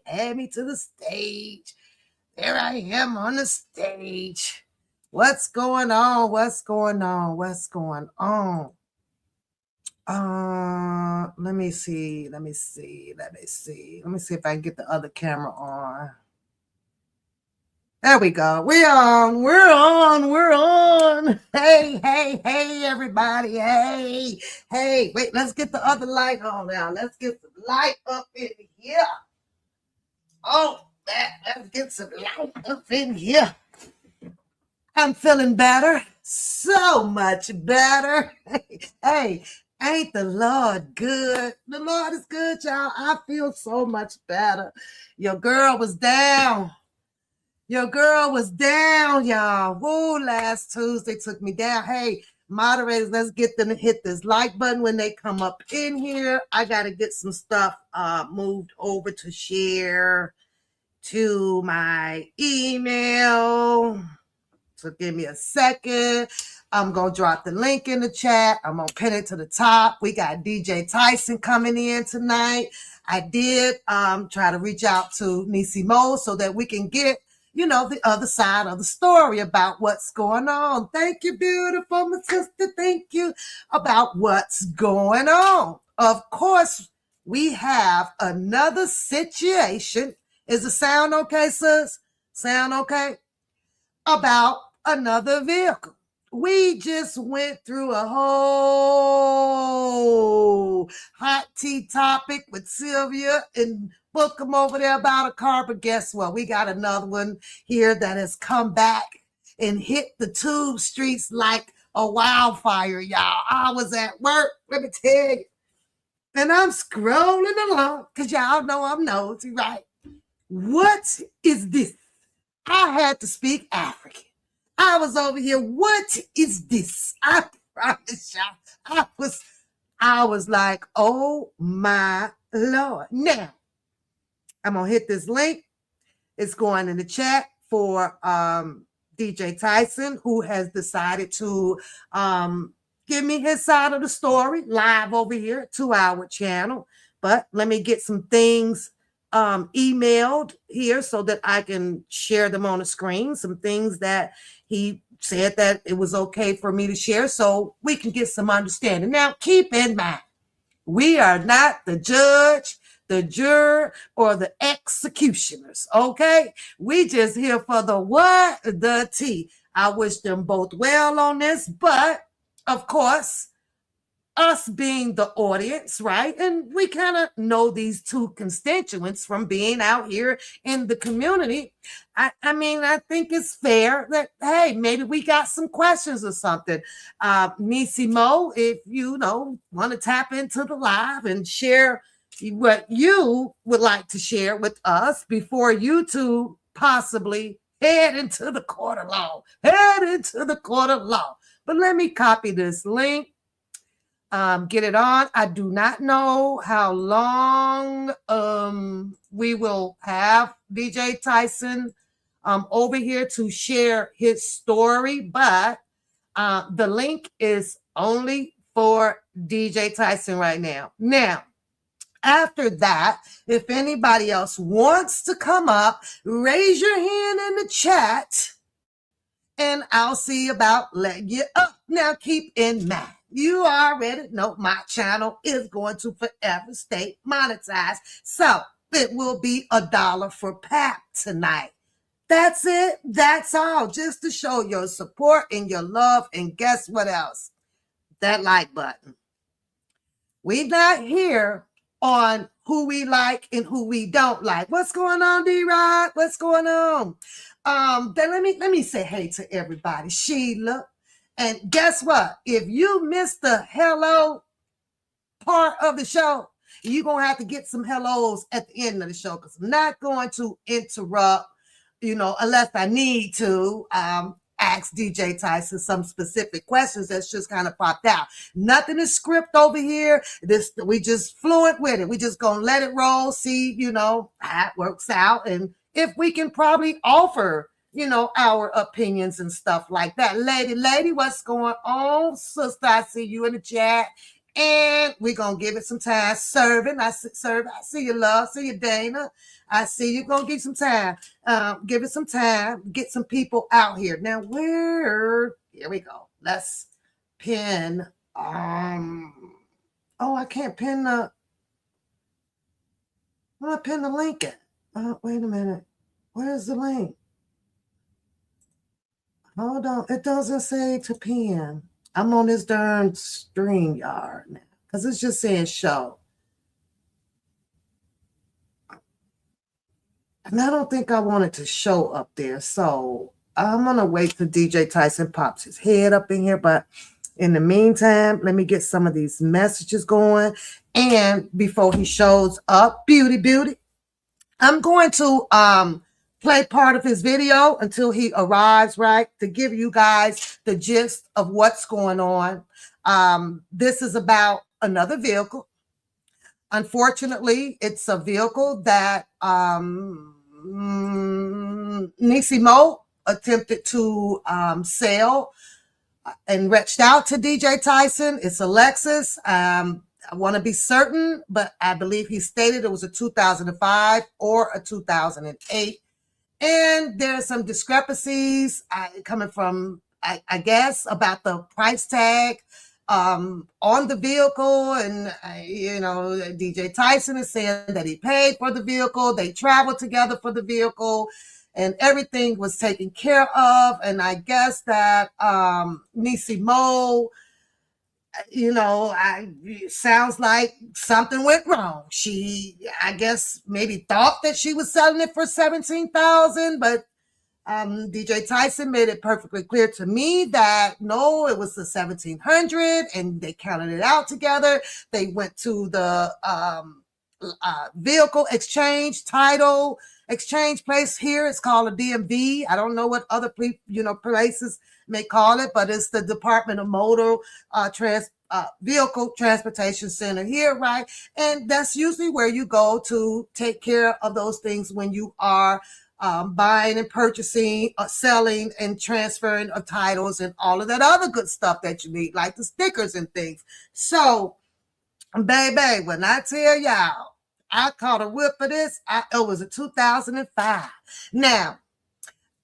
Add me to the stage. There I am on the stage. What's going on? What's going on? What's going on? Let me see. Let me see if I can get the other camera on. There we go. We're on. Hey, everybody. Hey. Wait, let's get the other light on now. Let's get the light up in here. Oh, let's get some light up in here. I'm feeling better. So much better. Hey, ain't the Lord good? The Lord is good, y'all. I feel so much better. Your girl was down. Y'all. Woo, last Tuesday took me down. Hey, moderators, let's get them to hit this like button when they come up in here. I got to get some stuff moved over to share to my email. So give me a second. I'm going to drop the link in the chat. I'm going to pin it to the top. We got DJ Tyson coming in tonight. I did try to reach out to Neicey Mo so that we can get, the other side of the story about what's going on. Thank you, beautiful, my sister. Thank you about what's going on. Of course, we have another situation. Is the sound okay, sis? Sound okay? About another vehicle. We just went through a whole hot tea topic with Sylvia and book them over there about a car. But guess what? We got another one here that has come back and hit the tube streets like a wildfire, y'all. I was at work, let me tell you. And I'm scrolling along because y'all know I'm nosy, right? What is this? I had to speak African. I was over here. What is this? I promise y'all. I was like, oh my Lord. Now, I'm going to hit this link. It's going in the chat for DJ Tyson, who has decided to give me his side of the story live over here, 2-hour channel. But let me get some things emailed here so that I can share them on the screen. Some things that he said that it was okay for me to share so we can get some understanding. Now, keep in mind, we are not the judge, the juror, or the executioners, okay? We just here for the what? The tea. I wish them both well on this, but of course, us being the audience, right? And we kind of know these two constituents from being out here in the community. I think it's fair that, hey, maybe we got some questions or something. Nissi Mo, if you want to tap into the live and share what you would like to share with us before you two possibly head into the court of law. But let me copy this link. Get it on. I do not know how long we will have DJ Tyson over here to share his story, but the link is only for DJ Tyson right now. Now, after that, if anybody else wants to come up, raise your hand in the chat and I'll see about letting you up. Now, keep in mind, you already know my channel is going to forever stay monetized. So it will be $1 for PAP tonight. That's it. That's all. Just to show your support and your love. And guess what else? That like button. We're not here on who we like and who we don't like. What's going on, D-Rod? What's going on? Then let me say hey to everybody. Sheila. And guess what? If you missed the hello part of the show, you're going to have to get some hellos at the end of the show because I'm not going to interrupt, unless I need to ask DJ Tyson some specific questions that's just kind of popped out. Nothing is script over here. We just fluent with it. We just going to let it roll, see, how it works out. And if we can probably offer our opinions and stuff like that. Lady, what's going on? Sister, I see you in the chat. And we're going to give it some time. Serving. I see you, love. See you, Dana. I see you. Going to give some time. Give it some time. Get some people out here. Now, here we go. Let's pin. Oh, I can't pin the. Well, I pin the link it. Wait a minute. Where's the link? Hold on. It doesn't say to pin. I'm on this darn StreamYard now because it's just saying show. And I don't think I want it to show up there. So I'm going to wait till DJ Tyson pops his head up in here. But in the meantime, let me get some of these messages going. And before he shows up, beauty, I'm going to play part of his video until he arrives, right? To give you guys the gist of what's going on. This is about another vehicle. Unfortunately, it's a vehicle that Neicey Mo attempted to sell and reached out to DJ Tyson. It's a Lexus. I want to be certain, but I believe he stated it was a 2005 or a 2008. And there are some discrepancies coming from, I guess, about the price tag on the vehicle. And, DJ Tyson is saying that he paid for the vehicle. They traveled together for the vehicle. And everything was taken care of. And I guess that Neicey Mo, sounds like something went wrong. She, I guess, maybe thought that she was selling it for $17,000, but DJ Tyson made it perfectly clear to me that no, it was the 1,700, and they counted it out together. They went to the vehicle exchange title exchange place here. It's called a DMV. I don't know what other places may call it, but it's the Department of Motor Vehicle Transportation Center here, right? And that's usually where you go to take care of those things when you are buying and purchasing, selling and transferring of titles and all of that other good stuff that you need, like the stickers and things. So, baby, when I tell y'all, I caught a whip for this. It was a 2005. Now,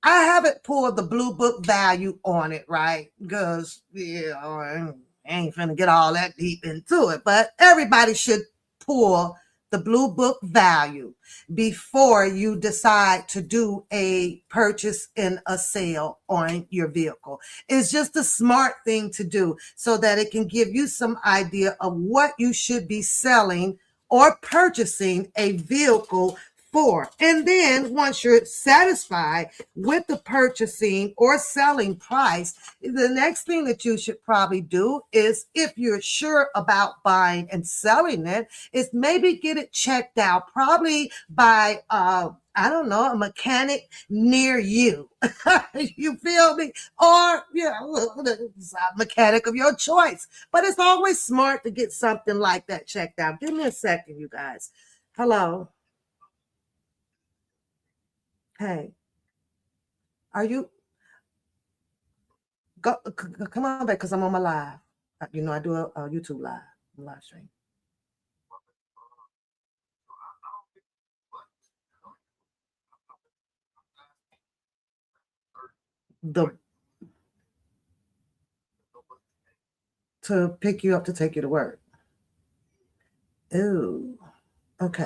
I haven't pulled the blue book value on it, right? Because, I ain't finna get all that deep into it. But everybody should pull the blue book value before you decide to do a purchase and a sale on your vehicle. It's just a smart thing to do so that it can give you some idea of what you should be selling or purchasing a vehicle for. And then once you're satisfied with the purchasing or selling price, the next thing that you should probably do is, if you're sure about buying and selling it, is maybe get it checked out, probably by I don't know, a mechanic near you. You feel me? Or, a mechanic of your choice. But it's always smart to get something like that checked out. Give me a second, you guys. Hello. Hey, are you come on back because I'm on my live. I do a YouTube live stream. To pick you up to take you to work. Ooh, okay.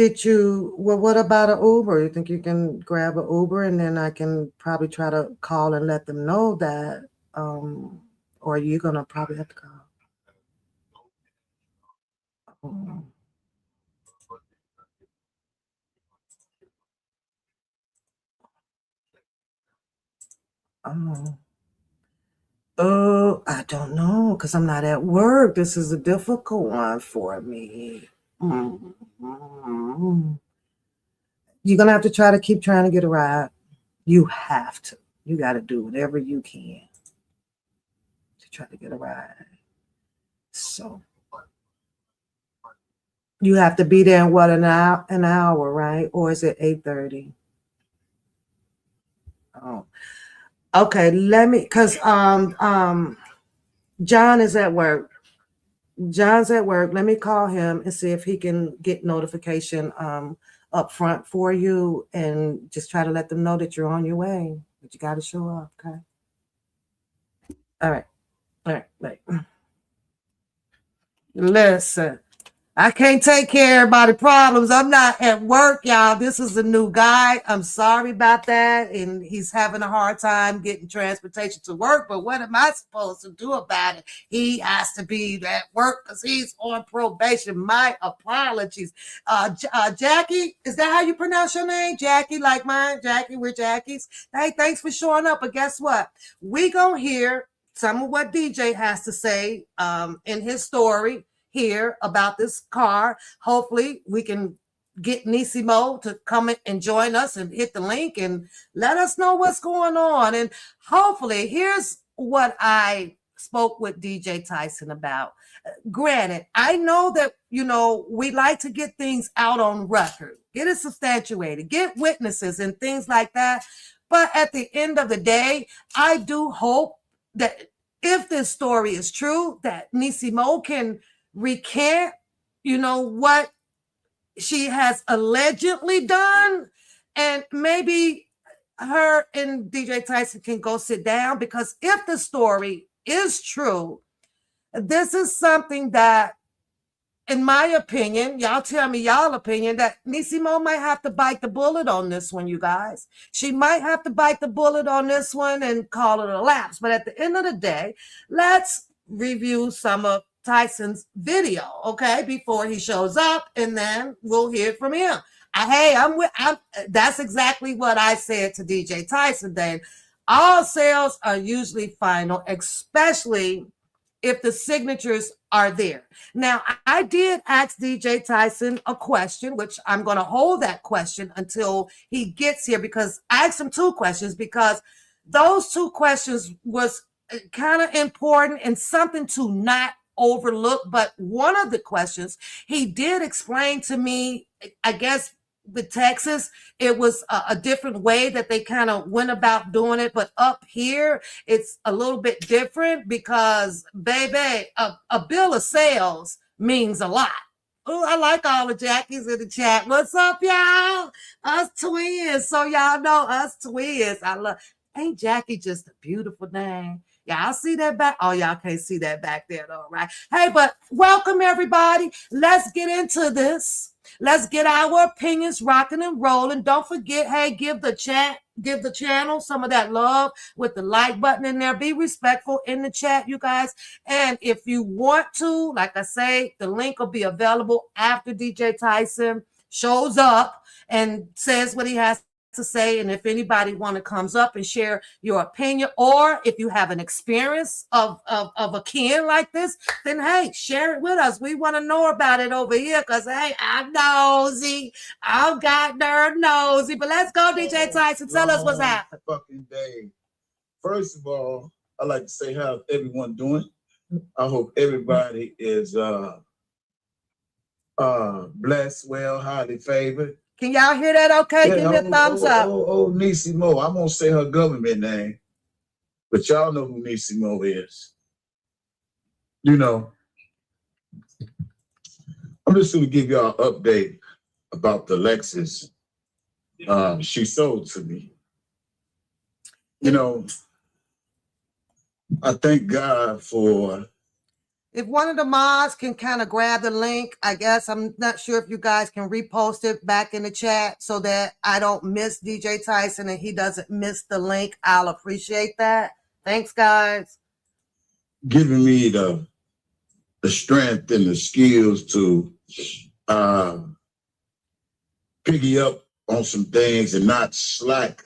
What about an Uber? You think you can grab an Uber and then I can probably try to call and let them know that, or you're going to probably have to call? Oh. Oh, I don't know because I'm not at work. This is a difficult one for me. Mm-hmm. You're going to have to try to keep trying to get a ride. You have to. You got to do whatever you can to try to get a ride. So you have to be there in what, an hour, right? Or is it 8:30? Oh. Okay, let me, cause John is at work. John's at work. Let me call him and see if he can get notification up front for you, and just try to let them know that you're on your way. But you got to show up. Okay. All right. All right. Right. Listen. I can't take care of everybody's problems. I'm not at work, y'all. This is a new guy. I'm sorry about that. And he's having a hard time getting transportation to work. But what am I supposed to do about it? He has to be at work because he's on probation. My apologies. Jackie, is that how you pronounce your name? Jackie, like mine? Jackie, we're Jackies. Hey, thanks for showing up. But guess what? We gonna hear some of what DJ has to say in his story here about this car. Hopefully we can get Neicey Mo to come and join us and hit the link and let us know what's going on. And hopefully, here's what I spoke with DJ Tyson about. Granted, I know that, we like to get things out on record, get it substantiated, get witnesses and things like that. But at the end of the day, I do hope that if this story is true, that Nissi Mo can recant, what she has allegedly done, and maybe her and DJ Tyson can go sit down, because if the story is true, this is something that, in my opinion, y'all tell me y'all opinion, that Nissi Mo might have to bite the bullet on this one, you guys. She might have to bite the bullet on this one and call it a lapse. But at the end of the day, let's review some of Tyson's video, okay, before he shows up, and then we'll hear from him. That's exactly what I said to DJ Tyson then. All sales are usually final, especially if the signatures are there. Now, I did ask DJ Tyson a question, which I'm going to hold that question until he gets here, because I asked him two questions, because those two questions was kind of important and something to not overlook. But one of the questions, he did explain to me, I guess, with Texas, it was a different way that they kind of went about doing it. But up here, it's a little bit different, because, baby, a bill of sales means a lot. Oh, I like all the Jackies in the chat. What's up, y'all? Us twins. So y'all know us twins. Ain't Jackie just a beautiful name? Y'all see that back? Oh, y'all can't see that back there, though, right? Hey, but welcome, everybody. Let's get into this. Let's get our opinions rocking and rolling. Don't forget, hey, give the channel some of that love with the like button in there. Be respectful in the chat, you guys. And if you want to, like I say, the link will be available after DJ Tyson shows up and says what he has to say. And if anybody comes up and share your opinion, or if you have an experience of a kin like this, then hey, share it with us. We want to know about it over here, because hey, I'm nosy. I've got nerve nosy. But let's go, DJ Tyson. Tell us what's happening. Fucking day. First of all, I'd like to say how everyone doing. I hope everybody is blessed, well, highly favored. Can y'all hear that okay? Give me a thumbs up. Nissi Mo. I won't say her government name, but y'all know who Nissi Mo is. I'm just going to give y'all an update about the Lexus she sold to me. I thank God for... If one of the mods can kind of grab the link, I guess, I'm not sure if you guys can repost it back in the chat so that I don't miss DJ Tyson and he doesn't miss the link. I'll appreciate that. Thanks, guys. Giving me the strength and the skills to piggy up on some things and not slack,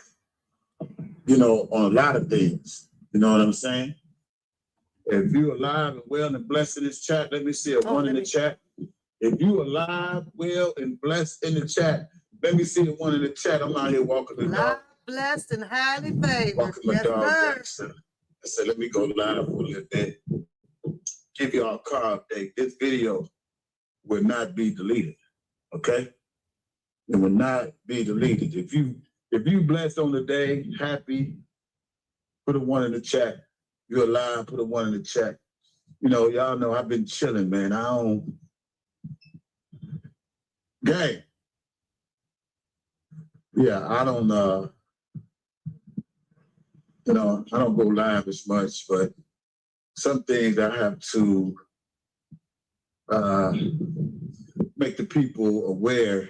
on a lot of things. You know what I'm saying? If you're alive and well and blessed in this chat, let me see a one in the chat. If you're alive, well, and blessed in the chat, let me see a one in the chat. I'm out here walking the dog. Blessed and highly favored. Walking my dog. I said, let me go live for a little bit. Give y'all a car update. This video will not be deleted. Okay? It will not be deleted. If If you blessed on the day, happy, put a 1 in the chat. You're alive, put a 1 in the chat. You know, y'all know I've been chilling, man. I don't. Gang. Yeah, I don't, you know, I don't go live as much, but some things I have to make the people aware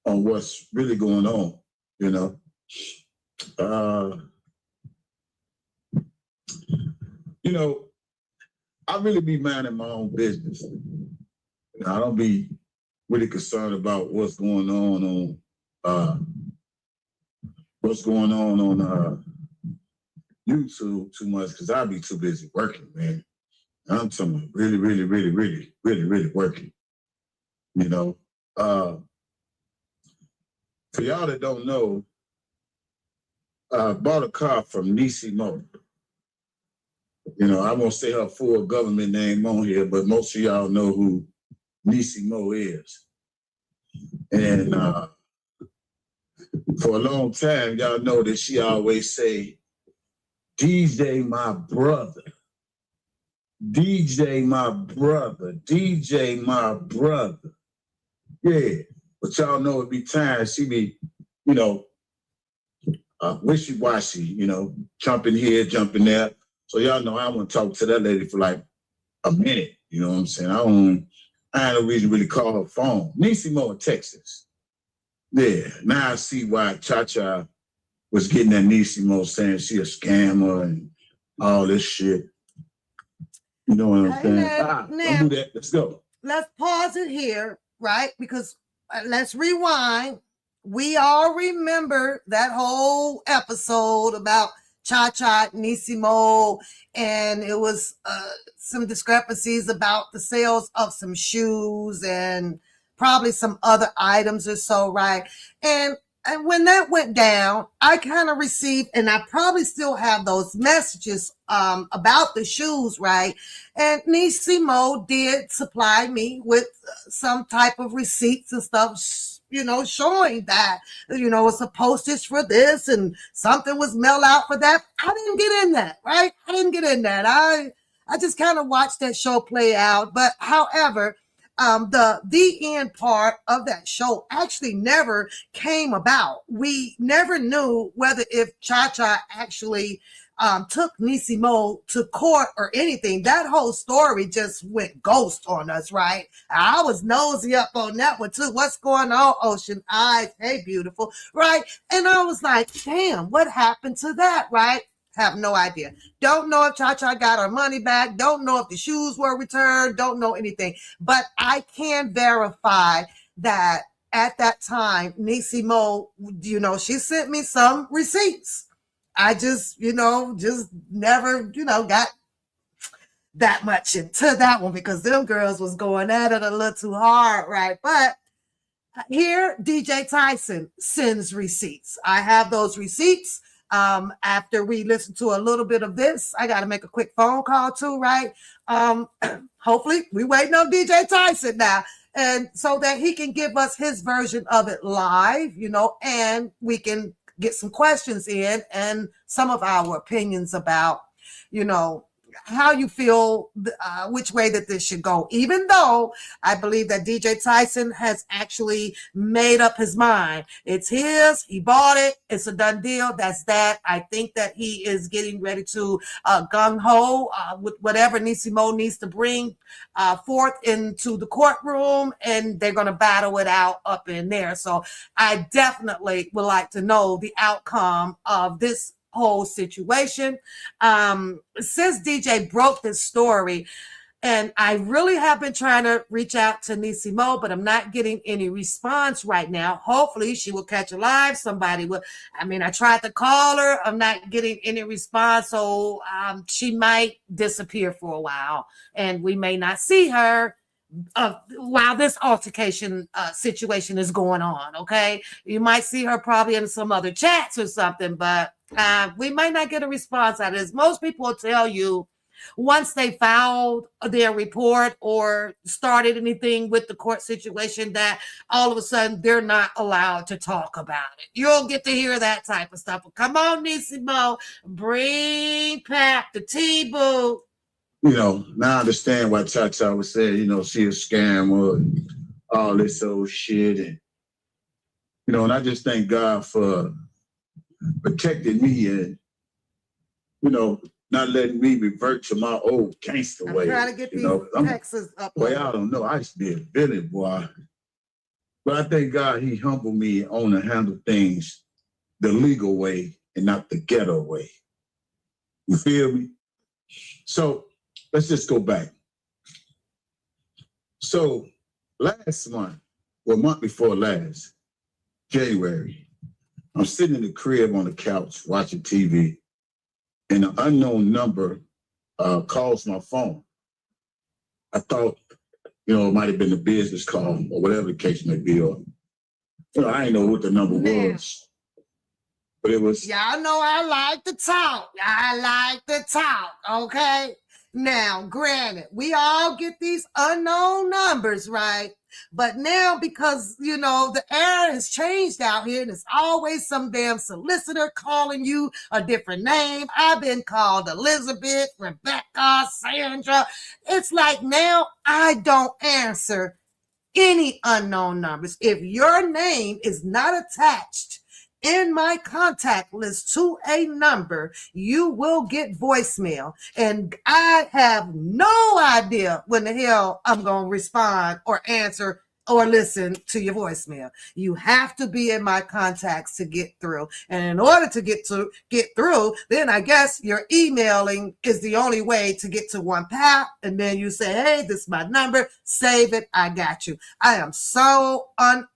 on what's really going on, you know. You know, I really be minding my own business. You know, I don't be really concerned about what's going on YouTube too much because I be too busy working, man. I'm talking about really working. You know, for y'all that don't know, I bought a car from Nissi Mo. You know, I won't say her full government name on here, but most of y'all know who Neicey Mo is. And for a long time, y'all know that she always say, DJ my brother. DJ my brother. DJ my brother. Yeah. But y'all know it be times she be, you know, wishy-washy, you know, jumping here, jumping there. So y'all know I want to talk to that lady for like a minute. You know what I'm saying? I had no reason to really call her phone. Neicey Mo in Texas. Yeah. Now I see why Cha-Cha was getting at Neicey Mo saying she a scammer and all this shit. You know what I'm saying? Don't do that. Let's go. Let's pause it here, right? Because let's rewind. We all remember that whole episode about Cha-Cha, Neicey Mo, and it was some discrepancies about the sales of some shoes and probably some other items or so, right? And when that went down, I kind of received, and I probably still have those messages about the shoes, right? And Neicey Mo did supply me with some type of receipts and stuff, you know, showing that, you know, it's a postage for this and something was mailed out for that. I didn't get in that, right? I didn't get in that. I just kind of watched that show play out. But however, the end part of that show actually never came about. We never knew whether if Cha-Cha actually took Neicey Mo to court or anything. That whole story just went ghost on us, right? I was nosy up on that one too. What's going on, Ocean Eyes? Hey, beautiful, right? And I was like, damn, what happened to that, right? Have no idea. Don't know if Cha-Cha got her money back. Don't know if the shoes were returned. Don't know anything. But I can verify that at that time, Neicey Mo, you know, she sent me some receipts. I just, you know, just never, you know, got that much into that one because them girls was going at it a little too hard, right? But here, DJ Tyson sends receipts. I have those receipts. After we listen to a little bit of this, I got to make a quick phone call too, right? Hopefully, we waiting on DJ Tyson now, and so that he can give us his version of it live, you know, and we can get some questions in and some of our opinions about, you know, how you feel, which way that this should go, even though I believe that DJ Tyson has actually made up his mind. It's his, he bought it, it's a done deal, that's that. I think that he is getting ready to gung-ho with whatever Neicey Mo needs to bring forth into the courtroom, and they're going to battle it out up in there. So I definitely would like to know the outcome of this whole situation. Since DJ broke this story, and I really have been trying to reach out to Nissi Mo, but I'm not getting any response right now. Hopefully she will catch a live. Somebody will. I mean, I tried to call her. I'm not getting any response. So she might disappear for a while and we may not see her while this altercation situation is going on. Okay. You might see her probably in some other chats or something, but we might not get a response out of this. Most people will tell you Once they filed their report or started anything with the court situation, that all of a sudden they're not allowed to talk about it. You'll get to hear that type of stuff. But come on, Nissi Mo, bring back the T-Boo. You know, now I understand why Cha-Cha was saying, you know, she a scammer and all this old shit. And, you know, and I just thank God for protecting me and, you know, not letting me revert to my old gangster I'm ways. trying to get you these know, Texas up. Boy, I don't know. I used to be a villain, boy. But I thank God he humbled me on to handle things the legal way and not the ghetto way. You feel me? So let's just go back. So last month, well, month before last, January, I'm sitting in the crib on the couch watching TV, and an unknown number calls my phone. I thought, you know, it might have been a business call or whatever the case may be. Or, you know, I didn't know what the number was, but it was. Y'all know I like to talk. Okay? Now, granted, we all get these unknown numbers, right? But now, because, you know, the era has changed out here and it's always some damn solicitor calling you a different name. I've been called Elizabeth, Rebecca, Sandra. It's like now I don't answer any unknown numbers. If your name is not attached in my contact list to a number, you will get voicemail. And I have no idea when the hell I'm going to respond or answer or listen to your voicemail. You have to be in my contacts to get through. And in order to get through, then I guess your emailing is the only way to get to one path. And then you say, hey, this is my number. Save it. I got you. I am so I'm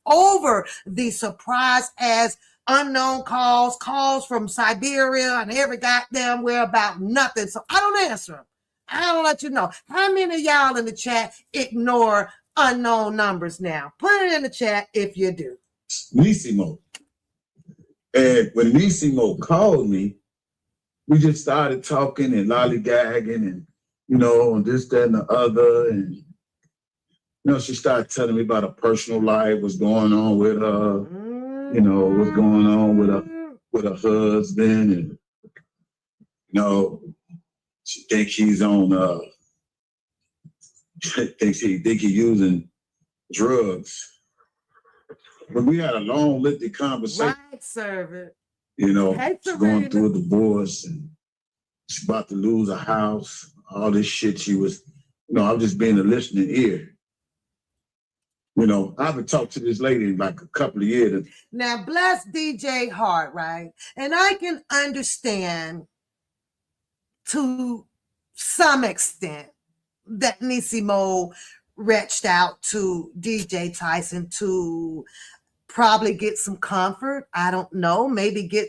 over the surprise as unknown calls from Siberia and every goddamn where about nothing. So I don't answer them. I don't let you know. How many of y'all in the chat ignore unknown numbers now? Put it in the chat if you do. Neicey Mo. And when Neicey Mo called me, we just started talking and lollygagging and, you know, and this, that, and the other. And, you know, she started telling me about her personal life, what's going on with her, you know, what's going on with her husband. And, you know, she thinks he's on, think he's using drugs. But we had a long, lengthy conversation. Right, servant. You know, she's going through a divorce and she's about to lose a house. All this shit she was, you know, I'm just being a listening ear. You know, I haven't talked to this lady in like a couple of years. Now, bless DJ Hart, right? And I can understand to some extent that Nissi Mo reached out to DJ Tyson to probably get some comfort. I don't know, maybe get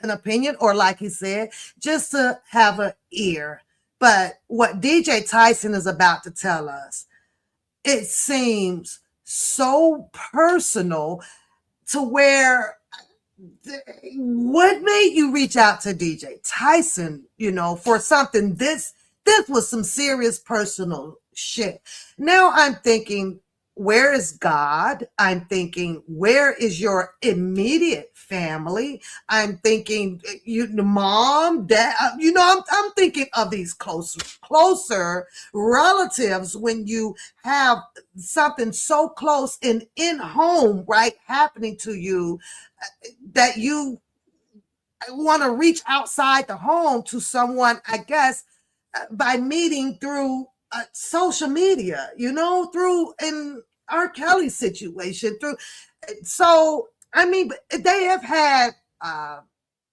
an opinion, or like he said, just to have an ear. But what DJ Tyson is about to tell us, it seems so personal to where what made you reach out to DJ Tyson, you know, for something this was some serious personal shit. Now I'm thinking, where is God? I'm thinking, where is your immediate family? I'm thinking, you, mom, dad, you know, I'm thinking of these closer relatives when you have something so close and in home, right, happening to you, that you want to reach outside the home to someone, I guess, by meeting through social media, you know, through in R. Kelly's situation, through. So, I mean, they have had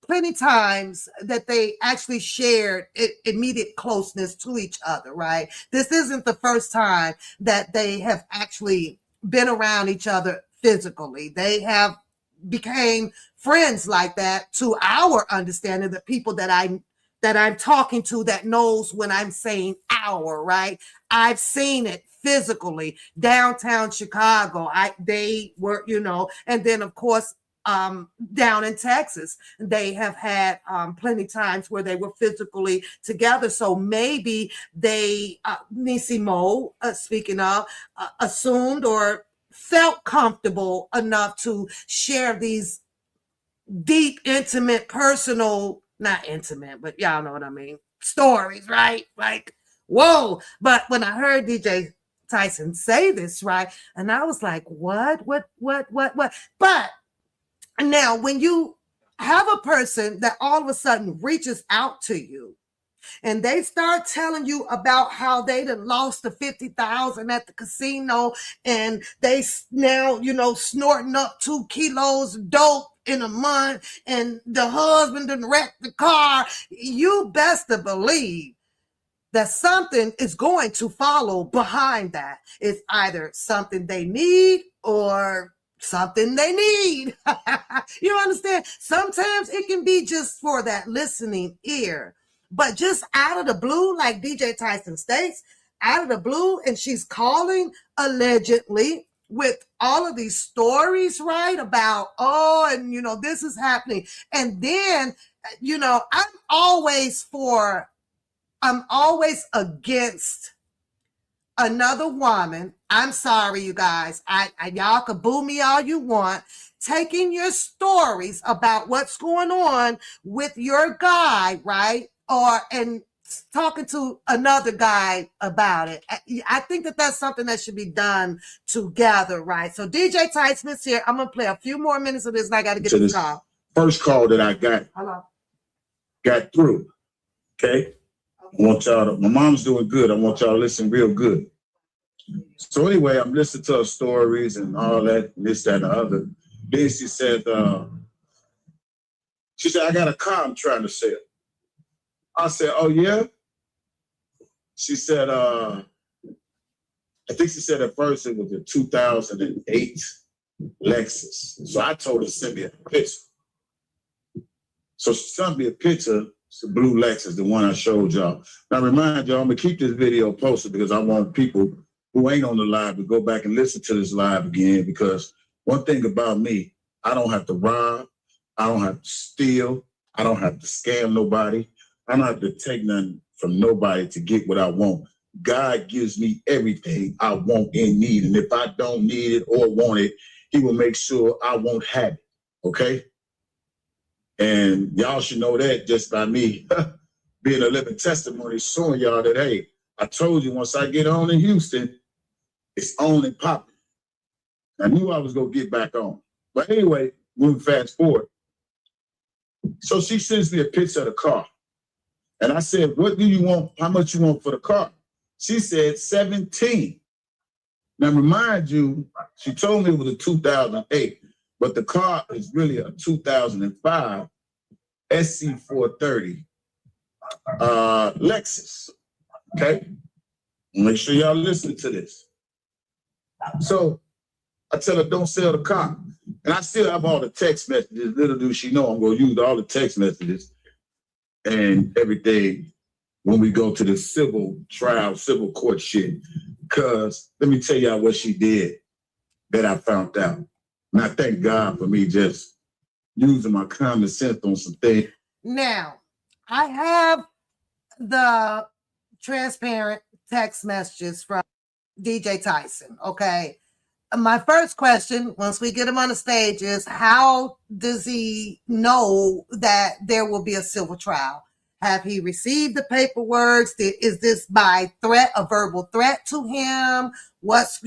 plenty times that they actually shared immediate closeness to each other, right? This isn't the first time that they have actually been around each other physically. They have became friends like that, to our understanding, the people that I'm talking to that knows when I'm saying our, right? I've seen it physically downtown Chicago. They were, you know, and then of course down in Texas. They have had plenty times where they were physically together. So maybe they, Neicey Mo, speaking of, assumed or felt comfortable enough to share these deep, intimate, personal, not intimate, but y'all know what I mean, stories, right? Like, whoa. But when I heard DJ Tyson say this, right, and I was like, what? But now, when you have a person that all of a sudden reaches out to you and they start telling you about how they done lost the 50,000 at the casino and they now, snorting up 2 kilos of dope in a month and the husband done wrecked the car, you best to believe that something is going to follow behind that. It's either something they need or something they need. You understand? Sometimes it can be just for that listening ear, but just out of the blue, like DJ Tyson states, out of the blue, and she's calling allegedly with all of these stories, right? About, this is happening. And then, I'm always against another woman. I'm sorry, you guys. Y'all can boo me all you want. Taking your stories about what's going on with your guy, right? And talking to another guy about it. I think that that's something that should be done together, right? So DJ Tyson is here. I'm going to play a few more minutes of this and I got to get this call. First call that I got through. Okay. I want y'all to, my mom's doing good. I want y'all to listen real good. So anyway, I'm listening to her stories and all that, this, that, and the other. Then she said, I got a car I'm trying to sell. I said, oh, yeah? She said, I think she said at first it was a 2008 Lexus. So I told her to send me a picture. So she sent me a picture. It's a blue Lexus, the one I showed y'all. Now, remind y'all, I'm going to keep this video posted because I want people who ain't on the live to go back and listen to this live again, because one thing about me, I don't have to rob. I don't have to steal. I don't have to scam nobody. I don't have to take nothing from nobody to get what I want. God gives me everything I want and need. And if I don't need it or want it, he will make sure I won't have it, okay? And y'all should know that just by me being a living testimony, showing y'all that, hey, I told you once I get on in Houston, it's on and popping. I knew I was going to get back on. But anyway, moving fast forward. So she sends me a picture of the car. And I said, what do you want? How much you want for the car? She said 17. Now, remind you, she told me it was a 2008, but the car is really a 2005 SC430 Lexus. Okay? Make sure y'all listen to this. So I tell her, don't sell the car. And I still have all the text messages. Little do she know I'm going to use all the text messages and everything when we go to the civil trial, civil court shit. Because let me tell y'all what she did that I found out. And I thank God for me just using my common sense on some things. Now, I have the transparent text messages from DJ Tyson, okay? My first question, once we get him on the stage, is how does he know that there will be a civil trial? Have he received the paperwork? Is this by threat, a verbal threat to him? What's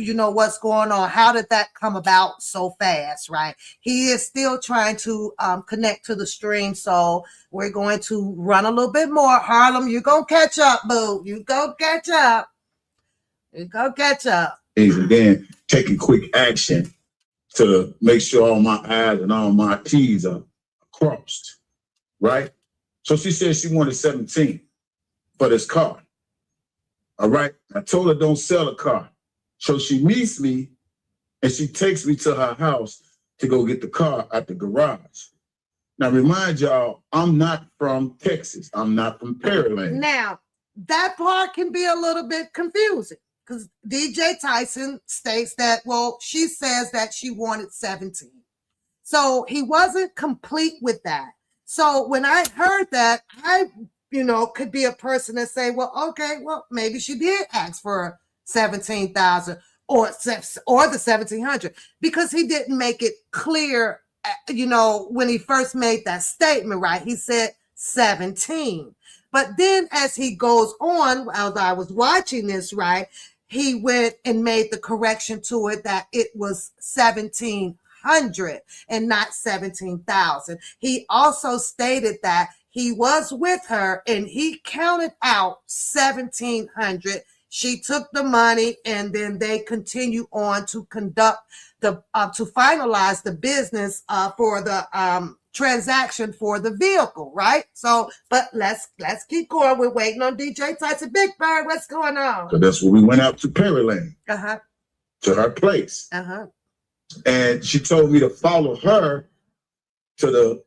going on? How did that come about so fast, right? He is still trying to connect to the stream, so we're going to run a little bit more. Harlem, you're going to catch up, boo. You go catch up. You go catch up. And then taking quick action to make sure all my I's and all my T's are crossed, right? So she said she wanted 17 for this car. All right. I told her don't sell the car. So she meets me and she takes me to her house to go get the car at the garage. Now, remind y'all, I'm not from Texas. I'm not from Pearland. Now, that part can be a little bit confusing because DJ Tyson states that, well, she says that she wanted 17. So he wasn't complete with that. So when I heard that, I, could be a person that say, well, okay, well, maybe she did ask for 17,000 or the 1,700, because he didn't make it clear, when he first made that statement, right? He said 17. But then as he goes on, as I was watching this, right, he went and made the correction to it that it was 1,700 and not 17,000. He also stated that he was with her and he counted out 1,700. She took the money and then they continue on to conduct to finalize the business for the transaction for the vehicle, right? So, but let's keep going. We're waiting on DJ Tyson. Big Bird, what's going on? So that's when we went out to Pearland, to her place. And she told me to follow her to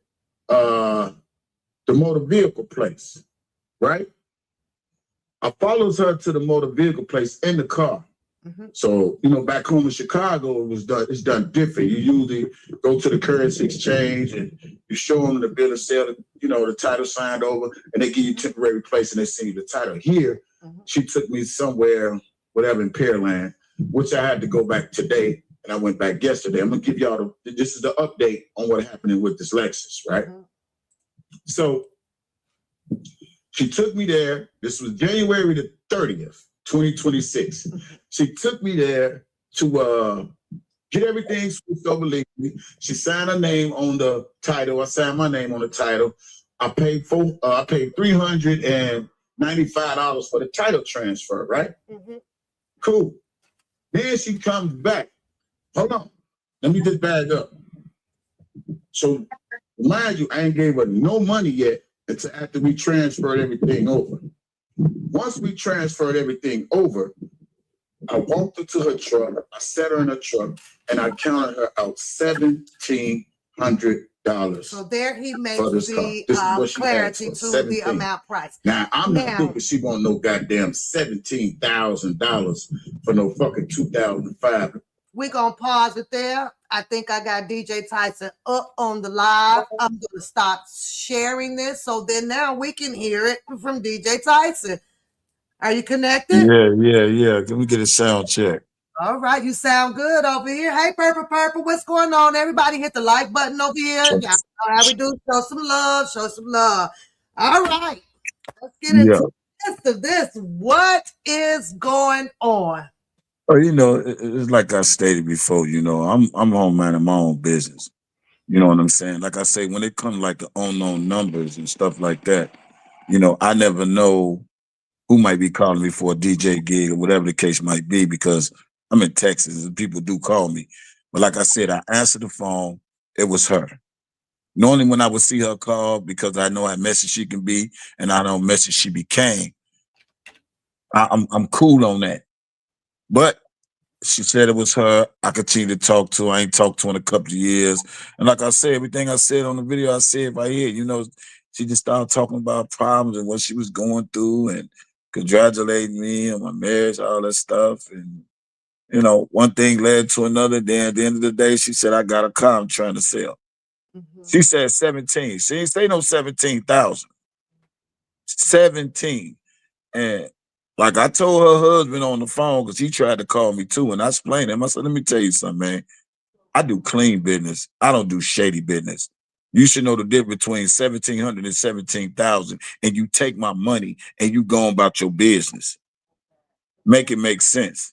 the motor vehicle place, right? I follows her to the motor vehicle place in the car. So, back home in Chicago, it's done different. You usually go to the currency exchange and you show them the bill of sale, the title signed over, and they give you temporary place and they send you the title. Here, she took me somewhere, whatever, in Pearland, which I had to go back today, and I went back yesterday. I'm going to give y'all this is the update on what happening with this Lexus, right? So she took me there. This was January the 30th. 2026. She took me there to get everything switched over legally. She signed her name on the title. I signed my name on the title. I paid $395 for the title transfer, right? Cool. Then she comes back. Hold on. Let me just back up. So, mind you, I ain't gave her no money yet until after we transferred everything over. Once we transferred everything over, I walked her to her truck, I set her in her truck, and I counted her out $1,700. So there he makes the clarity to the amount price. Now, I'm not thinking she won't no goddamn $17,000 for no fucking 2005. We're going to pause it there. I think I got DJ Tyson up on the live. I'm going to stop sharing this so then now we can hear it from DJ Tyson. Are you connected? Yeah. Can we get a sound check? All right, you sound good over here. Hey, Purple, what's going on? Everybody hit the like button over here. Y'all know how we do. Show some love. All right, let's get into the rest of this. What is going on? Oh, it's like I stated before, I'm home man of my own business. You know what I'm saying? Like I say, when it comes like the unknown numbers and stuff like that, I never know who might be calling me for a DJ gig or whatever the case might be, because I'm in Texas and people do call me. But like I said, I answered the phone. It was her. Normally when I would see her call, because I know how messy she can be and I know how messy she became, I'm cool on that. But she said it was her. I continue to talk to her. I ain't talked to her in a couple of years. And like I said, everything I said on the video, I said right here, she just started talking about problems and what she was going through and congratulating me on my marriage, all that stuff. And, one thing led to another. Then at the end of the day, she said, I got a car I'm trying to sell. She said 17. She didn't say no 17,000. 17. And like I told her husband on the phone, because he tried to call me too, and I explained to him, I said, let me tell you something, man. I do clean business. I don't do shady business. You should know the difference between 1,700 and 17,000, and you take my money and you go about your business. Make it make sense.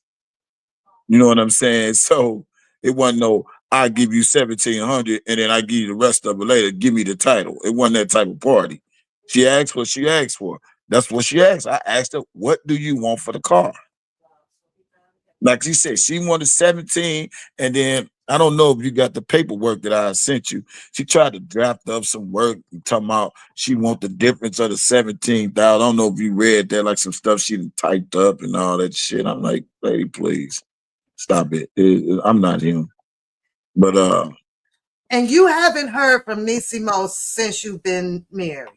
You know what I'm saying? So it wasn't no, I give you 1,700 and then I give you the rest of it later. Give me the title. It wasn't that type of party. She asked what she asked for. That's what she asked. I asked her, what do you want for the car? Like she said, she wanted 17, and then I don't know if you got the paperwork that I sent you. She tried to draft up some work and talking about she want the difference of the 17,000. I don't know if you read that, like some stuff she done typed up and all that shit. I'm like, lady, please stop it. I'm not him. But and you haven't heard from Nissi Mo since you've been married,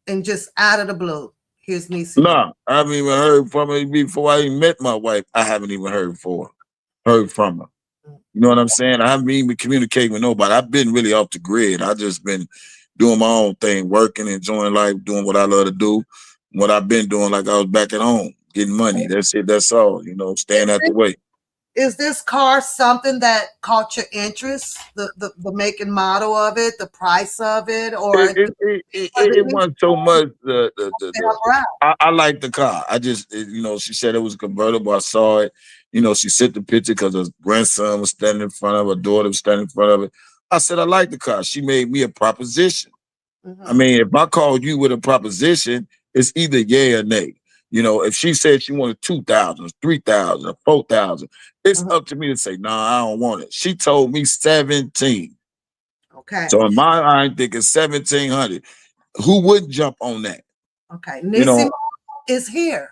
and just out of the blue. Here's Nissi Mo. No, I haven't even heard from her before I even met my wife. I haven't even heard from her. You know what I'm saying? I haven't even communicating with nobody. I've been really off the grid. I just been doing my own thing, working, enjoying life, doing what I love to do. What I've been doing, like I was back at home, getting money. That's it. That's all. You know, staying out the way. Is this car something that caught your interest? The make and model of it, the price of it, or It was it it, it, it it wasn't so much the help her out? I like the car. I just you know, she said it was convertible. I saw it. You know, she sent the picture because her grandson was standing in front of her daughter was standing in front of it. I said I like the car. She made me a proposition. I Mhm, mean, if I called you with a proposition, it's either yay or nay. You know, if she said she wanted 2,000, 3,000, or 4,000, it's mhm. up to me to say, nah, I don't want it. She told me 17. Okay, So in my mind, thinking 1,700. Who wouldn't jump on that? okay. You Nissi know, Mo is here.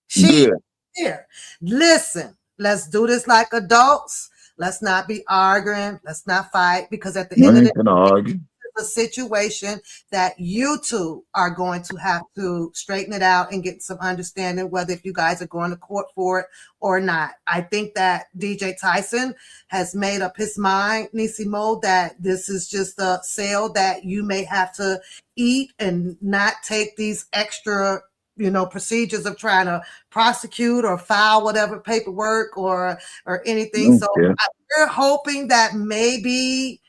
She good. here. Listen, let's do this like adults. Let's not be arguing. Let's not fight because at the I end of the ain't gonna argue. a situation that you two are going to have to straighten it out and get some understanding whether if you guys are going to court for it or not. I think that DJ Tyson has made up his mind, Nissi Mo, that this is just a sale that you may have to eat and not take these extra procedures of trying to prosecute or file whatever paperwork or I anything. don't So care. we're hoping that maybe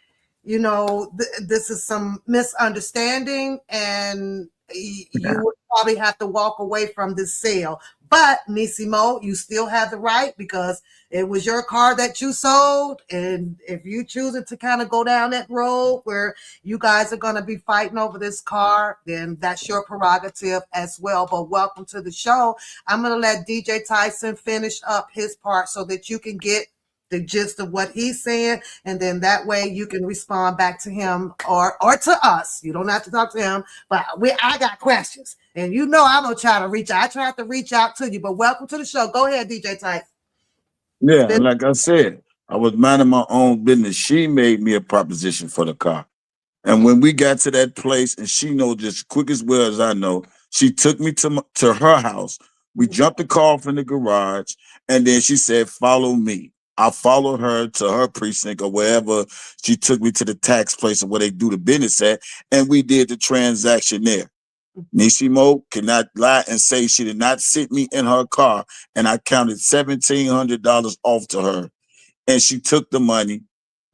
this is some misunderstanding and you Nah. would probably have to walk away from this sale. But Nissi Mo, you still have the right because it was your car that you sold. And if you choose to kind of go down that road where you guys are going to be fighting over this car, then that's your prerogative as well. But welcome to the show. I'm going to let DJ Tyson finish up his part so that you can get the gist of what he's saying, and then that way you can respond back to him or to us. You don't have to talk to him, but I got questions, and I'm gonna try to reach out. I tried to reach out to you, but welcome to the show. Go ahead, DJ Tyson. Yeah, and like I said, I was minding my own business. She made me a proposition for the car. And when we got to that place, and she knows just quick as well as I know, she took me to her house. We jumped the car off in the garage, and then she said, "Follow me." I followed her to her precinct or wherever. She took me to the tax place or where they do the business at, and we did the transaction there. Nissi Mo cannot lie and say she did not sit me in her car, and I counted $1,700 off to her, and she took the money.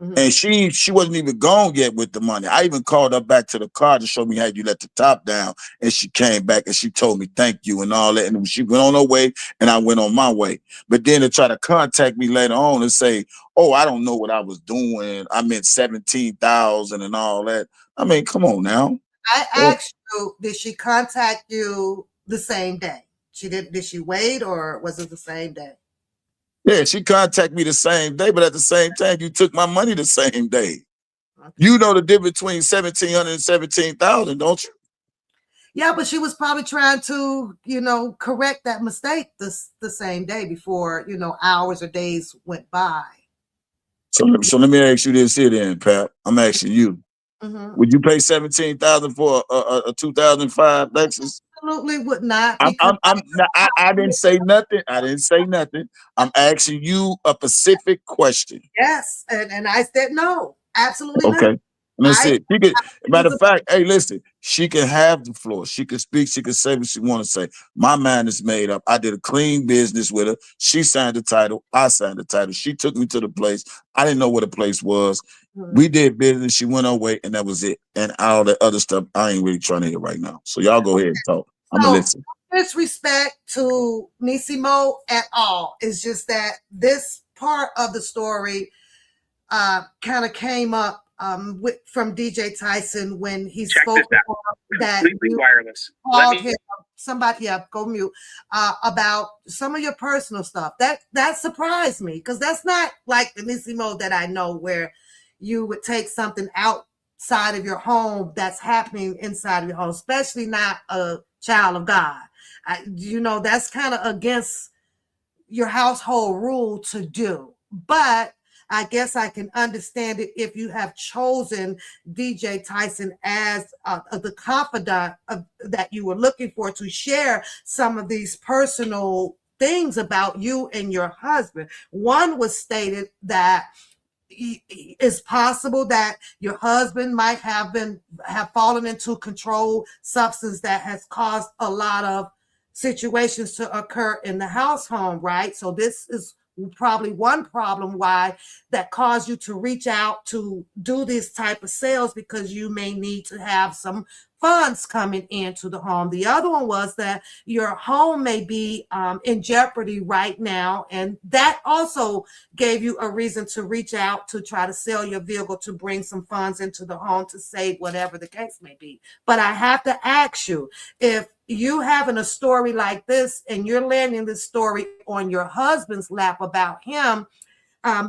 Mhm. And she wasn't even gone yet with the money. I even called her back to the car to show me how you let the top down. And she came back and she told me thank you and all that. And she went on her way and I went on my way. But then to try to contact me later on and say, oh, I don't know what I was doing. I meant 17,000 and all that. I mean, come on now. I Oh, asked you, did she contact you the same day? Did she wait or was it the same day? yeah, she contacted me the same day, but at the same time, you took my money the same day. Okay. You know the difference between 1,700 and 17,000, don't you? Yeah, but she was probably trying to, correct that mistake the same day before, hours or days went by. So let me ask you this here then, Pap. I'm asking you. Mhm. Would you pay 17,000 for a 2005 Lexus? Absolutely would not because I didn't say nothing. I didn't say nothing. I'm asking you a specific question. yes, and I said no, absolutely not. Okay. And that's I it. She could, choose matter of a fact, hey, listen, she can have the floor. She can speak. She can say what she want to say. My mind is made up. I did a clean business with her. She signed the title. I signed the title. She took me to the place. I didn't know what the place was. Mhm. We did business. She went her way, and that was it. And all the other stuff, I ain't really trying to hear right now. So y'all go ahead and talk. I'm gonna So listen. disrespect to Nissi Mo at all. It's just that this part of the story kind of came up from DJ Tyson when he spoke that Completely you wireless. called him somebody, yeah, go mute, about some of your personal stuff. That surprised me because that's not like the Nissi Mo that I know where you would take something outside of your home that's happening inside of your home, especially not a child of God. That's kind of against your household rule to do. But I guess I can understand it if you have chosen DJ Tyson as the confidant that you were looking for to share some of these personal things about you and your husband. One was stated that it's possible that your husband might have fallen into controlled substance that has caused a lot of situations to occur in the household, right? So this is probably one problem why that caused you to reach out to do this type of sales, because you may need to have some funds coming into the home. The other one was that your home may be in jeopardy right now, and that also gave you a reason to reach out to try to sell your vehicle to bring some funds into the home to save whatever the case may be. But I have to ask you, if you having a story like this and you're landing this story on your husband's lap about him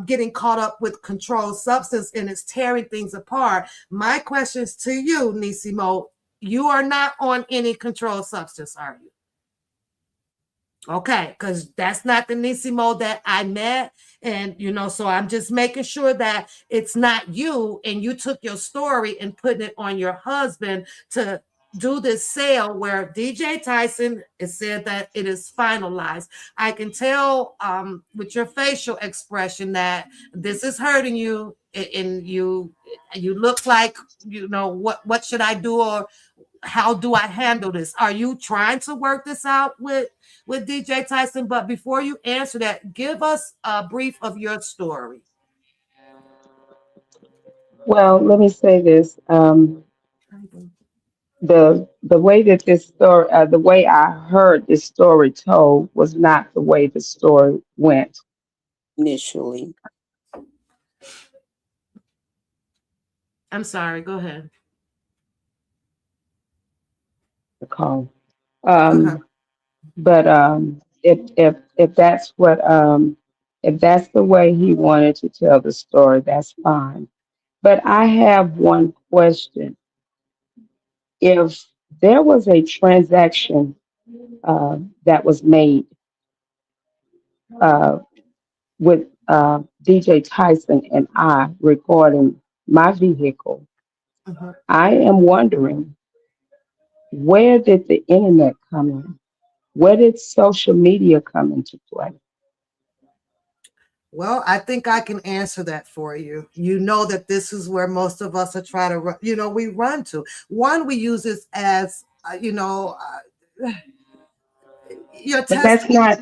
getting caught up with controlled substance and it's tearing things apart, my question is to you, Neicey Mo, you are not on any controlled substance, are you? Okay, because that's not the Nissi Mo that I met. And, so I'm just making sure that it's not you and you took your story and putting it on your husband to do this sale where DJ Tyson has said that it is finalized. I can tell with your facial expression that this is hurting you, and you look like, what should I do, or how do I handle this? Are you trying to work this out with DJ Tyson? But before you answer that, give us a brief of your story. Well, let me say this. The way that this story, the way I heard this story told, was not the way the story went initially. I'm sorry. Go ahead. The call. Okay. But if that's what if that's the way he wanted to tell the story, that's fine. But I have one question. If there was a transaction that was made uh, with DJ Tyson and I regarding my vehicle, Mhm. I am wondering, where did the internet come in? Where did social media come into play? Well, I think I can answer that for you. You know that this is where most of us are trying to run, we run to. One, we use this as, your But that's testimony.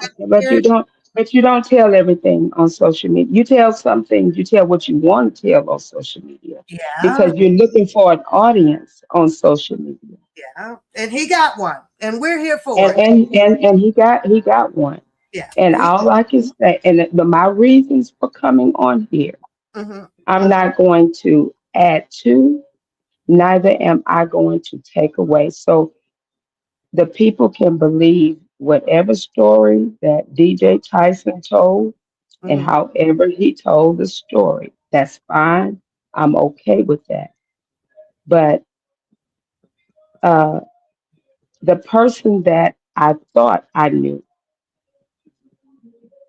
not, but you don't tell everything on social media. You tell some things, you tell what you want to tell on social media Yeah, because you're looking for an audience on social media. yeah. And he got one, and we're here for And it. he got one. Yeah. And all I can say, and my reasons for coming on here, Mm-hmm. I'm not going to add to, neither am I going to take away. So the people can believe whatever story that DJ Tyson told and Mm-hmm. however he told the story. That's fine. I'm okay with that. But uh, the person that I thought I knew,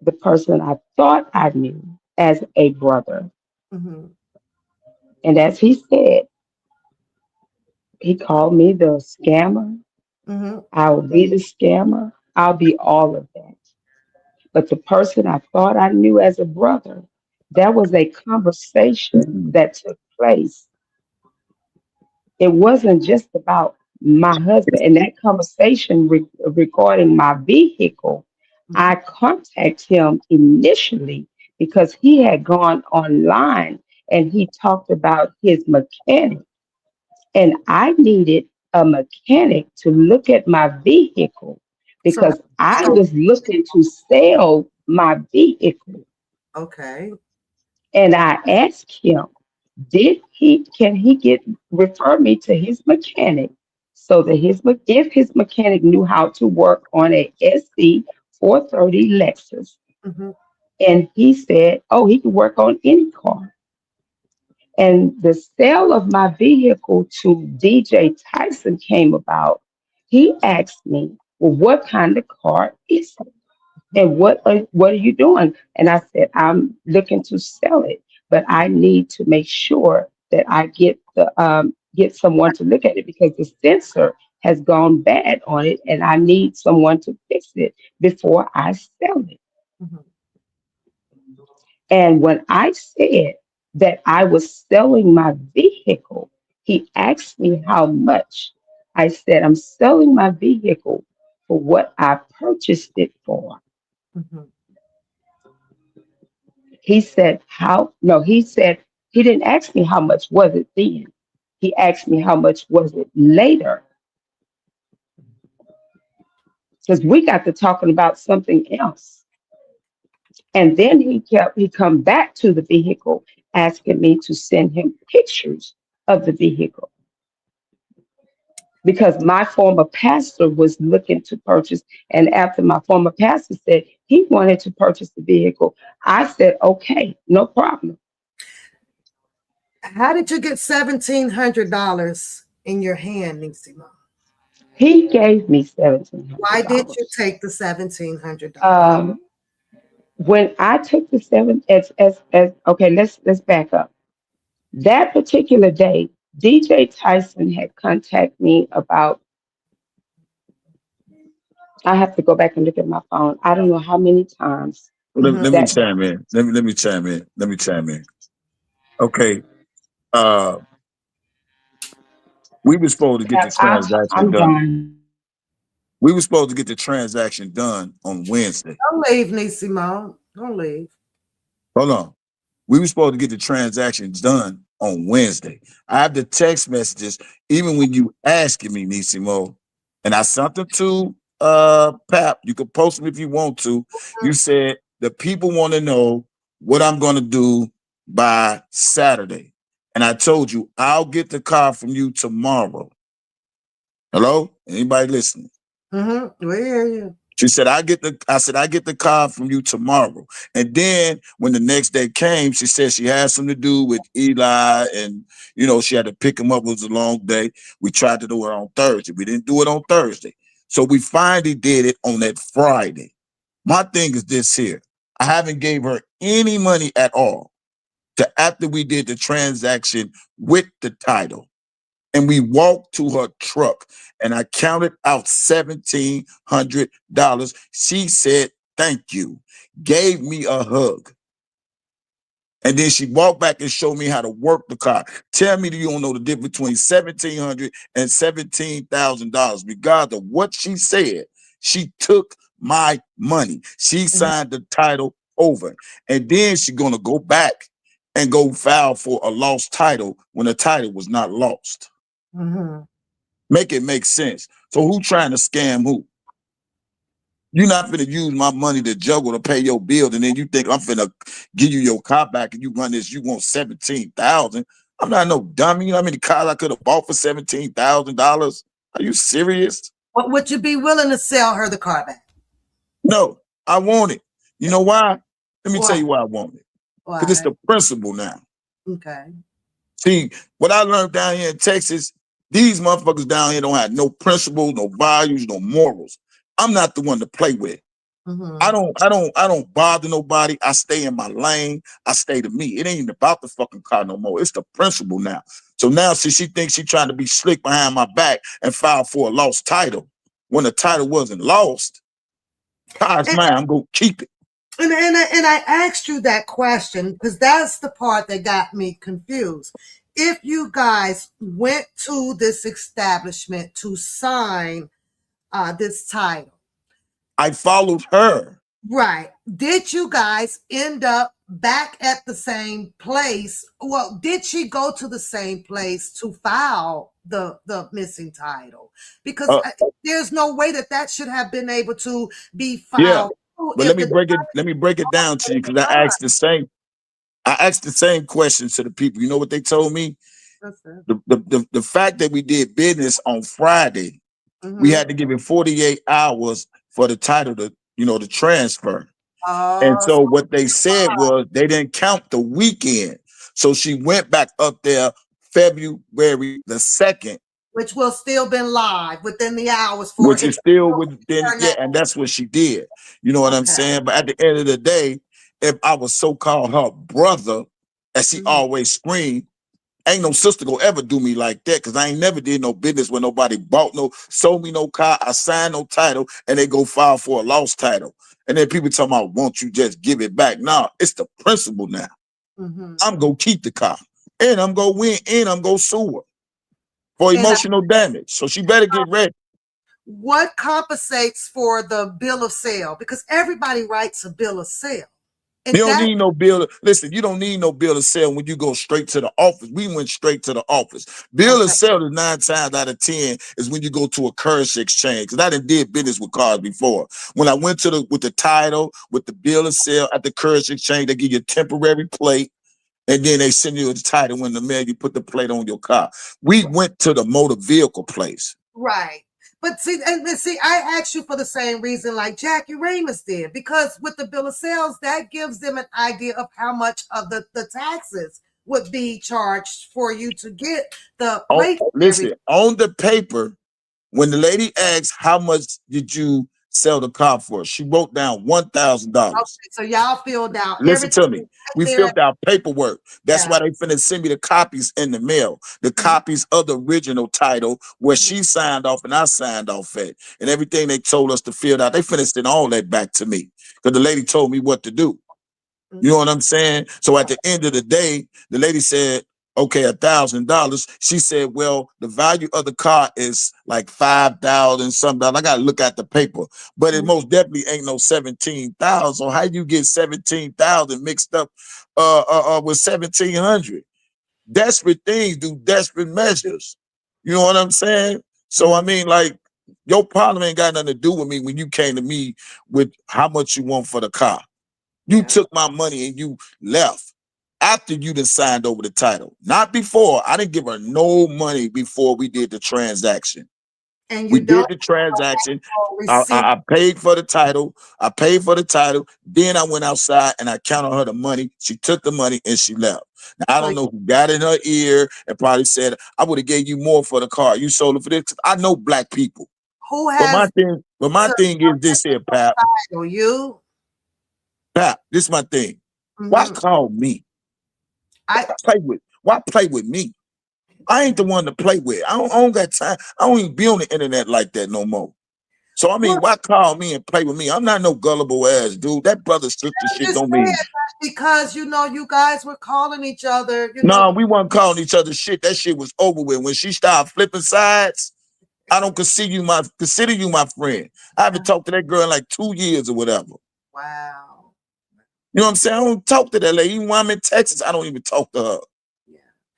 the person I thought I knew as a brother, Mm-hmm. and as he said, he called me the scammer. Mm-hmm. I will be the scammer. I'll be all of that. But the person I thought I knew as a brother, that was a conversation that took place. It wasn't just about my husband. And that conversation regarding my vehicle, Mm-hmm. I contacted him initially because he had gone online and he talked about his mechanic. And I needed a mechanic to look at my vehicle So, because I so was looking to sell my vehicle. okay. And I asked him, can he refer me to his mechanic so that if his mechanic knew how to work on a SC 430 Lexus. Mm-hmm. And he said, oh, he can work on any car. And the sale of my vehicle to DJ Tyson came about. He asked me, well, what kind of car is it? And what are you doing? And I said, I'm looking to sell it, but I need to make sure that I get someone to look at it because the sensor has gone bad on it, and I need someone to fix it before I sell it. Mm-hmm. And when I said that I was selling my vehicle. He asked me how much. I said, I'm selling my vehicle for what I purchased it for. Mhm. He said, how? No, he said, he didn't ask me how much was it then. He asked me how much was it later. Because we got to talking about something else. And then he come back to the vehicle asking me to send him pictures of the vehicle because my former pastor was looking to purchase. And after my former pastor said he wanted to purchase the vehicle, I said, okay, no problem. How did you get $1,700 in your hand, Neicey Mo? He gave me Why did you $1,700. take the $1,700? Um, when I took the seven, as okay, let's back up. That particular day, DJ Tyson had contacted me about. I have to go back and look at my phone. I don't know how many times Let me that chime in. Let me chime in. Let me chime in. Okay. Uh, we were supposed to get the transaction I'm done. done. We were supposed to get the transaction done on Wednesday. Don't leave, Neicey Mo. Don't leave. Hold on. We were supposed to get the transactions done on Wednesday. I have the text messages, even when you asking me, Nissi Mo, and I sent them to Pap. You can post them if you want to. You said the people want to know what I'm gonna do by Saturday. And I told you I'll get the car from you tomorrow. Hello? Anybody listening? Mm-hmm. We hear you. She said, I said, I get the car from you tomorrow. And then when the next day came, she said she had something to do with Eli and, she had to pick him up. It was a long day. We tried to do it on Thursday. We didn't do it on Thursday. So we finally did it on that Friday. My thing is this here. I haven't gave her any money at all to after we did the transaction with the title. And we walked to her truck and I counted out $1,700. She said, thank you, gave me a hug. And then she walked back and showed me how to work the car. Tell me that you don't know the difference between $1,700 and $17,000. Regardless of what she said, she took my money. She signed the title over. And then she's going to go back and go file for a lost title when the title was not lost. Mm-hmm. Make it make sense. So who trying to scam who? You're not finna use my money to juggle to pay your bill, and then you think I'm finna give you your car back and you run this, you want 17,000. I'm not no dummy. You know how many cars I could have bought for $17,000? Are you serious? What would you be willing to sell her the car back? No, I want it. You know why? Let me tell Why? you why I want it. Because it's Why? the principle now. Okay. See, what I learned down here in Texas, these motherfuckers down here don't have no principles, no values, no morals. I'm not the one to play with. I Mm-hmm. don't bother nobody. I stay in my lane. I stay to me. It ain't even about the fucking car no more. It's the principle now. So now, see, she thinks she trying to be slick behind my back and file for a lost title when the title wasn't lost. Car's And, mine. I'm gonna keep it. and I asked you that question because that's the part that got me confused. If you guys went to this establishment to sign this title, I followed her. right? Did you guys end up back at the same place? Well, did she go to the same place to file the missing title? Because Uh, there's no way that should have been able to be yeah, filed but if the let me break it down to you because I asked the same questions to the people. You know what they told me? The fact that we did business on Friday, we Mm-hmm. had to give it 48 hours for the title to transfer. And Uh, so what they said was they didn't count the weekend. So she went back up there February the 2nd, which will still been live within the hours for which it is to still within, turn yeah, that. and that's what she did. You know what I'm Okay. saying? But at the end of the day, if I was so-called her brother, as she Mhm. always screamed, ain't no sister gonna ever do me like that because I ain't never did no business when nobody sold me no car, I signed no title, and they go file for a lost title. And then people talking about, won't you just give it back? Nah, it's the principle now. I'm gonna keep the car, and I'm gonna win, and I'm gonna sue her for And emotional damage. So she better get ready. what compensates for the bill of sale? Because everybody writes a bill of sale. And You don't need no bill. Listen, you don't need no bill of sale when you go straight to the office. We went straight to the office. Bill of sale is 9 times out of 10 is when you go to a currency exchange. Because I did business with cars before. When I went to with the title, with the bill of sale at the currency exchange, they give you a temporary plate. And then they send you the title in the mail. You put the plate on your car. We went to the motor vehicle place. Right. But see, I asked you for the same reason like Jackie Ramos did, because with the bill of sales, that gives them an idea of how much of the taxes would be charged for you to get the plate. Listen, on the paper, when the lady asked how much did you sell the car for, she wrote down $1,000. Okay, so y'all filled out. Listen to me. We filled out paperwork. That's why they finna send me the copies in the mail. The copies of the original title where she signed off and I signed off at. And everything they told us to fill out, they finna send all that back to me. Because the lady told me what to do. You know what I'm saying? So at the end of the day, the lady said, okay, $1,000. She said, well, the value of the car is like 5,000 something. I gotta look at the paper, but it most definitely ain't no 17,000. So how you get 17,000 mixed up with 1,700? Desperate things do desperate measures. You know what I'm saying? So I mean, like, your problem ain't got nothing to do with me when you came to me with how much you want for the car. You took my money and you left after you done signed over the title. Not before. I didn't give her no money before we did the transaction. And we did the transaction. I paid for the title. Then I went outside and I counted her the money. She took the money and she left. Now, I don't know who got in her ear and probably said, I would have gave you more for the car. You sold it for this. I know black people. Who has but my thing is this here, Pap. You? Pap, this is my thing. Why call me? Why play with me? I ain't the one to play with. I don't got time. I don't even be on the internet like that no more. So I mean, why call me and play with me? I'm not no gullible ass dude. That brother sister shit don't mean. Because you know you guys were calling each other. No, we weren't calling each other shit. That shit was over with. When she started flipping sides, I don't consider you my friend. I haven't talked to that girl in like 2 years or whatever. Wow. You know what I'm saying? I don't talk to that lady. Even when I'm in Texas, I don't even talk to her.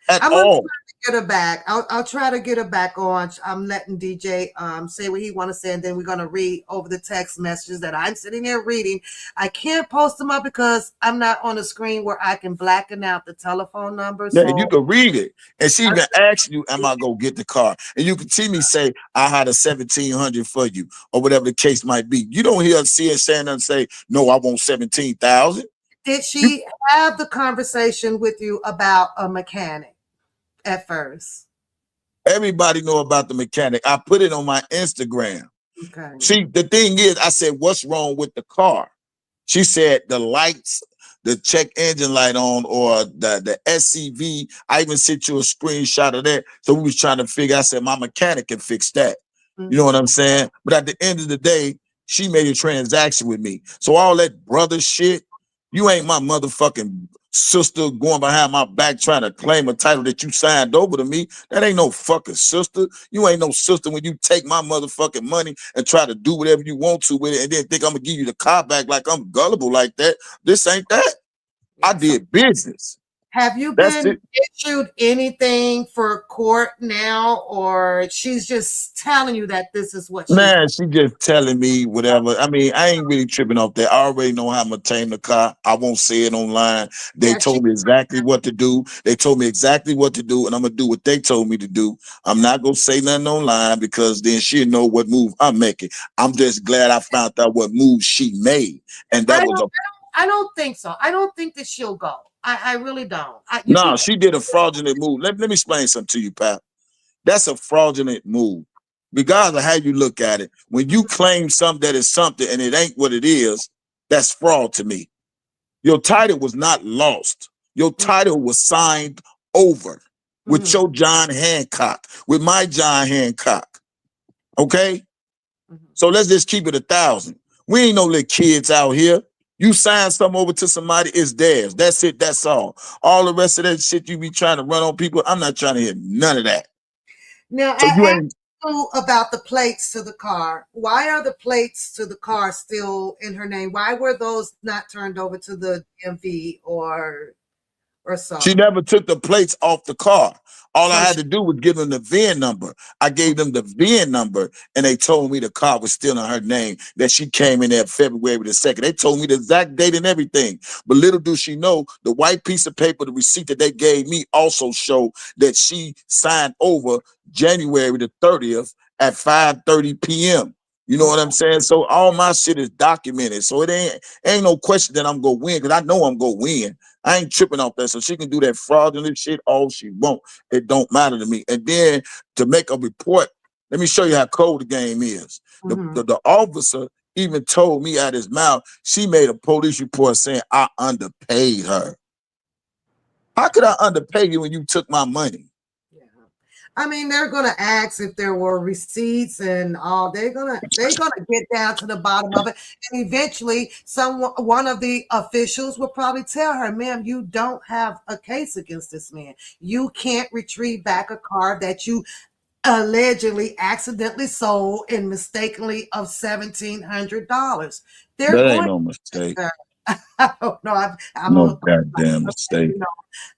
At I'm all. Get her back. I'll try to get her back on. I'm letting DJ say what he want to say, and then we're gonna read over the text messages that I'm sitting there reading. I can't post them up because I'm not on the screen where I can blacken out the telephone number. Yeah, so you can read it. And she even asked you, am I gonna get the car? And you can see me say, I had a 1,700 for you, or whatever the case might be. You don't hear her saying and say, no, I want 17,000. Did she have the conversation with you about a mechanic at first? Everybody know about the mechanic. I put it on my Instagram. Okay. See, the thing is, I said, what's wrong with the car? She said the lights, the check engine light on, or the SCV. I even sent you a screenshot of that. So we was trying to figure, I said, my mechanic can fix that. You know what I'm saying? But at the end of the day, she made a transaction with me. So all that brother shit, you ain't my motherfucking sister going behind my back trying to claim a title that you signed over to me. That ain't no fucking sister. You ain't no sister when you take my motherfucking money and try to do whatever you want to with it and then think I'm gonna give you the car back like I'm gullible like that. This ain't that. I did business. Have you been issued anything for court now, or she's just telling you that this is what she just telling me whatever. I mean, I ain't really tripping off that. I already know how I'm gonna tame the car. I won't say it online. They told me exactly what to do. And I'm gonna do what they told me to do. I'm not gonna say nothing online because then she'll know what move I'm making. I'm just glad I found out what move she made. And that I don't think so. I don't think that she'll go. I really don't. No, she did a fraudulent move. Let me explain something to you, Pat. That's a fraudulent move. Regardless of how you look at it, when you claim something that is something and it ain't what it is, that's fraud to me. Your title was not lost. Your title was signed over with your John Hancock, with my John Hancock. Okay? So let's just keep it 1,000. We ain't no little kids out here. You sign something over to somebody, it's theirs. That's it. That's all. All the rest of that shit you be trying to run on people, I'm not trying to hear none of that. Now, So you ain't. about the plates to the car. Why are the plates to the car still in her name? Why were those not turned over to the DMV or She so? never took the plates off the car. All I So had to do was give them the VIN number. I gave them the VIN number, and they told me the car was still in her name, that she came in there February the 2nd. They told me the exact date and everything. But little do she know, the white piece of paper, the receipt that they gave me also showed that she signed over January the 30th at 5:30 p.m. You know what I'm saying? So all my shit is documented. So it ain't no question that I'm gonna win, because I know I'm gonna win. I ain't tripping off that. So she can do that fraudulent shit all she want. It don't matter to me. And then to make a report, let me show you how cold the game is. The officer even told me out his mouth, she made a police report saying I underpaid her. How could I underpay you when you took my money? yeah. I mean, they're gonna ask if there were receipts and all. They're gonna get down to the bottom of it, and eventually, one of the officials will probably tell her, "Ma'am, you don't have a case against this man. You can't retrieve back a car that you allegedly accidentally sold and mistakenly of $1,700." They're That ain't going no to mistake. her. I don't know. I'm No on. goddamn mistake. You know,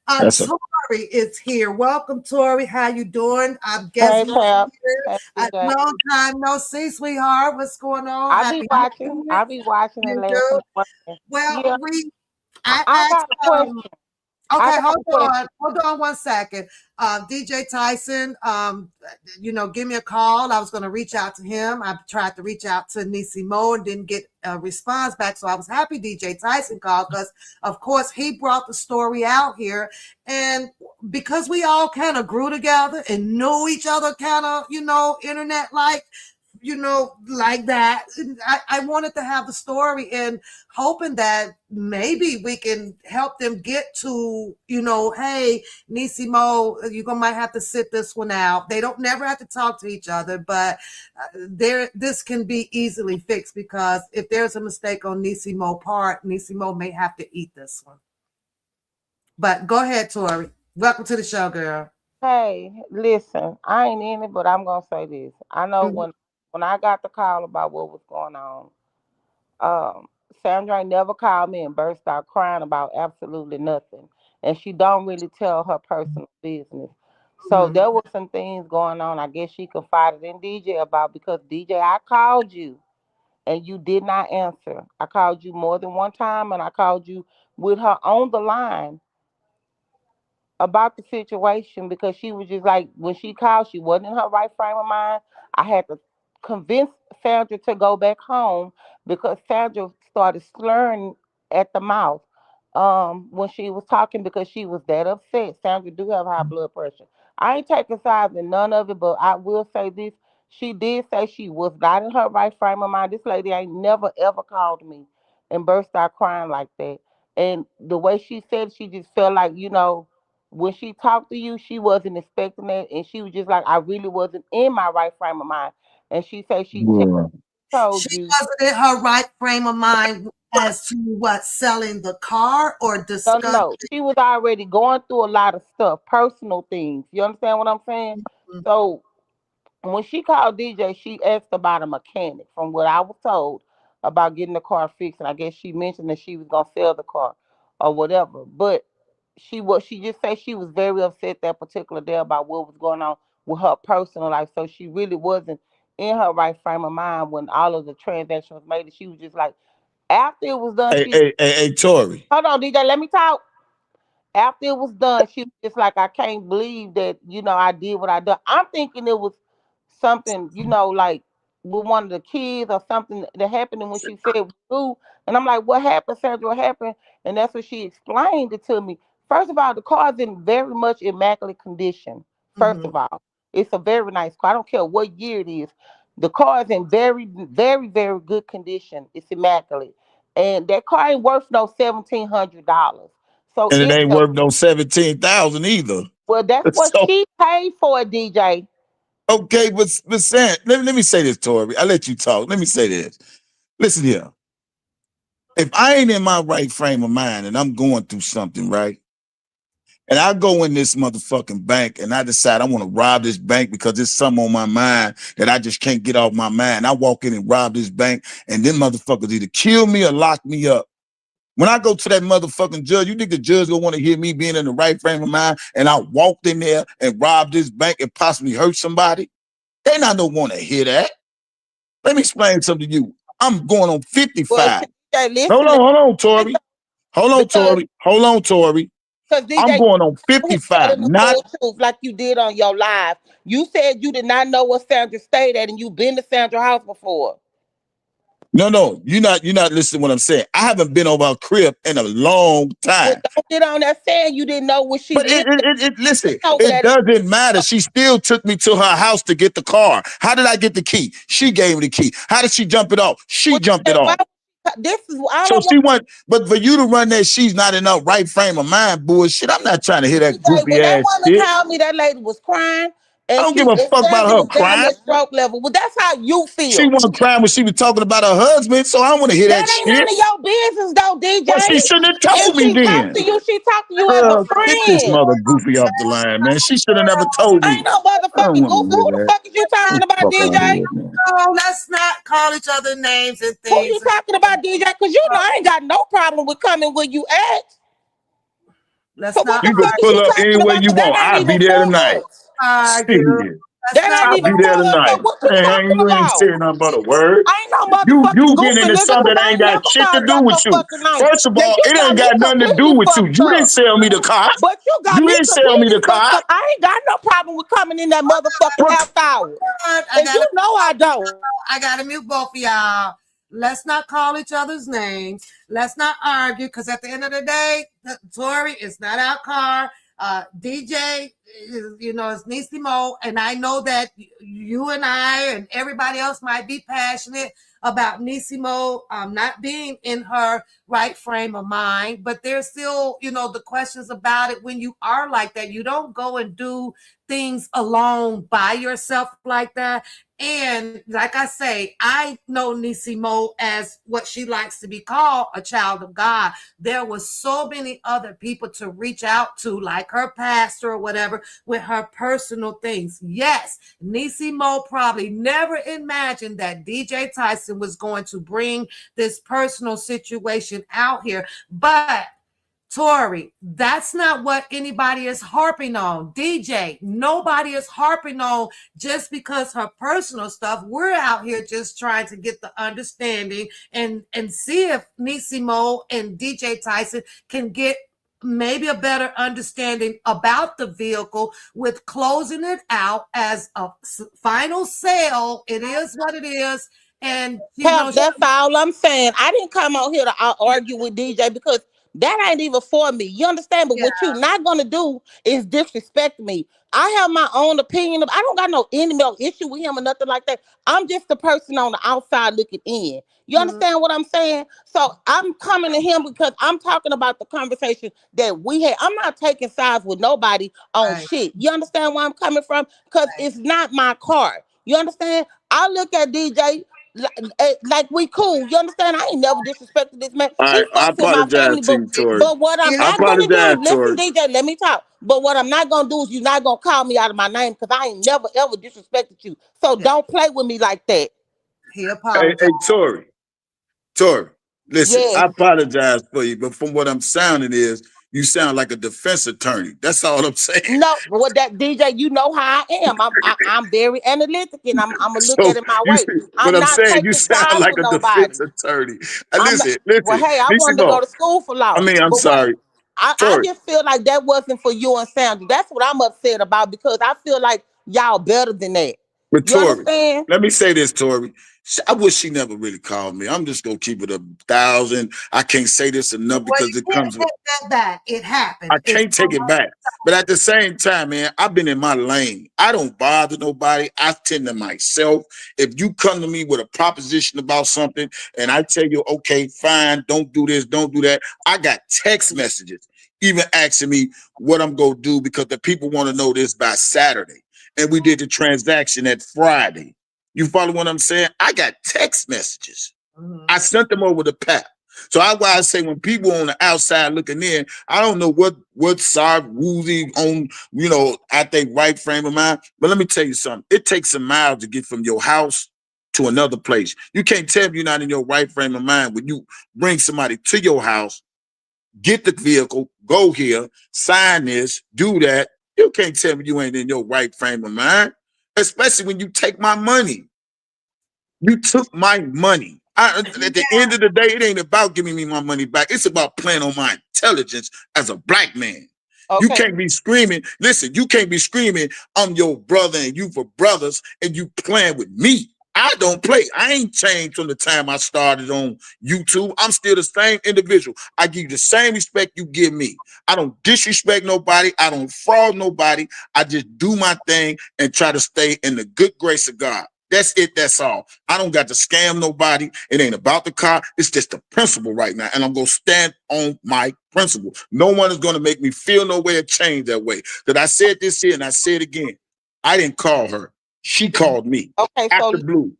That's a Tori is here. Welcome, Tori. How you doing? I guess Hey, Mo Pep. here. Hey, DJ. Long time no see, sweetheart. What's going on? I be Happy watching. New Year. I be watching and You laughing do? and working. Well, Yeah, I I asked got a question. I Okay, got a question. hold on 1 second. DJ Tyson, give me a call. I was going to reach out to him. I tried to reach out to Nissi Mo and didn't get a response back. So I was happy DJ Tyson called because, of course, he brought the story out here. And because we all kind of grew together and knew each other kind of, internet like that. I wanted to have the story and hoping that maybe we can help them get to, hey, Neicey Mo, you're gonna might have to sit this one out. They don't never have to talk to each other, but this can be easily fixed because if there's a mistake on Neicey Mo part, Neicey Mo may have to eat this one. But go ahead, Tori. Welcome to the show, girl. Hey, listen. I ain't in it, but I'm gonna say this. I know Mhm. when I got the call about what was going on, um, Sandra ain't never called me and burst out crying about absolutely nothing, and she don't really tell her personal business. So Mhm. there was some things going on. I guess she confided in DJ about, because DJ, I called you and you did not answer. I called you more than one time, and I called you with her on the line about the situation, because she was just like, when she called, she wasn't in her right frame of mind. I had to convince Sandra to go back home because Sandra started slurring at the mouth when she was talking, because she was that upset. Sandra do have high blood pressure. I ain't taking sides in none of it, but I will say this. She did say she was not in her right frame of mind. This lady ain't never ever called me and burst out crying like that. And the way she said, she just felt like, when she talked to you, she wasn't expecting that, and she was just like, I really wasn't in my right frame of mind. And she said she Well, told She you, wasn't in her right frame of mind as to what selling the car or no, no, discussing. no. She was already going through a lot of stuff, personal things. You understand what I'm saying? So when she called DJ, she asked about a mechanic, from what I was told, about getting the car fixed. And I guess she mentioned that she was gonna sell the car or whatever. But she just said she was very upset that particular day about what was going on with her personal life. So she really wasn't in her right frame of mind when all of the transaction was made. And she was just like, after it was done, hey, Tori. hold on, DJ, let me talk. After it was done, she was just like, I can't believe that, I did what I done. I'm thinking it was something, like with one of the kids or something that happened. And when she said school, and I'm like, what happened, Sandra? What happened? And that's what she explained it to me. First of all, the car's in very much immaculate condition. First Mhm. of all, it's a very nice car. I don't care what year it is. The car is in very, very, very good condition. It's immaculate. And that car ain't worth no $1,700. So And it it's ain't worth no 17,000 either. well, that's what So she paid for it, DJ. okay, but Sam, let me say this, Tori. I let you talk. Let me say this. Listen here. If I ain't in my right frame of mind and I'm going through something, right? And I go in this motherfucking bank and I decide I want to rob this bank because there's something on my mind that I just can't get off my mind. I walk in and rob this bank, and then motherfuckers either kill me or lock me up. When I go to that motherfucking judge, you think the judge gonna want to hear me being in the right frame of mind and I walked in there and robbed this bank and possibly hurt somebody? They not gonna want to hear that. Let me explain something to you. I'm going on Well, 55. DJ, listen, Hold on, Tori. because Hold on, Tori. I'm DJ, going on was 55. telling the Not full truth like you did on your live. You said you did not know what Sandra stayed at, and you've been to Sandra's house before. no. You're not listening to what I'm saying. I haven't been over her crib in a long Well, time. don't get on that saying you didn't know what she But lived listen, over it there. doesn't matter. She still took me to her house to get the car. How did I get the key? She gave me the key. How did she jump it off? She jumped it Why? off. This is all I So want she went, but for you to run that she's not in her right frame of mind bullshit, I'm not trying to hear to that say. goofy When that ass woman shit. called me, that lady was crying, I and don't give a fuck about Sandra her was down crying. at stroke level. Well, that's how you She feel. wasn't crying when she was talking about her husband, so I don't want to hear that That ain't none shit. of your business, though, Well, she DJ. shouldn't have told If me she talked then. to you, she talked to you as a Girl, get this friend. mother goofy off the line, man. She should have never told Ain't me. no I don't motherfucking want to goofy. hear Who the that. fuck is you talking about, Fuck out of DJ? here, man. Oh, let's not call each other names and Who you things. talking about, DJ? Because you know I ain't got no problem with coming when you ask. So Let's what not the You can fuck is pull you up any talking way about? you Because want. that ain't I'll be even there for tonight. us. argue. Shit. Let's That not ain't I'll be even there for us. So tonight. what you And talking you ain't about? saying nothing but a word. I ain't no You motherfucking getting goofy into nigga something because that I ain't ain't got never shit to called do out with your you. fucking name. First of Now all, you it got ain't me got nothing to do completely with you. fucked You didn't up. sell me the car. But you got You me didn't sell me completely the fucked car. up. I ain't got no problem with coming in that motherfucking What? half hour. I And gotta you know I don't. I gotta mute both of y'all. Let's not call each other's names. Let's not argue because at the end of the day, Tori is not our car. DJ, is Neicey Mo, and I know that you and I and everybody else might be passionate about Nissi Mo not being in her right frame of mind, but there's still, the questions about it when you are like that. You don't go and do things alone by yourself like that. And like I say, I know Nissi Mo as what she likes to be called, a child of God. There was so many other people to reach out to, like her pastor or whatever, with her personal things. Yes, Nissi Mo probably never imagined that DJ Tyson was going to bring this personal situation out here. But Tori, that's not what anybody is harping on. DJ, nobody is harping on just because her personal stuff. We're out here just trying to get the understanding and see if Nissi Mo and DJ Tyson can get maybe a better understanding about the vehicle with closing it out as a final sale. It is what it is. And, Pep, that's all I'm saying. I didn't come out here to argue with DJ because that ain't even for me. You understand? But yeah, what you're not gonna do is disrespect me. I have my own opinion. I don't got no enemy or issue with him or nothing like that. I'm just the person on the outside looking in. You understand what I'm saying? So I'm coming to him because I'm talking about the conversation that we had. I'm not taking sides with nobody on right, shit. You understand where I'm coming from? Because right. it's not my car. You understand? I look at DJ like we cool. You understand? I ain't never disrespected this man. All He right, I fucks with my apologize family, to but you, Tori. but what I'm I not gonna do, apologize, listen, Tori. DJ, let me talk. But what I'm not gonna do is you're not gonna call me out of my name because I ain't never ever disrespected you. So Yeah, don't play with me like that. he Hey, apologized. Tori, listen, Yes. I apologize for you, but from what I'm sounding is you sound like a defense attorney. That's all I'm saying. No, what that DJ, you know how I am. I'm very analytic and I'm gonna look So at it my you, way. what I'm I'm not saying, you taking sound sides like with a nobody. defense attorney. I'm not, Listen, well, hey, I Nissi wanted to go Mo. to school for law. I'm But what sorry, I Tori. just feel like that wasn't for you and Sandra. That's what I'm upset about because I feel like y'all better than that. But You Tori, understand? let me say this, Tori. I wish she never really called me. I'm just gonna keep it 1,000. I can't say this enough Well, because you it can't comes with. take that back. It happened. I can't take it back. But at the same time, man, I've been in my lane. I don't bother nobody. I tend to myself. If you come to me with a proposition about something and I tell you, okay, fine, don't do this, don't do that. I got text messages even asking me what I'm going to do because the people want to know this by Saturday. And we did the transaction at Friday. You follow what I'm saying? I got text messages. Mhm. I sent them over to Pat. So I why I say when people on the outside looking in, I don't know what side woozy on, I think right frame of mind. But let me tell you something. It takes a mile to get from your house to another place. You can't tell me you're not in your right frame of mind when you bring somebody to your house, get the vehicle, go here, sign this, do that. You can't tell me you ain't in your right frame of mind, especially when you take my money. You took my money. At the end of the day, it ain't about giving me my money back. It's about playing on my intelligence as a black man. You Okay. can't be screaming. Listen, you can't be screaming, I'm your brother and you for brothers, and you playing with me. I don't play. I ain't changed from the time I started on YouTube. I'm still the same individual. I give you the same respect you give me. I don't disrespect nobody. I don't fraud nobody. I just do my thing and try to stay in the good grace of God. That's it. That's all. I don't got to scam nobody. It ain't about the car. It's just the principle right now. And I'm going to stand on my principle. No one is going to make me feel no way or change that way. That I said this here and I said it again. I didn't call her. She called me. Okay. After So blue.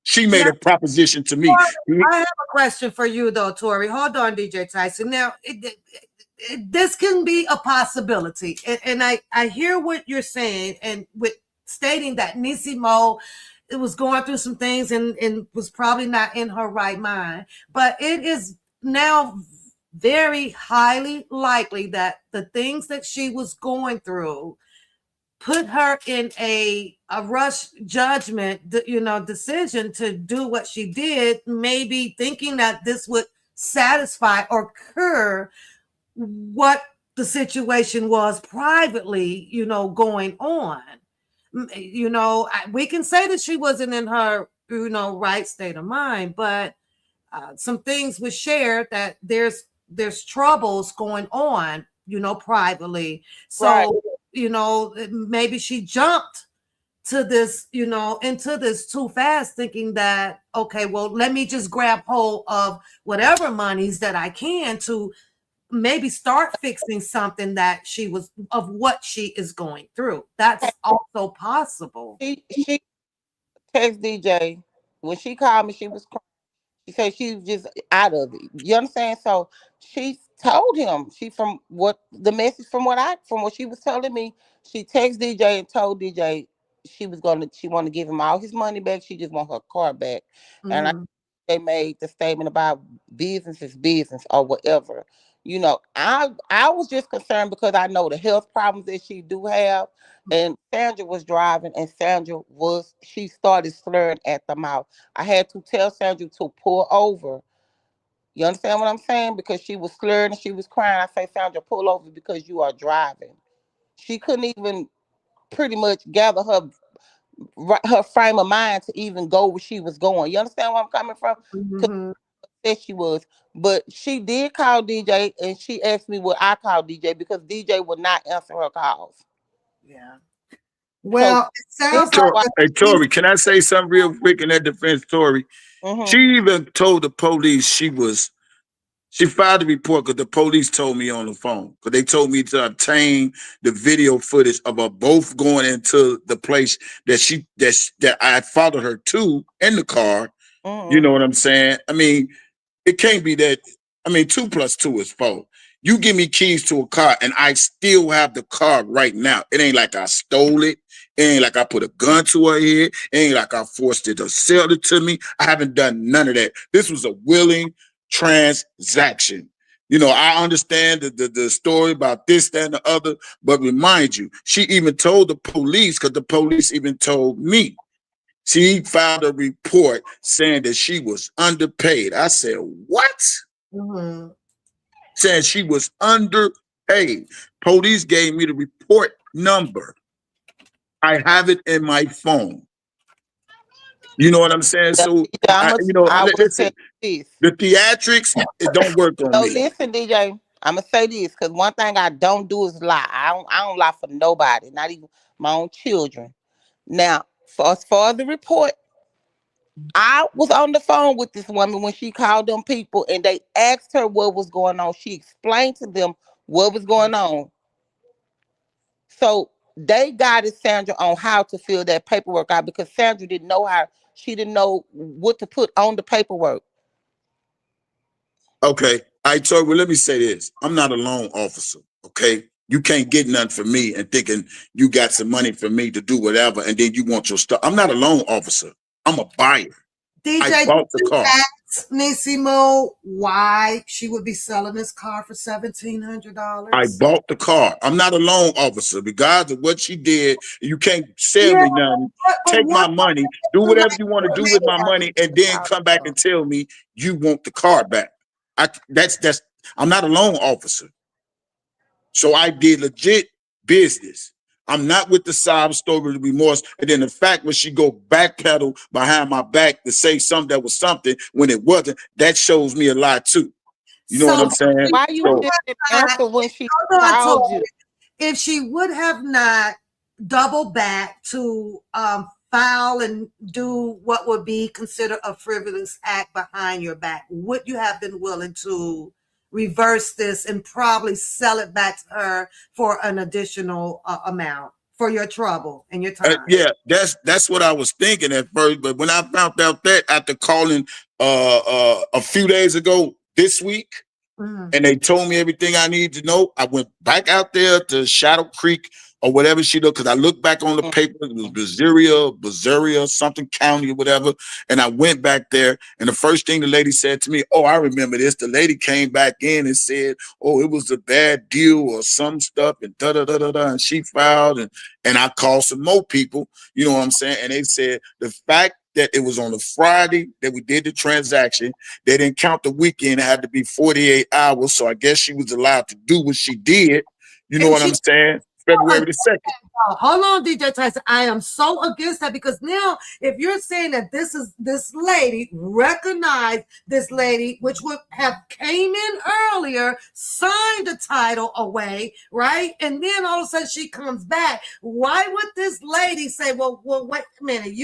She made Now, a proposition to me. I have a question for you, though, Tori. Hold on, DJ Tyson. Now, this can be a possibility. And I hear what you're saying, and with stating that Nissi Mo, it was going through some things and was probably not in her right mind. But it is now very highly likely that the things that she was going through put her in a rush judgment, decision to do what she did, maybe thinking that this would satisfy or cure what the situation was privately, going on. We can say that she wasn't in her, right state of mind, but some things were shared that there's troubles going on, privately. right. So, maybe she jumped to this, into this too fast, thinking that, okay, well, let me just grab hold of whatever monies that I can to maybe start fixing something that she was of what she is going through. That's also possible. She text DJ when she called me. She was crying. She said she was just out of it. You understand? So she told him, she from what the message from what she was telling me, she texted DJ and told DJ she wanted to give him all his money back. She just want her car back. And Mhm. they made the statement about business is business or whatever. I was just concerned because I know the health problems that she do have. And Sandra was driving, and she started slurring at the mouth. I had to tell Sandra to pull over. You understand what I'm saying? Because she was slurring and she was crying. I say, Sandra, pull over because you are driving. She couldn't even pretty much gather her frame of mind to even go where she was going. You understand where I'm coming from? Mhm. Said she was, but she did call DJ and she asked me would I call DJ because DJ would not answer her calls. Yeah. So Well, it this sounds is like why. Hey, Tori, can I say something real quick in that defense, Tori? She Mm-hmm, even told the police she filed a report because the police told me on the phone. Because they told me to obtain the video footage of us both going into the place that I followed her to in the car. You mm-hmm. know what I'm saying? I mean, it can't be that. I mean, 2 + 2 is 4. You give me keys to a car and I still have the car right now. It ain't like I stole it. It ain't like I put a gun to her head. It ain't like I forced it to sell it to me. I haven't done none of that. This was a willing transaction. I understand the story about this, that, and the other, but remind you, she even told the police because the police even told me. She filed a report saying that she was underpaid. I said, what? Mhm. Saying she was underpaid. Police gave me the report number. I have it in my phone. You know what I'm saying? So, I will tell listen, you this. the theatrics, it don't work on No, me. listen, DJ. I'm gonna say this because one thing I don't do is lie. I don't lie for nobody, not even my own children. Now, for as far as the report, I was on the phone with this woman when she called them people and they asked her what was going on. She explained to them what was going on. So they guided Sandra on how to fill that paperwork out because Sandra she didn't know what to put on the paperwork. Okay. I told well, let me say this. I'm not a loan officer. Okay. You can't get nothing from me and thinking you got some money for me to do whatever, and then you want your stuff. I'm not a loan officer. I'm a buyer. DJ, I bought the car. Nissi Mo why she would be selling this car for $1,700. I bought the car. I'm not a loan officer. Regardless of what she did, you can't sell me nothing. Take my money, do whatever you want to do with my money, and then come back and tell me you want the car back. That's I'm not a loan officer. So I did legit business. I'm not with the sob story, the remorse, and then the fact when she go backpedal behind my back to say something that was something when it wasn't, that shows me a lot too. You know what I'm saying? Why you So, didn't answer when she called you? If she would have not doubled back to file and do what would be considered a frivolous act behind your back, would you have been willing to reverse this and probably sell it back to her for an additional amount for your trouble and your time? yeah, that's what I was thinking at first, but when I found out that after calling a few days ago this week, and they told me everything I needed to know, I went back out there to Shadow Creek or whatever she did, because I looked back on the paper, it was Brazilia, something county or whatever, and I went back there, and the first thing the lady said to me, oh, I remember this, the lady came back in and said, oh, it was a bad deal or some stuff, and da-da-da-da-da, and she filed, and I called some more people, you know what I'm saying, and they said the fact that it was on a Friday that we did the transaction, they didn't count the weekend, it had to be 48 hours, so I guess she was allowed to do what she did, you know what I'm saying? February the 2nd. Hold on, DJ Tyson. I am so against that because now, if you're saying that this lady, recognize this lady, which would have came in earlier, signed the title away, right? And then all of a sudden she comes back. Why would this lady say, well, wait a minute,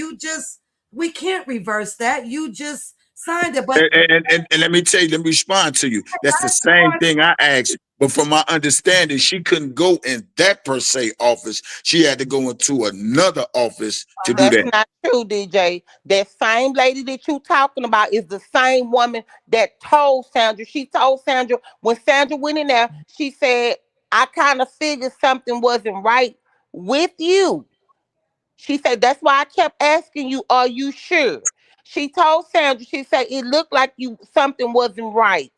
we can't reverse that. You just signed it. But and let me tell you, let me respond to you. That's the same thing I asked. But from my understanding, she couldn't go in that per se office. She had to go into another office to do that. That's not true, DJ. That same lady that you talking about is the same woman that told Sandra. She told Sandra when Sandra went in there, she said, I kind of figured something wasn't right with you. She said, that's why I kept asking you, are you sure? She told Sandra, she said, it looked like something wasn't right.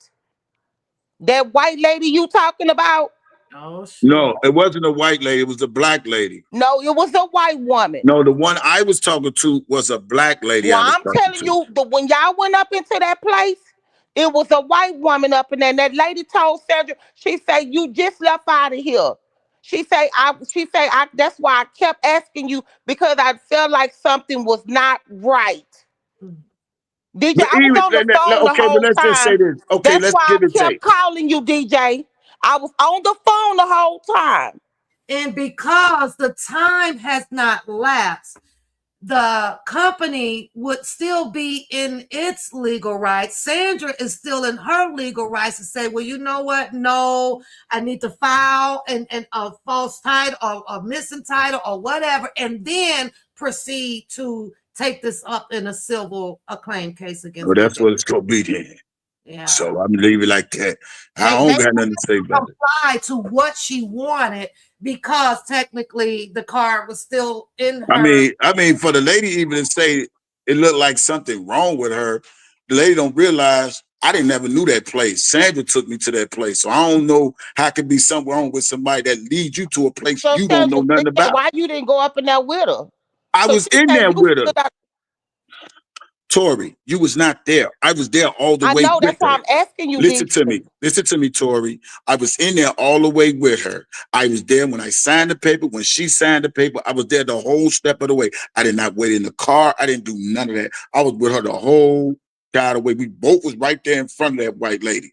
That white lady you talking about? oh, No, it wasn't a white lady. It was a black lady. No, it was a white woman. No, the one I was talking to was a black lady. Well, I'm telling you, when y'all went up into that place, it was a white woman up in there. And that lady told Sandra, she said, you just left out of here. She said, that's why I kept asking you because I felt like something was not right. DJ, I was on the phone the whole let's just say time. this. Okay, That's let's why give I it kept calling you, DJ. I was on the phone the whole time. And because the time has not lapsed, the company would still be in its legal rights. Sandra is still in her legal rights to say, well, you know what? No, I need to file and a false title or a missing title or whatever, and then proceed to take this up in a civil claim case against. Well, that's what it's gonna be then. Yeah. So I'm leave it like that. I don't got nothing to say about it. Apply to what she wanted because technically the car was still in her. I mean, for the lady even to say it looked like something wrong with her, the lady don't realize I didn't never knew that place. Sandra took me to that place, so I don't know how it could be something wrong with somebody that leads you to a place So you don't know nothing about. Why you didn't go up in there with her? I was in there with her. Tori, you was not there. I was there all the way. I know, with that's why her. I'm asking you. Listen to me, Tori. I was in there all the way with her. I was there when I signed the paper, when she signed the paper. I was there the whole step of the way. I did not wait in the car. I didn't do none of that. I was with her the whole guy the way. We both was right there in front of that white lady.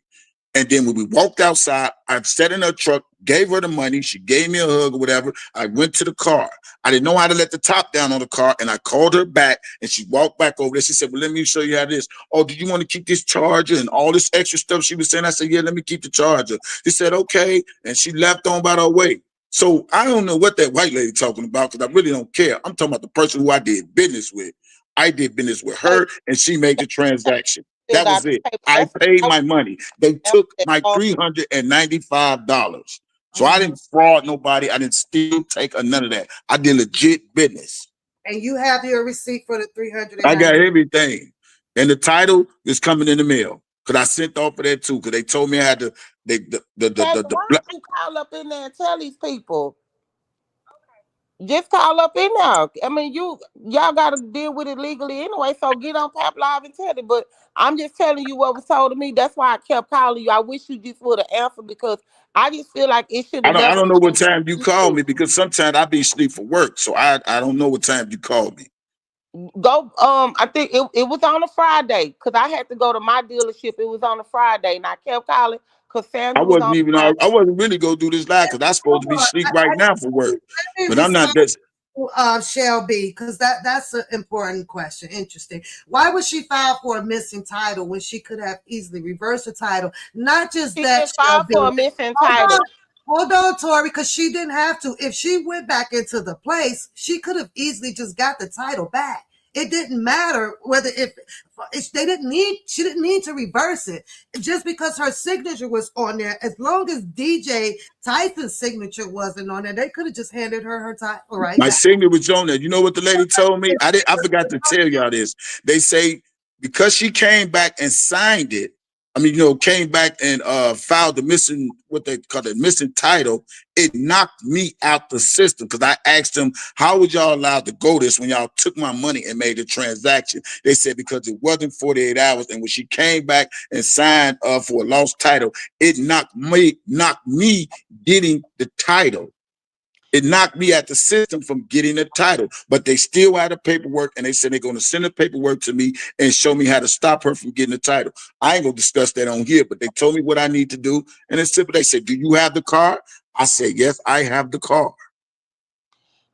And then when we walked outside, I sat in her truck, gave her the money. She gave me a hug or whatever. I went to the car. I didn't know how to let the top down on the car. And I called her back and she walked back over there. She said, well, let me show you how this. Oh, do you want to keep this charger and all this extra stuff she was saying? I said, yeah, let me keep the charger. She said, okay. And she left on about her way. So I don't know what that white lady talking about because I really don't care. I'm talking about the person who I did business with. I did business with her and she made the transaction. still That got was the it. paper. I That's paid my money. They took that my on $395. So I Mhm. didn't fraud nobody. I didn't steal, take, or none of that. I did legit business. And you have your receipt for the 390. I got everything. And the title is coming in the mail. Because I sent off for that too. Because they told me I had to, Taylor, why don't you call up in there and tell these people? Just call up in there. I mean, y'all got to deal with it legally anyway. So get on Pap Live and tell it. But I'm just telling you what was told to me. That's why I kept calling you. I wish you just would have answered because I just feel like it should have I never don't know what came time you to call you. me because sometimes I be asleep for work. So I don't know what time you call me. Go. I think it was on a Friday because I had to go to my dealership. It was on a Friday, and I kept calling because I Sandra was wasn't on even the line. I wasn't really gonna do this live because I'm supposed to be Hold on. asleep right now for work. Let me But I'm not respond this. to Shelby because that's an important question. Interesting. Why would she file for a missing title when she could have easily reversed the title? Not just She that, just filed Shelby. for a missing Hold title. on. Hold on, Tori, because she didn't have to. If she went back into the place, she could have easily just got the title back. It didn't matter whether if they didn't need, she didn't need to reverse it. Just because her signature was on there, as long as DJ Tyson's signature wasn't on there, they could have just handed her title right My back. signature was on there. You know what the lady told me? I forgot to tell y'all this. They say because she came back and signed it. I mean, came back and filed the missing what they call it missing title. It knocked me out the system because I asked them, "How was y'all allowed to go this when y'all took my money and made a transaction?" They said because it wasn't 48 hours, and when she came back and signed for a lost title, it knocked me getting the title. It knocked me at the system from getting the title, but they still had the paperwork, and they said they're going to send the paperwork to me and show me how to stop her from getting the title. I ain't going to discuss that on here, but they told me what I need to do, and it's simple. They said, "Do you have the car?" I said, "Yes, I have the car."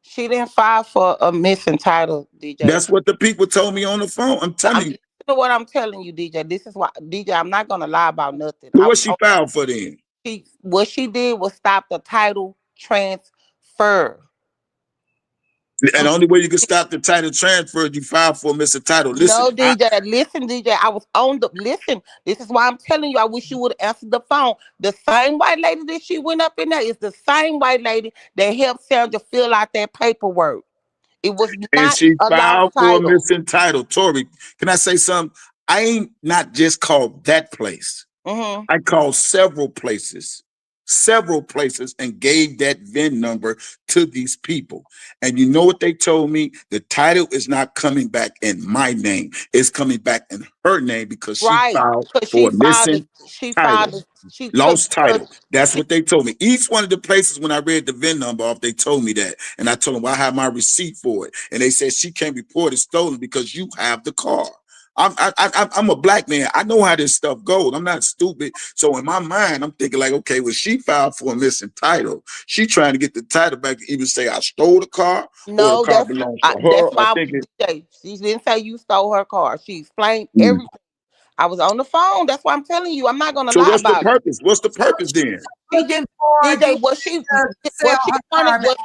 She didn't file for a missing title, DJ. That's what the people told me on the phone. I'm I'm telling you. listening to what I'm telling you, DJ. This is why, DJ. I'm not gonna lie about nothing. So what she filed for then? What she did was stop the title transfer. And the only way you can stop the title transfer is you file for a missing title. Listen, No, DJ. Listen, DJ. I was on the listen. This is why I'm telling you. I wish you would have answered the phone. The same white lady that she went up in there is the same white lady that helped Sandra fill out that paperwork. It was and not she a lost filed for a title. missing title. Tori, can I say something? I ain't not just called that place. Mm-hmm. I called several places, and gave that VIN number to these people. And you know what they told me? The title is not coming back in my name. It's coming back in her name because she Right. filed Because for a missing she filed title. it. She took Lost because title. That's she what they told me. Each one of the places when I read the VIN number off, they told me that. And I told them, well, I have my receipt for it. And they said she can't report it stolen because you have the car. I'm a black man. I know how this stuff goes. I'm not stupid. So in my mind, I'm thinking like, okay, well, she filed for a missing title. She trying to get the title back to even say I stole the car or the no, car belongs to her that's or why thinking. she didn't say you stole her car. She explained everything. I was on the phone. That's why I'm telling you. I'm not gonna So lie what's the about it. purpose? What's the purpose then? She just Looking for DJ you to what sell she her wanted car back. was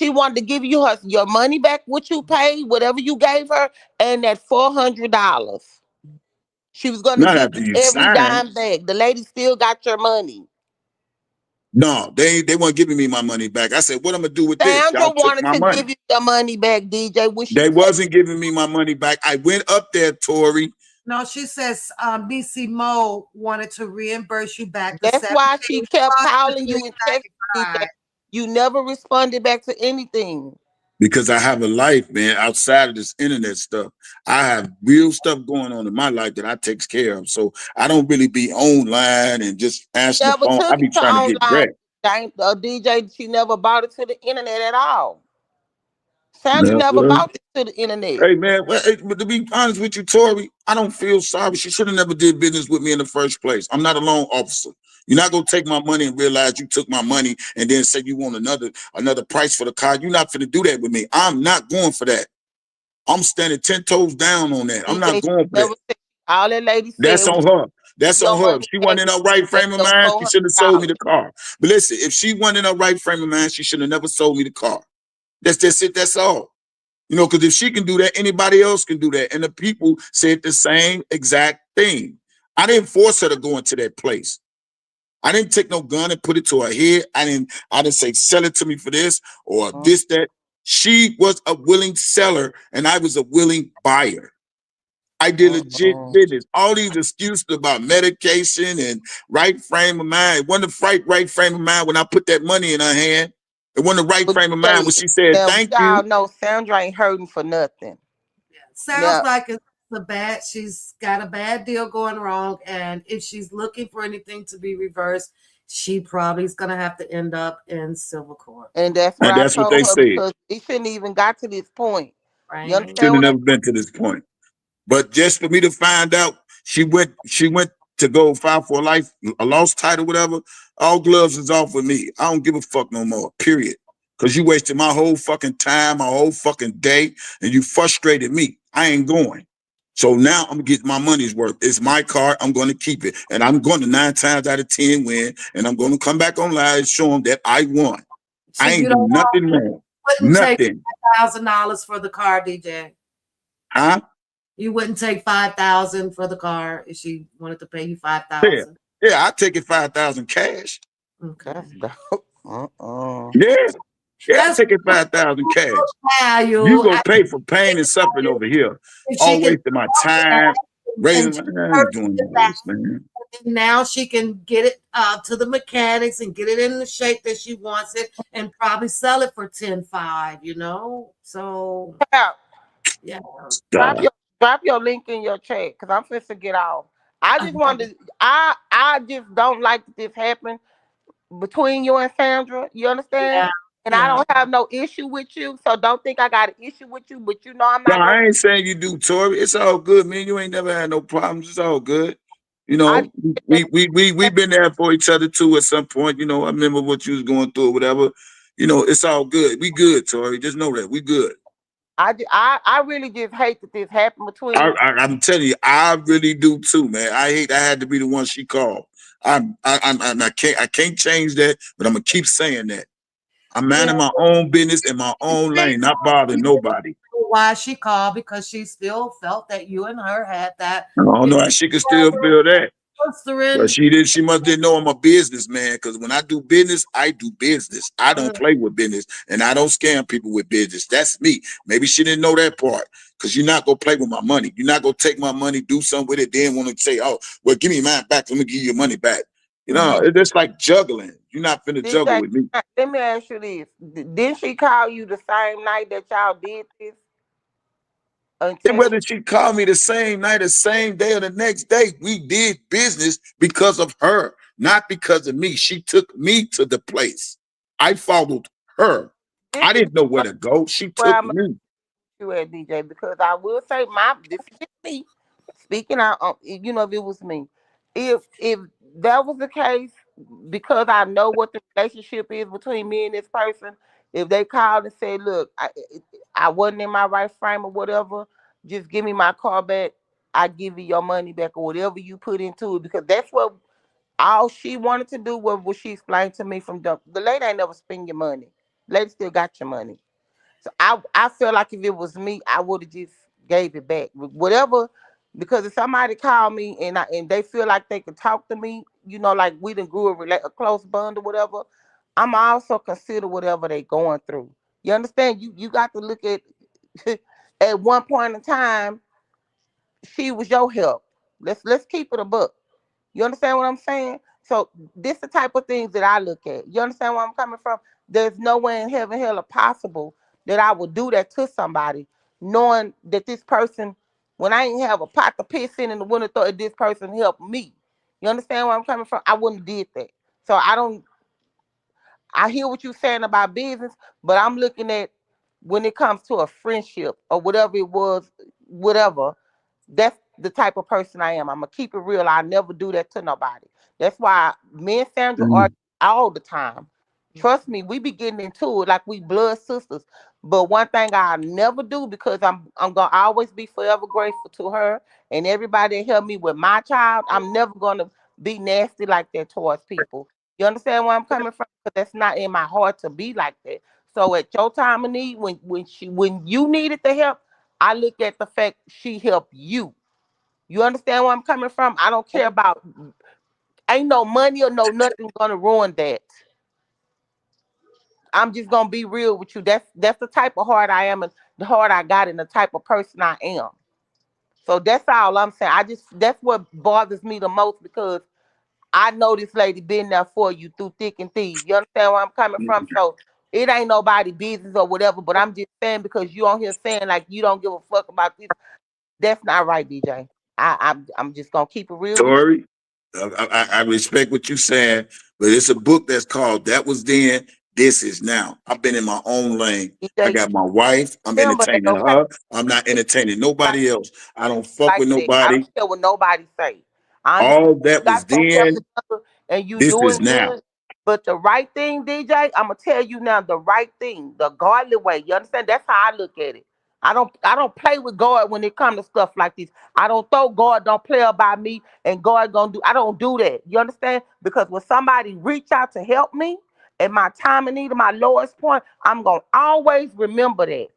she wanted to give you your money back, what you paid, whatever you gave her, and that $400. She was gonna Not give after you you every sign. dime back. The lady still got your money. No, they weren't giving me my money back. I said, what I'm gonna do with this? Sandra Y'all took wanted my to money. give you the money back, DJ. When she They said wasn't giving me my money back. I went up there, Tori. No, she says Nissi Mo wanted to reimburse you back the that's why she kept calling you and texting DJ. 17,595. You never responded back to anything. Because I have a life, man, outside of this internet stuff. I have real stuff going on in my life that I takes care of. So I don't really be online and just answering the Never phone. I took be it to trying to get online. back. DJ, she never brought it to the internet at all. Sandra Yeah, never well, brought it to the internet. hey man, but to be honest with you, Tori, I don't feel sorry. She should have never did business with me in the first place. I'm not a loan officer. You're not gonna take my money and realize you took my money and then say you want another price for the car. You're not gonna do that with me. I'm not going for that. I'm standing 10 toes down on that. I'm not DJ, she going for that. never said all that lady That's said was on her. give That's your on her. If money she back wasn't in her right and frame of your mind, four she hundred should have sold me dollars. the car. But listen, if she wasn't in her right frame of mind, she should have never sold me the car. That's it. That's all. You know, because if she can do that, anybody else can do that. And the people said the same exact thing. I didn't force her to go into that place. I didn't take no gun and put it to her head. I didn't say sell it to me for this or this, that. She was a willing seller and I was a willing buyer. I did legit business. All these excuses about medication and right frame of mind. It wasn't the right frame of mind when I put that money in her hand. It wasn't the right frame of mind when she said, Now, thank you. y'all know Sandra ain't hurting for nothing. Sounds like it's she's got a bad deal going wrong. And if she's looking for anything to be reversed, she probably is going to have to end up in civil court. And that's what And I that's what they told her said. because it shouldn't even got to this point. You Right. understand Shouldn't what have I'm never been to this point. But just for me to find out she went to go file for a lost title, whatever, all gloves is off with me. I don't give a fuck no more, period. Because you wasted my whole fucking time, my whole fucking day, and you frustrated me. I ain't going. So now I'm gonna get my money's worth. It's my car. I'm gonna keep it. And I'm going to 9 times out of 10 win. And I'm gonna come back online and show them that I won. So I you ain't do don't nothing wrong. wouldn't take Nothing. $1,000 for the car, DJ. Huh? You wouldn't take 5,000 for the car if she wanted to pay you Yeah. 5,000. Yeah, I take it 5,000 cash. Okay. That's dope. Yeah. Yeah, I That's take it 5,000 cash. You value. go pay for pain and suffering over here. If she All can wasting my that time, raising and my I ain't doing all this, man. now she can get it to the mechanics and get it in the shape that she wants it and probably sell it for 10.5, you know? So Yeah. yeah. Drop Stop. your drop your link in your chat because I'm finna get off. I just wanted to, I just don't like that this happened between you and Sandra. You understand? Yeah. And I Yeah. don't have no issue with you, so don't think I got an issue with you. But you know I'm No, not gonna. I ain't saying you do, Tori. It's all good, man. You ain't never had no problems. It's all good. You I know, we been there for each other too at some point. You know, I remember what you was going through or whatever. You know, it's all good. We good, Tori. Just know that. We good. I really just hate that this happened between. I'm telling you, I really do too, man. I hate I had to be the one she called. I can't change that, but I'm gonna keep saying that. I'm Yeah. minding my own business in my own lane, not bothering nobody. Why she called because she still felt that you and her had that, I don't you know know, how she could still feel that. But fostering. she must didn't know I'm a businessman. Because when I do business, I do business. I don't play with business, and I don't scam people with business. That's me. Maybe she didn't know that part. Because you're not gonna play with my money. You're not gonna take my money, do something with it, then want to say, "Oh, well, give me mine back. Let me give you your money back." You know, it's like juggling. You're not finna juggle DJ, with me. let me ask you this: didn't she call you the same night that y'all did this? And And tell you, whether she called me the same night, the same day, or the next day, we did business because of her, not because of me. She took me to the place. I followed her. this I is didn't know where to go. She where took I'm me. you at, DJ, because I will say this is just me speaking out. You know, if it was me, if that was the case, because I know what the relationship is between me and this person. If they called and said, "Look, I wasn't in my right frame or whatever, just give me my car back. I give you your money back or whatever you put into it," because that's what all she wanted to do was what she explained to me from the lady ain't never spend your money. Lady still got your money. So I feel like if it was me, I would have just gave it back. Whatever, because if somebody called me and they feel like they could talk to me, you know, like we done grew a close bond or whatever, I'm also consider whatever they going through. You understand? You got to look at at one point in time, she was your help. Let's keep it a book. You understand what I'm saying? So this the type of things that I look at. You understand where I'm coming from? There's no way in heaven, hell, or possible that I would do that to somebody, knowing that this person, when I ain't have a pot to piss in the winter, thought this person helped me. You understand where I'm coming from? I wouldn't have did that. So I don't. I hear what you're saying about business, but I'm looking at when it comes to a friendship or whatever it was, whatever. That's the type of person I am. I'm gonna keep it real. I never do that to nobody. That's why me and Sandra Mhm. argue all the time. Trust me, we be getting into it like we blood sisters. But one thing I never do because I'm gonna always be forever grateful to her and everybody that helped me with my child. I'm never gonna be nasty like that towards people. You understand where I'm coming from? Because that's not in my heart to be like that. So at your time of need, when you needed the help, I look at the fact she helped you. You understand where I'm coming from? I don't care about, ain't no money or no nothing gonna ruin that. I'm just gonna be real with you. That's the type of heart I am and the heart I got and the type of person I am. So that's all I'm saying. That's what bothers me the most because I know this lady been there for you through thick and thin. You understand where I'm coming from? So it ain't nobody business or whatever, but I'm just saying because you on here saying like you don't give a fuck about this. That's not right, DJ. I'm just gonna keep it real with Tori, I respect what you're saying, but it's a book that's called That Was Then, This Is Now. I've been in my own lane. you. I DJ, got my wife. I'm remember that, entertaining okay? her. I'm not entertaining nobody else. I don't fuck Like with that. I nobody. don't care what nobody say. I understand All you that was got yourself then, together and you this doing is now. good. But the right thing, DJ, I'm gonna tell you now, the right thing, the godly way. You understand? That's how I look at it. I don't play with God when it comes to stuff like this. I don't throw God, don't play about me, and God gonna do. I don't do that. You understand? Because when somebody reach out to help me at my time of need, at my lowest point, I'm gonna always remember that.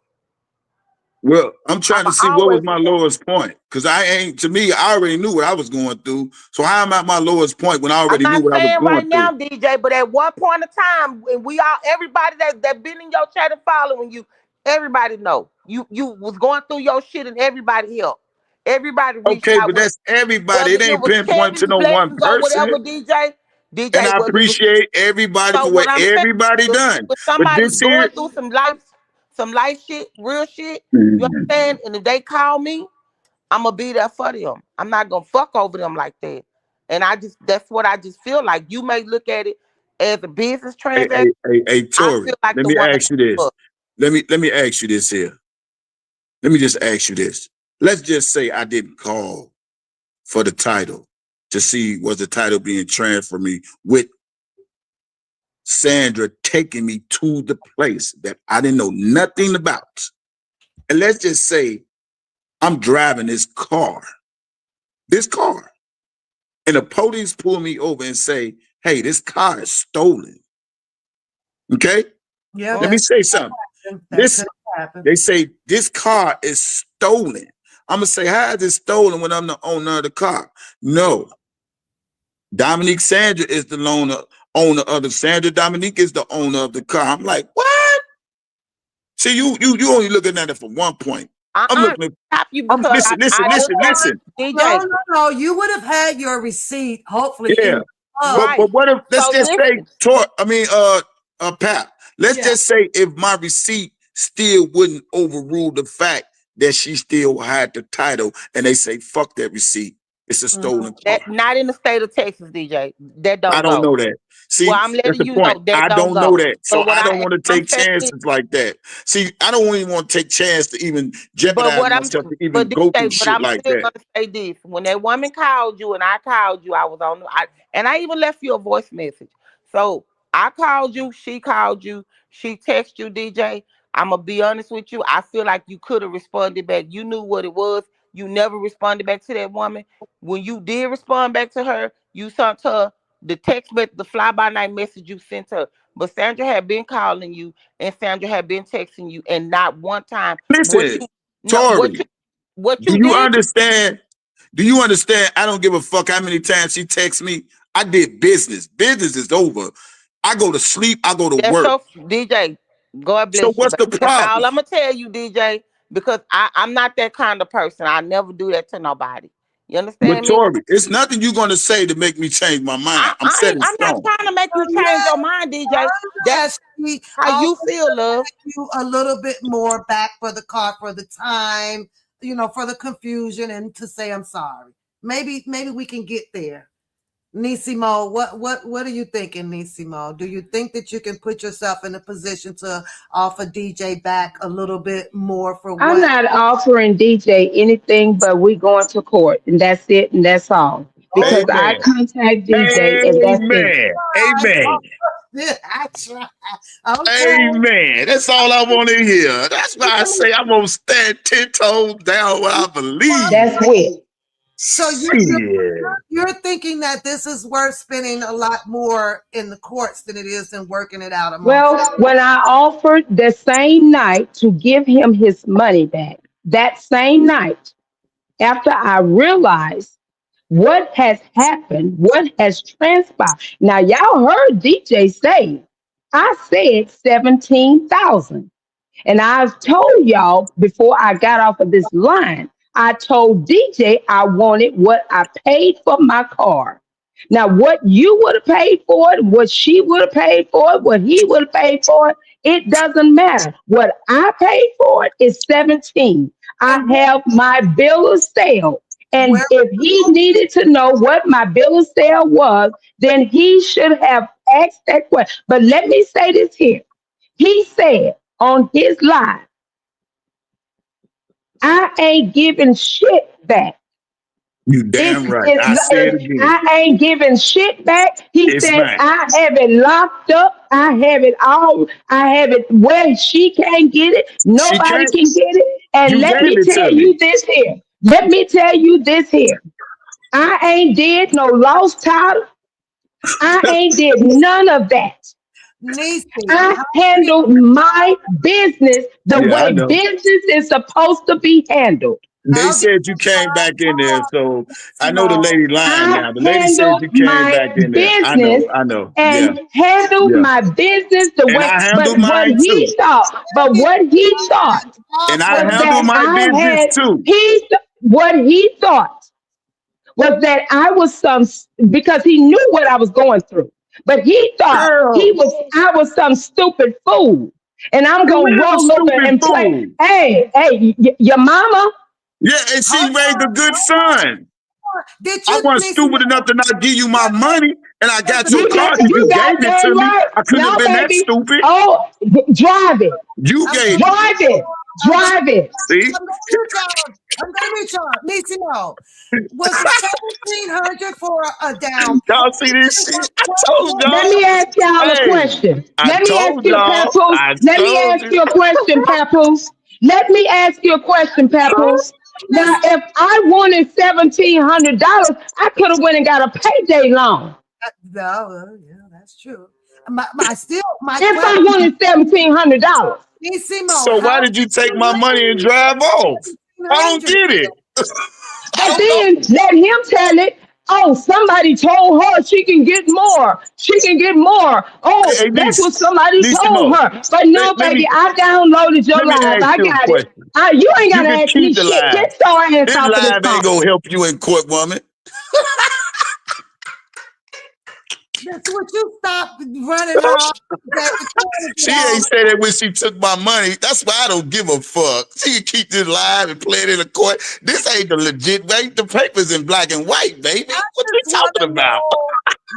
Well, I'm I'm trying to gonna see what was always my remember. lowest point. Because I ain't, to me, I already knew what I was going through. So how am I at my lowest point when I I'm already knew not what I was saying right going now, through? DJ, but at one point in time, when we all, everybody that been in your chat and following you, everybody know you was going through your shit and everybody helped. Everybody reached Okay, out, but that's everybody. whether It it ain't was pinpoint to Kevin's no one blessings or person. whatever, DJ. And DJ, I whether it was. appreciate everybody So for what what I'm saying, everybody when, done. when But somebody's this here, going through some life shit, real shit, you Mhm. understand? And if they call me, I'm gonna be there for them. I'm not gonna fuck over them like that. And that's what I just feel like. You may look at it as a business transaction. Hey, I Tori, feel like let the me one to ask you this. fuck. Let me ask you this here. Let me just ask you this. Let's just say I didn't call for the title to see was the title being transferred me with Sandra taking me to the place that I didn't know nothing about. And let's just say I'm driving this car, and the police pull me over and say, hey, this car is stolen. Okay? Yeah, Let me Mm. that say something. that This could happen. They say this car is stolen. I'm gonna say, how is it stolen when I'm the owner of the car? No, Dominique Sandra is the owner of the Sandra. Dominique is the owner of the car. I'm like, what? See, you only looking at it from one point. I'm Uh-uh. looking at. Stop you I'm because listen, listen, I Hold look listen, at on. listen. No, DJ. no, no. You would have had your receipt, hopefully, Yeah, in the but club. Right. what if let's So just say, listen, Pat. Let's Yeah. just say if my receipt still wouldn't overrule the fact that she still had the title, and they say, fuck that receipt. It's a Mhm. stolen car. that not in the state of Texas, DJ. That I don't don't go. know that. Well, See, I'm that's letting the you point. know that I don't don't know go. that. So But what I don't want to I'm take saying is, chances like that. See, I don't even want to take chance to even jeopardize myself to even but go through DJ, but shit I'm like still that. gonna say this: when that woman called you and I called you, I was on, and I even left you a voice message. So I called you, she called you, she texted you, DJ. I'm gonna be honest with you. I feel like you could have responded back. You knew what it was. You never responded back to that woman. When you did respond back to her, you sent her the text message, the fly by night message you sent her. But Sandra had been calling you and Sandra had been texting you, and not one time what Listen, you no Tori, what do you you did. understand? Do you understand? I don't give a fuck how many times she texts me. I did business. Business is over. I go to sleep. I go to That's work. your DJ. God So bless you, what's baby. the That's all problem? I'm gonna tell you, DJ. Because I'm not that kind of person. I never do that to nobody. You But understand me? Tori, it's nothing you're gonna say to make me change my mind. I'm set in I'm not stone. trying to make you change Yeah, your mind, DJ. That's yes, she how you also feel, love. you a little bit more back for the car for the time, for the confusion and to say I'm sorry. Maybe we can get there. Nissi Mo, what are you thinking, Nissi Mo? Do you think that you can put yourself in a position to offer DJ back a little bit more for I'm what? not offering DJ anything, but we going to court, and that's it, and that's all. Oh, Because I Amen. contact DJ, and that's it. Amen. my Amen. God. I try. Okay. Amen. That's all I want to hear. That's why I say I'm gonna stand 10 toes down what I believe. That's it. So you're thinking that this is worth spending a lot more in the courts than it is in working it out amongst. Well, when I offered the same night to give him his money back, that same night, after I realized what has happened, what has transpired. Now, y'all heard DJ say, I said 17,000. And I've told y'all before I got off of this line, I told DJ I wanted what I paid for my car. Now, what you would have paid for it, what she would have paid for it, what he would have paid for it, it doesn't matter. What I paid for it is 17. I have my bill of sale. And if he needed to know what my bill of sale was, then he should have asked that question. But let me say this here. He said on his live, I ain't giving shit back. You damn right. I say it again. I ain't giving shit back. He said, mine. I have it locked up. I have it all. I have it where she can't get it. Nobody can get it. And let me tell you this here. Let me tell you this here. I ain't did no lost title. I ain't did none of that. Neicey, I handled my business the way business is supposed to be handled. They said you came back in there, so I know the lady lying now. The lady said you came back in there. I know. And handled my business the way, but what he thought, and I handled my business too. What he thought was that I was because he knew what I was going through. But he thought I was some stupid fool. And I'm going to roll over and play. Hey, your mama? Yeah, and she raised a good son. I wasn't stupid enough to not give you my money, and I got your car. You gave it to me. I couldn't have been that stupid. Oh, drive it. You gave it. Drive it. See? I'm gonna reach y'all. Neicey Mo. Was it 1,700 for a down? Y'all see this shit? I told y'all. Let me ask y'all a question. Let me ask you, Papoose. Let me ask you a question, Papoose. Let me ask you a question, Papoose. Now, if I wanted $1,700, I could have went and got a payday loan. No, yeah, that's true. If I wanted $1,700. So why did you take my money and drive off? I don't get it. But then let him tell it. Oh, somebody told her she can get more. She can get more. Oh, that's what somebody told her. But no, baby, I downloaded your live. I got it. You ain't got to ask me shit. Get your ass off of this phone. Ain't gonna help you in court, woman. That's what you stop running off. She ain't said that when she took my money. That's why I don't give a fuck. She can keep this live and play it in the court. This ain't the legit way. The paper's in black and white, baby. What you talking about?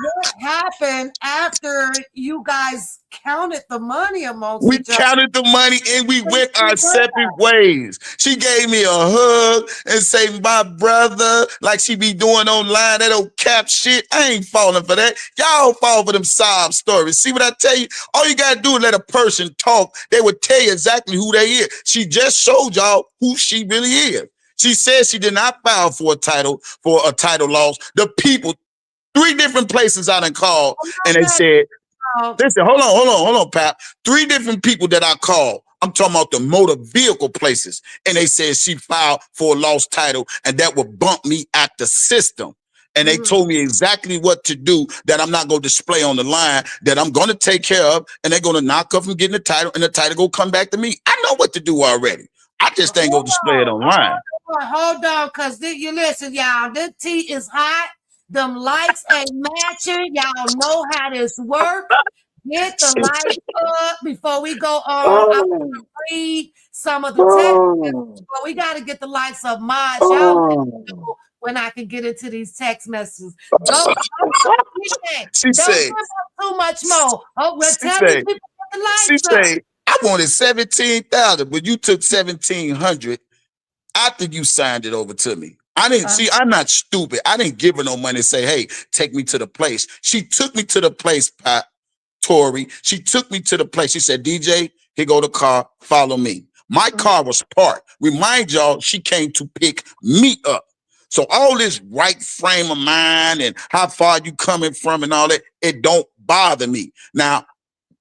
What happened after you guys counted the money amongst We each other? counted the money and we went our separate ways. She gave me a hug and say, my brother, like she be doing online, that old cap shit. I ain't falling for that. Y'all fall for them sob stories. See what I tell you? All you gotta do is let a person talk. They would tell you exactly who they is. She just showed y'all who she really is. She said she did not file for a title loss. The people, 3 different places I done called, and they said, listen, hold on, Pap. 3 different people that I called. I'm talking about the motor vehicle places. And they said she filed for a lost title and that would bump me out the system. And they told me exactly what to do that I'm not going to display on the line, that I'm going to take care of, and they're going to knock up from getting the title, and the title going to come back to me. I know what to do already. I just ain't going to display it online. Hold on, because you listen, y'all, this tea is hot. Them lights ain't matching. Y'all know how this works. Get the lights up before we go on. I'm going to read some of the text, but we got to get the lights up. Y'all know when I can get into these text messages. Don't she said too much more. Oh, we're telling people get the lights up. She said, I wanted 17,000, but you took 1,700 after you signed it over to me. I didn't see, I'm not stupid. I didn't give her no money and say, hey, take me to the place. She took me to the place, Tori. She took me to the place. She said, DJ, here go the car, follow me. My car was parked. Remind y'all, she came to pick me up. So all this right frame of mind and how far you coming from and all that, it don't bother me. Now,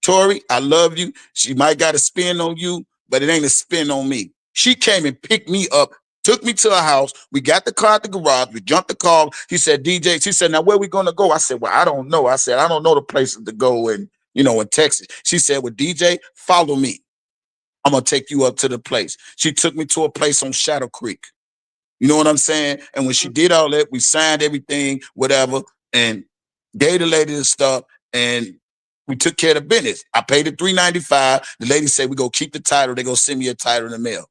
Tori, I love you. She might got a spin on you, but it ain't a spin on me. She came and picked me up, took me to her house. We got the car at the garage. We jumped the car. He said, DJ, she said, now where we going to go? I said, well, I don't know. I said, I don't know the places to go in, in Texas. She said, well, DJ, follow me. I'm going to take you up to the place. She took me to a place on Shadow Creek. You know what I'm saying? And when she did all that, we signed everything, whatever, and gave the lady the stuff, and we took care of the business. I paid the $395. The lady said, we go keep the title. They go send me a title in the mail.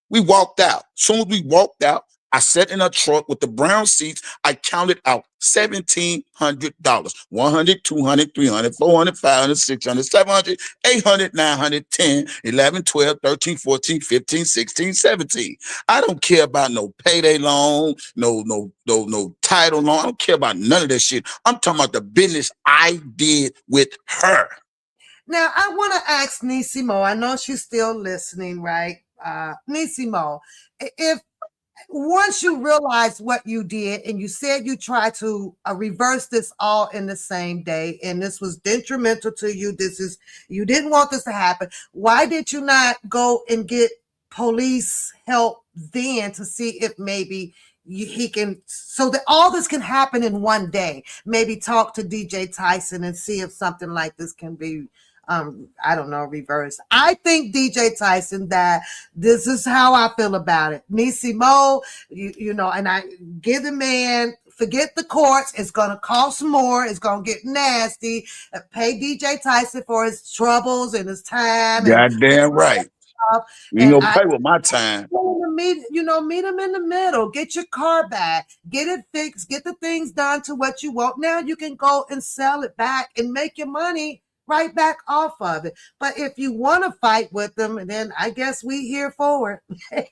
We walked out. Soon as we walked out, I sat in a truck with the brown seats. I counted out $1,700. 100, 200, 300, 400, 500, 600, 700, 800, 900, 10, 11, 12, 13, 14, 15, 16, 17. I don't care about no payday loan, no title loan. I don't care about none of that shit. I'm talking about the business I did with her. Now, I want to ask Neicey Mo. I know she's still listening, right? Neicey Mo, if once you realize what you did and you said you tried to reverse this all in the same day, and this was detrimental to you, you didn't want this to happen, why did you not go and get police help then to see if maybe he can, so that all this can happen in one day? Maybe talk to DJ Tyson and see if something like this can be I don't know, reverse. I think DJ Tyson, that this is how I feel about it. Nissi Mo, and I give the man, forget the courts. It's going to cost more. It's going to get nasty. Pay DJ Tyson for his troubles and his time. Goddamn right. You And gonna play with my time. Meet him in the middle. Get your car back. Get it fixed. Get the things done to what you want. Now you can go and sell it back and make your money right back off of it. But if you want to fight with them, then I guess we here for it.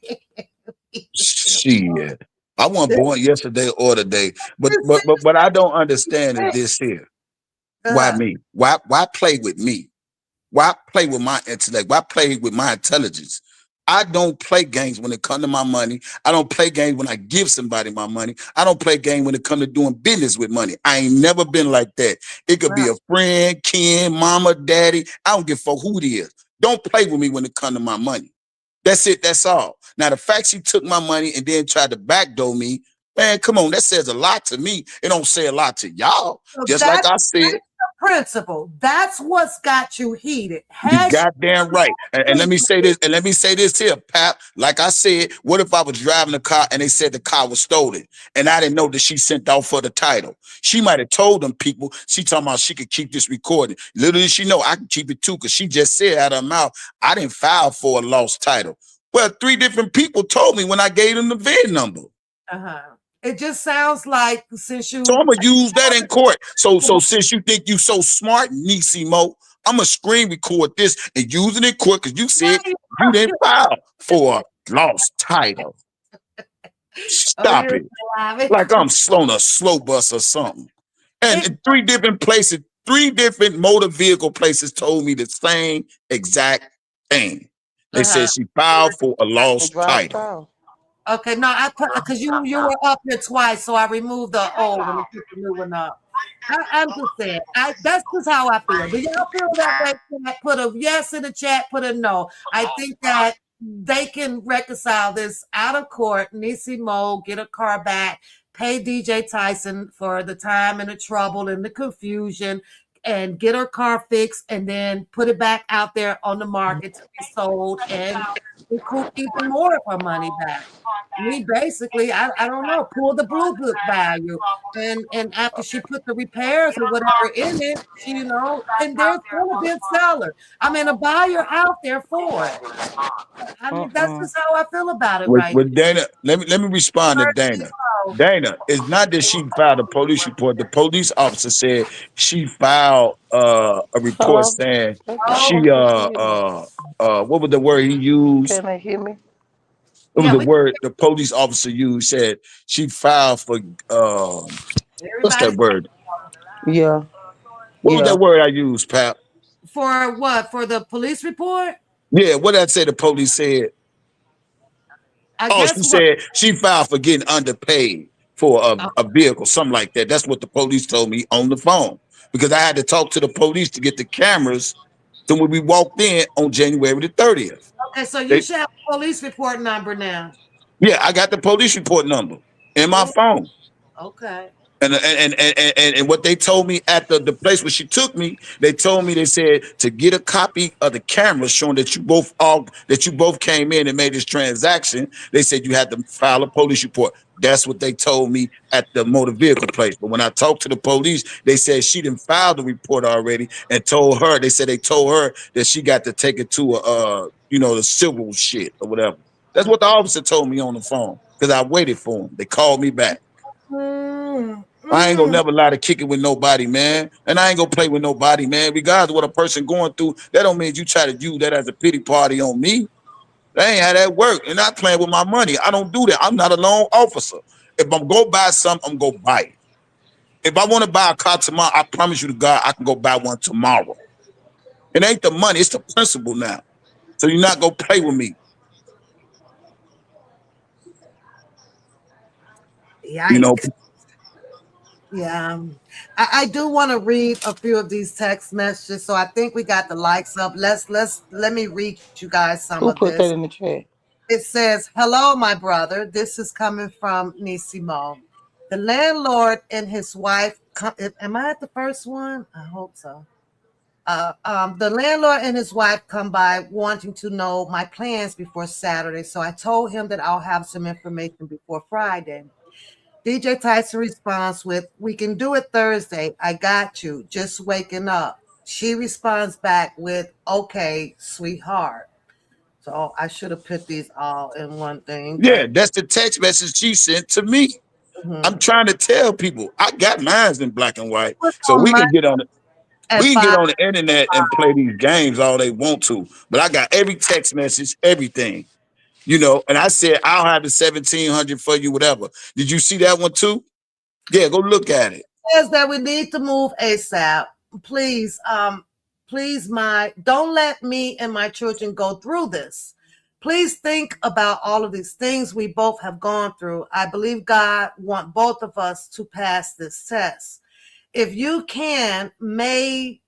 Shit. I wasn't born yesterday or today. But I don't understand is this here. Why me? Why play with me? Why play with my intellect? Why play with my intelligence? I don't play games when it comes to my money. I don't play games when I give somebody my money. I don't play games when it comes to doing business with money. I ain't never been like that. It could be a friend, kin, mama, daddy. I don't give a fuck who it is. Don't play with me when it comes to my money. That's it. That's all. Now, the fact she took my money and then tried to backdoor me, man, come on. That says a lot to me. It don't say a lot to y'all. So just like I said. Principle. That's what's got you heated. You goddamn right. And let me say this, here, Pap. Like I said, what if I was driving a car and they said the car was stolen and I didn't know that she sent out for the title? She might have told them people, she talking about she could keep this recording. Little did she know I can keep it too, because she just said out of her mouth, I didn't file for a lost title. Well, 3 different people told me when I gave them the VIN number. It just sounds like since you. So I'm gonna use that in court. So since you think you so smart, Neicey Mo, I'm gonna screen record this and use it in court because you said you didn't file for a lost title. Stop it. Like I'm on a slow bus or something. And 3 different places, 3 different motor vehicle places told me the same exact thing. They said she filed for a lost title. Okay, no, I put, because you were up here twice, so I removed the old one and put the new one up. I'm just saying, that's just how I feel. Do y'all feel that way? Put a yes in the chat, put a no. I think that they can reconcile this out of court. Nissi Mo, get a car back, pay DJ Tyson for the time and the trouble and the confusion, and get her car fixed, and then put it back out there on the market to be sold and recoup even more of her money back. Me basically, I don't know, pull the blue book value, and after she put the repairs or whatever in it, and there's still a big seller. I mean, a buyer out there for it. I mean, that's just how I feel about it, right? With Dana, let me respond to Dana. Dana, it's not that she filed a police report. The police officer said she filed a report saying she what was the word he used? Can they hear me? It was the word the police officer used. Said she filed for what's that word? Yeah. What was that word I used, Pap? For what? For the police report? Yeah, what did I say the police said? She said she filed for getting underpaid. for Oh, a vehicle, something like that. That's what the police told me on the phone because I had to talk to the police to get the cameras. So when we walked in on January the 30th, okay, so you they should have a police report number now. yeah, I got the police report number in my Oh, phone. okay. And what they told me at the place where she took me, they told me they said to get a copy of the camera showing that you both came in and made this transaction. They said you had to file a police report. That's what they told me at the motor vehicle place. But when I talked to the police, they said she didn't file the report already and told her. They said they told her that she got to take it to the civil shit or whatever. That's what the officer told me on the phone because I waited for him. They called me back. Mm, I ain't gonna mm. never lie to kick it with nobody, man. And I ain't gonna play with nobody, man. Regardless of what a person going through, that don't mean you try to use that as a pity party on me. That ain't how that work. And not playing with my money. I don't do that. I'm not a loan officer. If I'm go buy something, I'm gonna buy it. If I want to buy a car tomorrow, I promise you to God, I can go buy one tomorrow. It ain't the money, it's the principle now. So you're not gonna play with me. You know, Yikes. Yeah. I do want to read a few of these text messages. So I think we got the likes up. Let me read you guys some of Who put this. that in the chat? It says, "Hello, my brother. This is coming from Neicey Mo. The landlord and his wife. Am I at the first one? I hope so. The landlord and his wife come by wanting to know my plans before Saturday. So I told him that I'll have some information before Friday. DJ Tyson responds with, 'We can do it Thursday. I got you. Just waking up.' She responds back with, 'Okay, sweetheart.' So I should have put these all in one thing, yeah, but that's the text message she sent to me. I'm mhm. trying to tell people I got mines in black and white. What's So on we my can get on at we can get five? on the internet and play these games all they want to, but I got every text message, everything, and I said, I'll have the 1700 for you, whatever. Did you see that one too? Yeah, go look at it. Says that we need to move ASAP. Please, please, don't let me and my children go through this. Please think about all of these things we both have gone through. I believe God want both of us to pass this test. If you can, maybe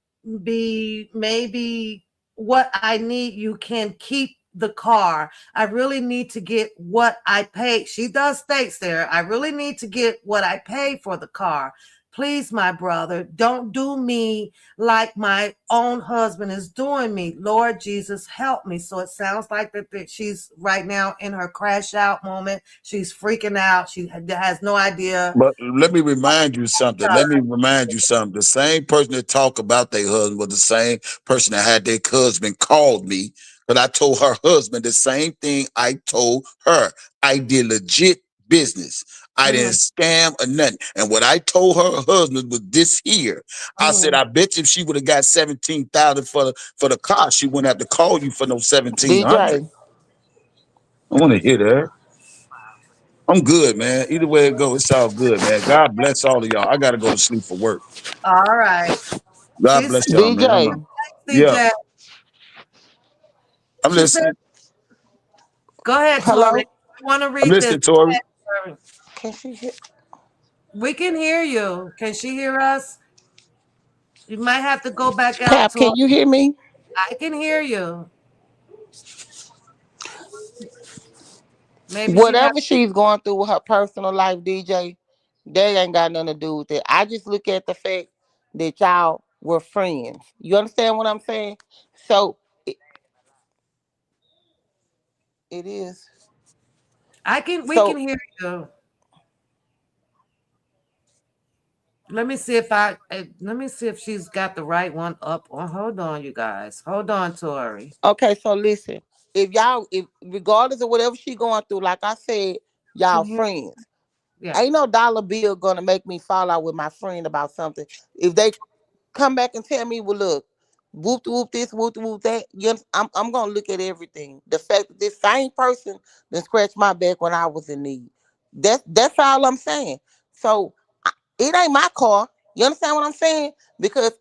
what I need, you can keep the car. I really need to get what I paid. She does states there. I really need to get what I paid for the car. Please, my brother, don't do me like my own husband is doing me. Lord Jesus, help me. So it sounds like that she's right now in her crash out moment. She's freaking out. She has no idea. But let me remind you something. Let me remind you something. The same person that talked about their husband was the same person that had their husband called me. But I told her husband the same thing I told her. I did legit business. I didn't Mhm, scam or nothing. And what I told her husband was this here. I said, mhm. I bet you if she would have got 17,000 for the car, she wouldn't have to call you for no 1,700. DJ. I want to hear that. I'm good, man. Either way it goes, it's all good, man. God bless all of y'all. I gotta go to sleep for work. All right. God She said, bless y'all, man. DJ. Yeah, CJ, I'm she said, listening. go ahead, Tori. Hello? I want to I'm read this. listening, Tori. Tori. Can she hear? We can hear you. Can she hear us? You might have to go back out Pap, to her. can you hear me? I can hear you. Maybe she has. Whatever she's going through with her personal life, DJ, they ain't got nothing to do with it. I just look at the fact that y'all were friends. You understand what I'm saying? So it, it is. We can So hear you. Let me see if she's got the right one up. Oh, hold on, you guys. Hold on, Tori. okay, so listen. If regardless of whatever she going through, like I said, y'all Can hear. friends. Yeah. Ain't no dollar bill gonna make me fall out with my friend about something. If they come back and tell me, well, look, whoop whoop this, whoop whoop that. I'm gonna look at everything. The fact that this same person that scratched my back when I was in need. That's all I'm saying. So it ain't my car. You understand what I'm saying? Because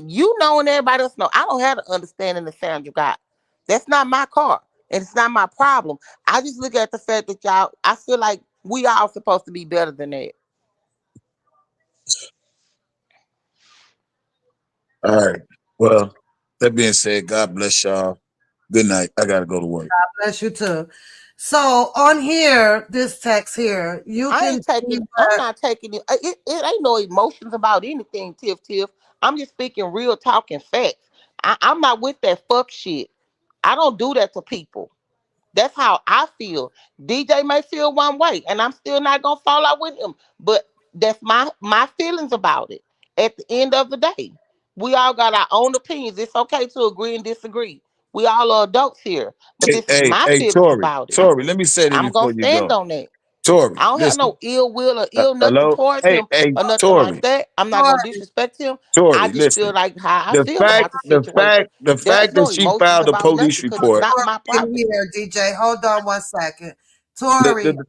you know and everybody else know I don't have the understanding the sound you got. That's not my car. And it's not my problem. I just look at the fact that y'all, I feel like We all supposed to be better than that. All right. Well, that being said, God bless y'all. Good night. I gotta go to work. Bless you too. So on here, this text here, you I can ain't see taking. I'm what not taking it. It ain't no emotions about anything, Tiff. Tiff. I'm just speaking real talking facts. I'm not with that fuck shit. I don't do that to people. That's how I feel. DJ may feel one way, and I'm still not gonna fall out with him. But that's my feelings about it. At the end of the day, we all got our own opinions. It's okay to agree and disagree. We all are adults here. But Hey, this is hey, my hey, feelings Tori. about it. Tori, let me say this I'm gonna before you stand go. on that. Tori, I don't have listen. no ill will or ill nothing Hello? towards Hey, him hey, or nothing like Tori. that. I'm not gonna Tori, disrespect him. I Tori, just feel listen. like how I The feel fact, about the the situation. fact, the There's fact that no she emotions filed a about nothing police because it's report. not Tori my in property. here, DJ. Hold on one second. The Tori, the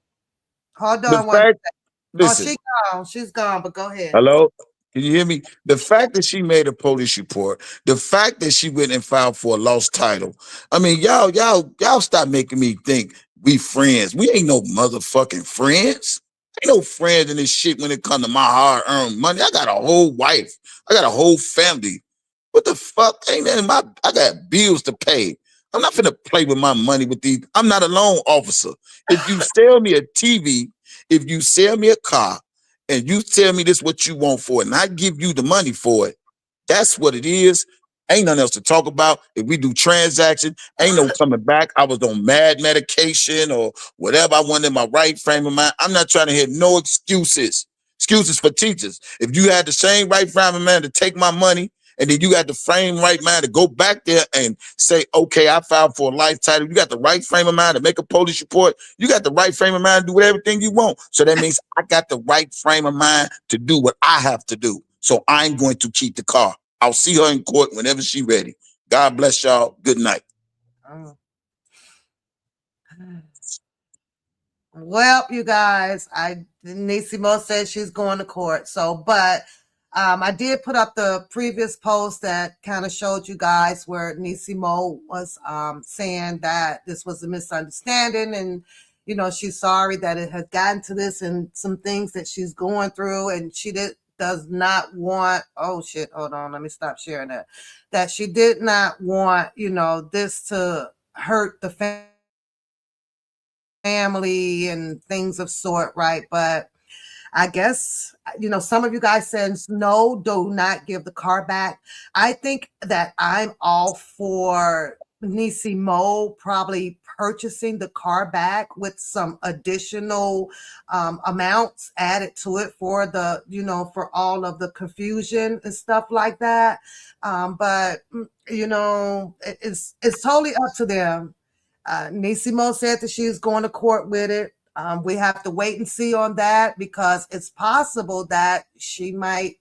hold the on one. fact. Oh, Listen. she gone. She's gone, but go ahead. Hello? Can you hear me? The fact that she made a police report, the fact that she went and filed for a lost title. I mean, y'all stop making me think we friends. We ain't no motherfucking friends. Ain't no friends in this shit when it come to my hard-earned money. I got a whole wife. I got a whole family. What the fuck? Ain't that my I got bills to pay. I'm not finna play with my money with these. I'm not a loan officer. If you sell me a TV, if you sell me a car, and you tell me this what you want for it, and I give you the money for it, that's what it is. Ain't nothing else to talk about. If we do transaction, ain't no coming back. I was on mad medication or whatever. I wanted in my right frame of mind. I'm not trying to hear no excuses. Excuses for teachers. If you had the same right frame of mind to take my money, and then you got the frame right mind to go back there and say, okay, I filed for a life title. You got the right frame of mind to make a police report. You got the right frame of mind to do everything you want. So that means I got the right frame of mind to do what I have to do. So I'm going to keep the car. I'll see her in court whenever she's ready. God bless y'all. Good night. Oh. Well, you guys, Neicey Mo said she's going to court. So, but I did put up the previous post that kind of showed you guys where Neicey Mo was saying that this was a misunderstanding, and she's sorry that it has gotten to this and some things that she's going through, and she does not want. Oh shit! Hold on, let me stop sharing that. That she did not want this to hurt the family and things of sort, right? But I guess, some of you guys said no, do not give the car back. I think that I'm all for Nissi Mo probably purchasing the car back with some additional amounts added to it for for all of the confusion and stuff like that. But it's totally up to them. Neicey Mo said that she's going to court with it. We have to wait and see on that because it's possible that she might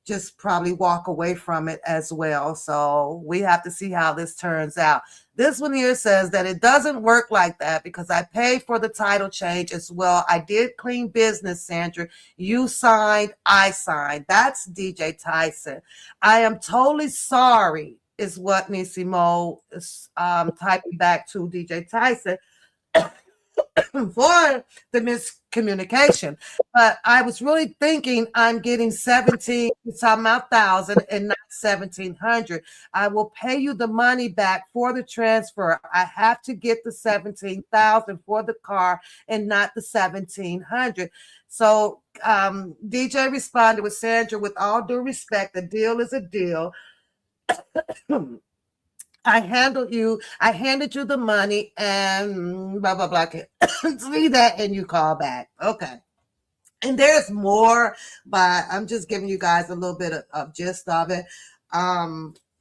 just probably walk away from it as well. So we have to see how this turns out. This one here says that it doesn't work like that because I paid for the title change as well. I did clean business, Sandra. You signed, I signed. That's DJ Tyson. I am totally sorry is what Neicey Mo is typing back to DJ Tyson for the miscommunication. But I was really thinking I'm getting 17 some thousand and not 1,700. I will pay you the money back for the transfer. I have to get the 17,000 for the car and not the 1,700. So DJ responded with Sandra, with all due respect, a deal is a deal. I handed you the money and blah blah blah. See that and you call back. Okay. And there's more, but I'm just giving you guys a little bit of gist of it. I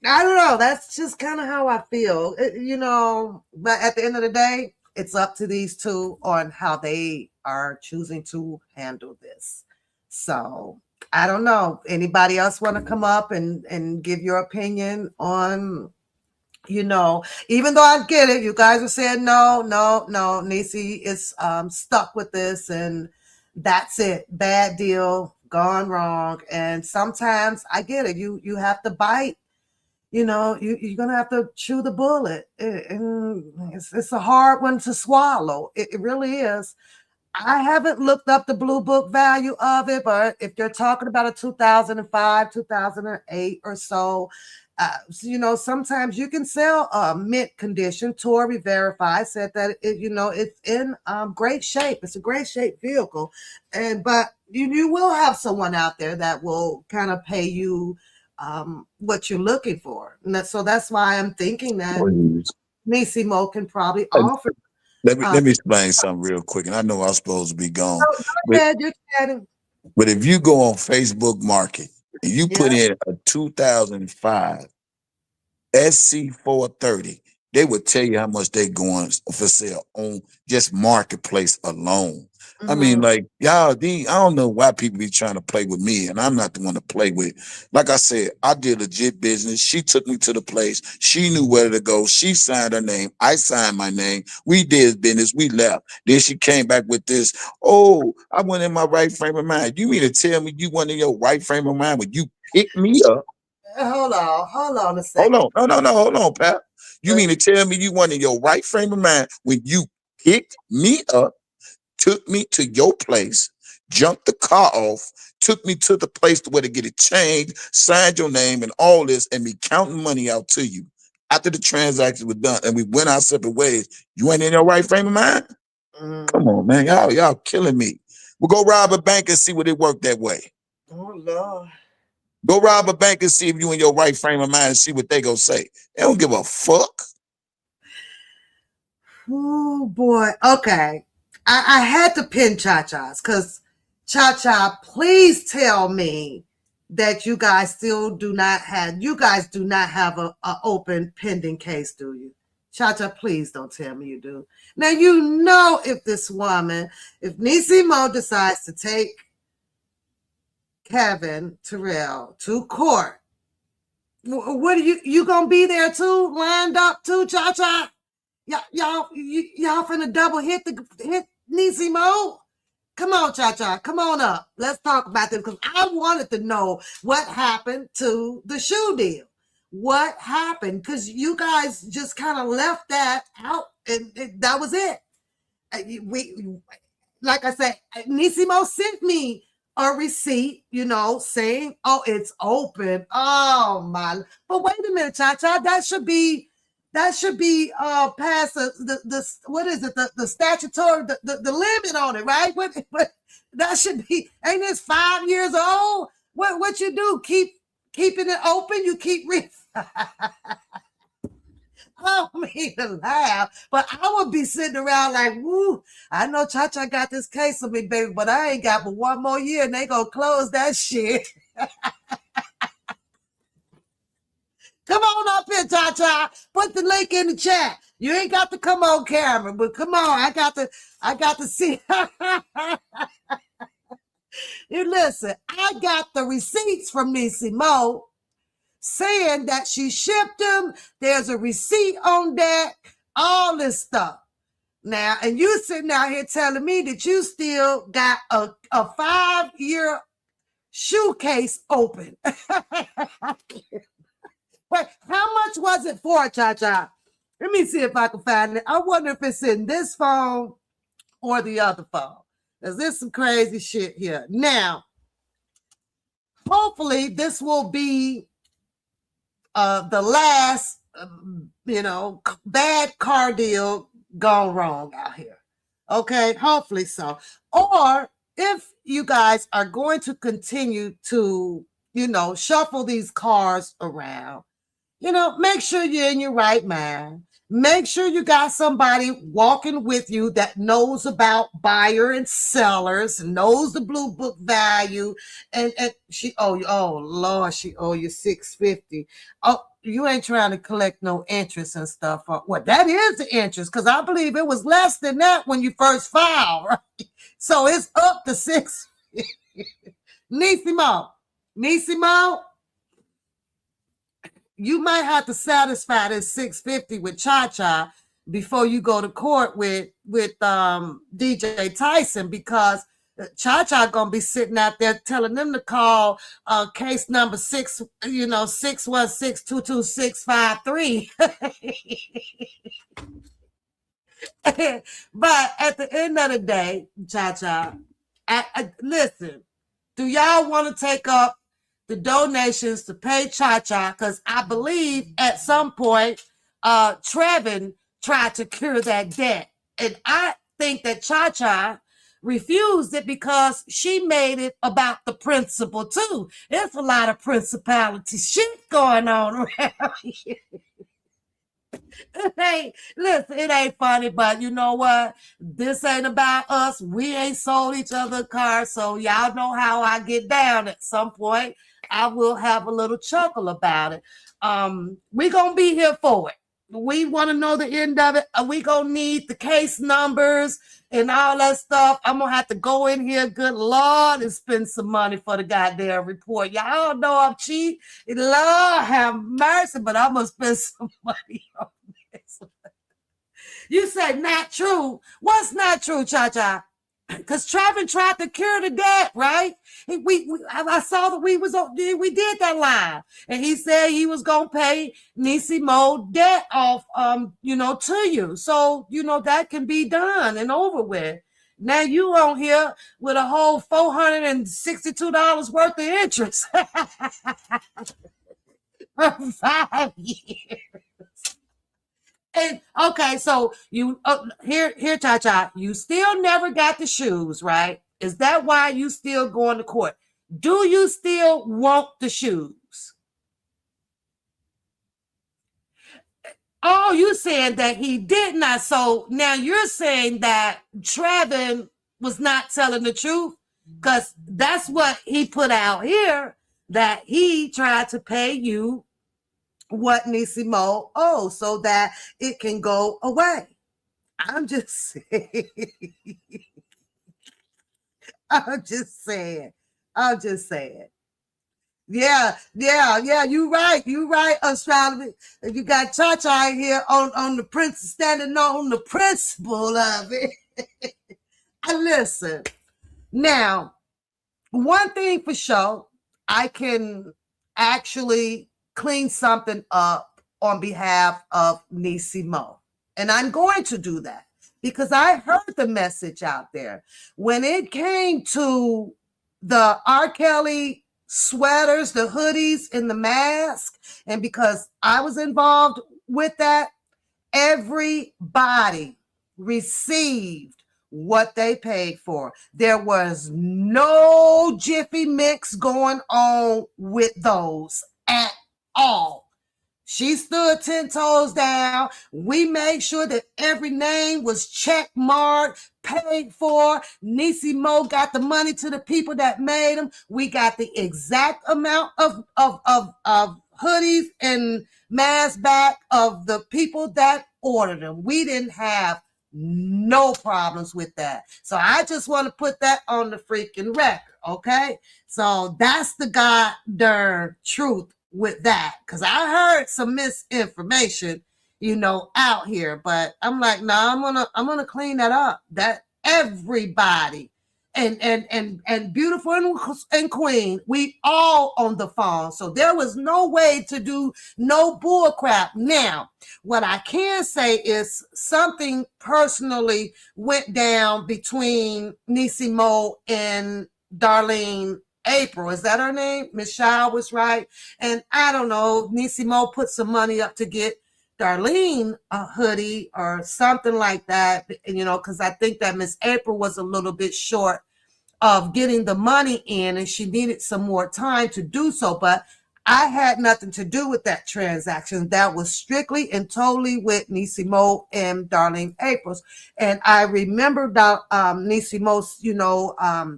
don't know. That's just kind of how I feel. But at the end of the day, it's up to these two on how they are choosing to handle this. So I don't know. Anybody else want to come up and give your opinion on even though I get it, you guys are saying no, Nissi is stuck with this and that's it. Bad deal, gone wrong. And sometimes I get it. You have to bite, you're gonna have to chew the bullet. And it's a hard one to swallow. It really is. I haven't looked up the blue book value of it, but if you're talking about a 2005, 2008 or so, sometimes you can sell mint condition. Tori verified said that it's in great shape. It's a great shape vehicle, but you will have someone out there that will kind of pay you what you're looking for. So that's why I'm thinking that Nissi Mo can probably offer. Let me explain something real quick, and I know I'm supposed to be gone, Go ahead, you're chatting. but if you go on Facebook Market and you put Yeah. in a 2005 SC430, they would tell you how much they going for sale on just marketplace alone. I mean, like y'all, I don't know why people be trying to play with me, and I'm not the one to play with. Like I said, I did legit business. She took me to the place. She knew where to go. She signed her name. I signed my name. We did business. We left. Then she came back with this. Oh, I wasn't in my right frame of mind. You mean to tell me you wasn't in your right frame of mind when you picked me up? Hold on a Hold second. on. No. Hold on, Pat. You mean to tell me you weren't in your right frame of mind when you picked me up, took me to your place, jumped the car off, took me to the place where to get it changed, signed your name and all this, and me counting money out to you after the transaction was done and we went our separate ways? You ain't in your right frame of mind? Come on, man. Y'all killing me. We'll go rob a bank and see what it worked that way. Oh Lord. Go rob a bank and see if you in your right frame of mind and see what they gonna say. They don't give a fuck. Oh boy. Okay. I had to pin Cha-Cha's because Cha-Cha, please tell me that you guys do not have a open pending case, do you? Cha-Cha, please don't tell me you do. Now if this woman, if Nissi Mo decides to take Kevin Terrell to court, what are you gonna be there too, lined up too, Cha-Cha? Y'all finna double hit Nissi Mo? Come on, Cha-Cha, come on up. Let's talk about this because I wanted to know what happened to the shoe deal. What happened? Because you guys just kind of left that out, and that was it. Like I said, Nissi Mo sent me a receipt, saying, "Oh, it's open." Oh my! But wait a minute, Cha-Cha, that should be past the what is it, the statutory the limit on it, right? What that should be, ain't this 5 years old? What you do? Keeping it open? You keep I don't mean to laugh, but I would be sitting around like, woo, I know Cha-Cha got this case of me, baby, but I ain't got but 1 more year and they gonna close that shit. Come on up here, Cha-Cha. Put the link in the chat. You ain't got to come on camera, but come on. I got to see. You listen, I got the receipts from Nissi Mo saying that she shipped them. There's a receipt on that, all this stuff. Now, and you sitting out here telling me that you still got a 5-year shoe case open. Wait, how much was it for, Cha-Cha? Let me see if I can find it. I wonder if it's in this phone or the other phone. Because there's some crazy shit here. Now, hopefully this will be the last, bad car deal gone wrong out here. Okay, hopefully so. Or if you guys are going to continue to, shuffle these cars around, make sure you're in your right mind. Make sure you got somebody walking with you that knows about buyer and sellers, knows the blue book value, and she owe you. Oh Lord, she owe you $650. Oh, you ain't trying to collect no interest and stuff. Well, that is the interest because I believe it was less than that when you first filed, right? So it's up to $650. Nissi Mo, you might have to satisfy this $650 with Cha-Cha before you go to court with DJ Tyson, because Cha-Cha gonna be sitting out there telling them to call case number 616-226-53653. But at the end of the day, Cha-Cha, listen, do y'all want to take up the donations to pay Cha-Cha? Because I believe at some point, Trevin tried to cure that debt. And I think that Cha-Cha refused it because she made it about the principal too. There's a lot of principality shit going on around here. Listen, it ain't funny, but you know what? This ain't about us. We ain't sold each other cars, so y'all know how I get down. At some point, I will have a little chuckle about it. We gonna be here for it. We want to know the end of it. We gonna need the case numbers and all that stuff. I'm gonna have to go in here, good Lord, and spend some money for the goddamn report. Y'all know I'm cheap. Lord have mercy, but I'm gonna spend some money on this. You said not true. What's not true, Cha-Cha? Because Trevin tried to cure the debt, right? I saw that we did that live, and he said he was gonna pay Nissi Mo debt off, to you. So that can be done and over with. Now you on here with a whole $462 worth of interest for 5 years. And okay, so you here, Cha-Cha, you still never got the shoes, right? Is that why you still going to court? Do you still want the shoes? Oh, you said that he did not. So now you're saying that Trevin was not telling the truth? Because that's what he put out here, that he tried to pay you what Nissi Mo owes so that it can go away. I'm just saying. I'm just saying. Yeah. You right, astrology. You got Cha-Cha here on the prince standing on the principle of it. Listen. Now, one thing for sure, I can actually clean something up on behalf of Nissi Mo. And I'm going to do that because I heard the message out there. When it came to the R. Kelly sweaters, the hoodies, and the mask, and because I was involved with that, everybody received what they paid for. There was no Jiffy mix going on with those at all. She stood 10 toes down. We made sure that every name was check marked, paid for. Nissi Mo got the money to the people that made them. We got the exact amount of hoodies and masks back of the people that ordered them. We didn't have no problems with that. So I just want to put that on the freaking record, okay? So that's the goddamn truth with that, because I heard some misinformation, out here, but I'm like, no, I'm gonna clean that up. That everybody and beautiful and queen, we all on the phone, so there was no way to do no bull crap. Now, what I can say is something personally went down between Nissi Mo and Darlene April. Is that her name? Miss Shaw was right. And I don't know, Nissi Mo put some money up to get Darlene a hoodie or something like that, because I think that Miss April was a little bit short of getting the money in and she needed some more time to do so. But I had nothing to do with that transaction. That was strictly and totally with Nissi Mo and Darlene Aprils. And I remember Nissi Mo,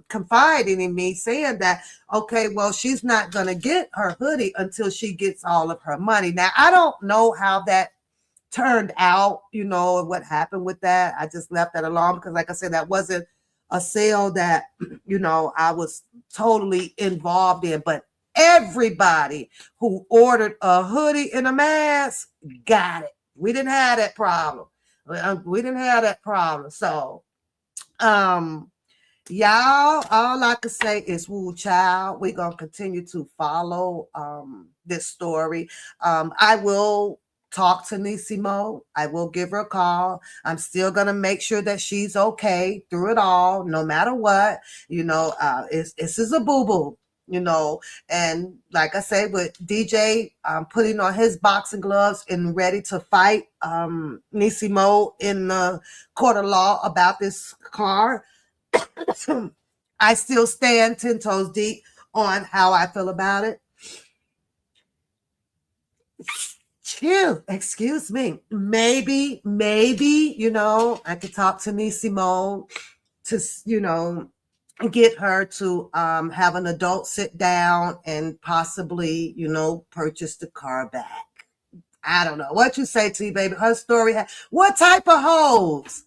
confiding in me, saying that, okay, well, she's not going to get her hoodie until she gets all of her money. Now, I don't know how that turned out, what happened with that. I just left that alone because, like I said, that wasn't a sale that, I was totally involved in. But everybody who ordered a hoodie and a mask got it. We didn't have that problem. So, y'all, all I can say is woo child. We're going to continue to follow this story. I will talk to Neicey Mo. I will give her a call. I'm still gonna make sure that she's okay through it all, no matter what. This is a boo-boo, and like I say, with DJ putting on his boxing gloves and ready to fight Neicey Mo in the court of law about this car, I still stand 10 toes deep on how I feel about it. Phew, excuse me. Maybe, I could talk to Nissi Mo to, get her to have an adult sit down and possibly, purchase the car back. I don't know. What you say, T baby? Her story. What type of hoes?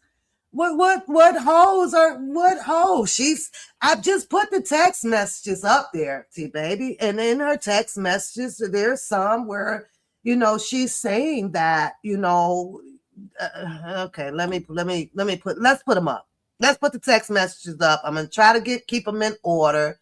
What hoes are what hoes? I've just put the text messages up there, T baby, and in her text messages, there's some where she's saying that okay. Let's put them up. Let's put the text messages up. I'm gonna try to keep them in order.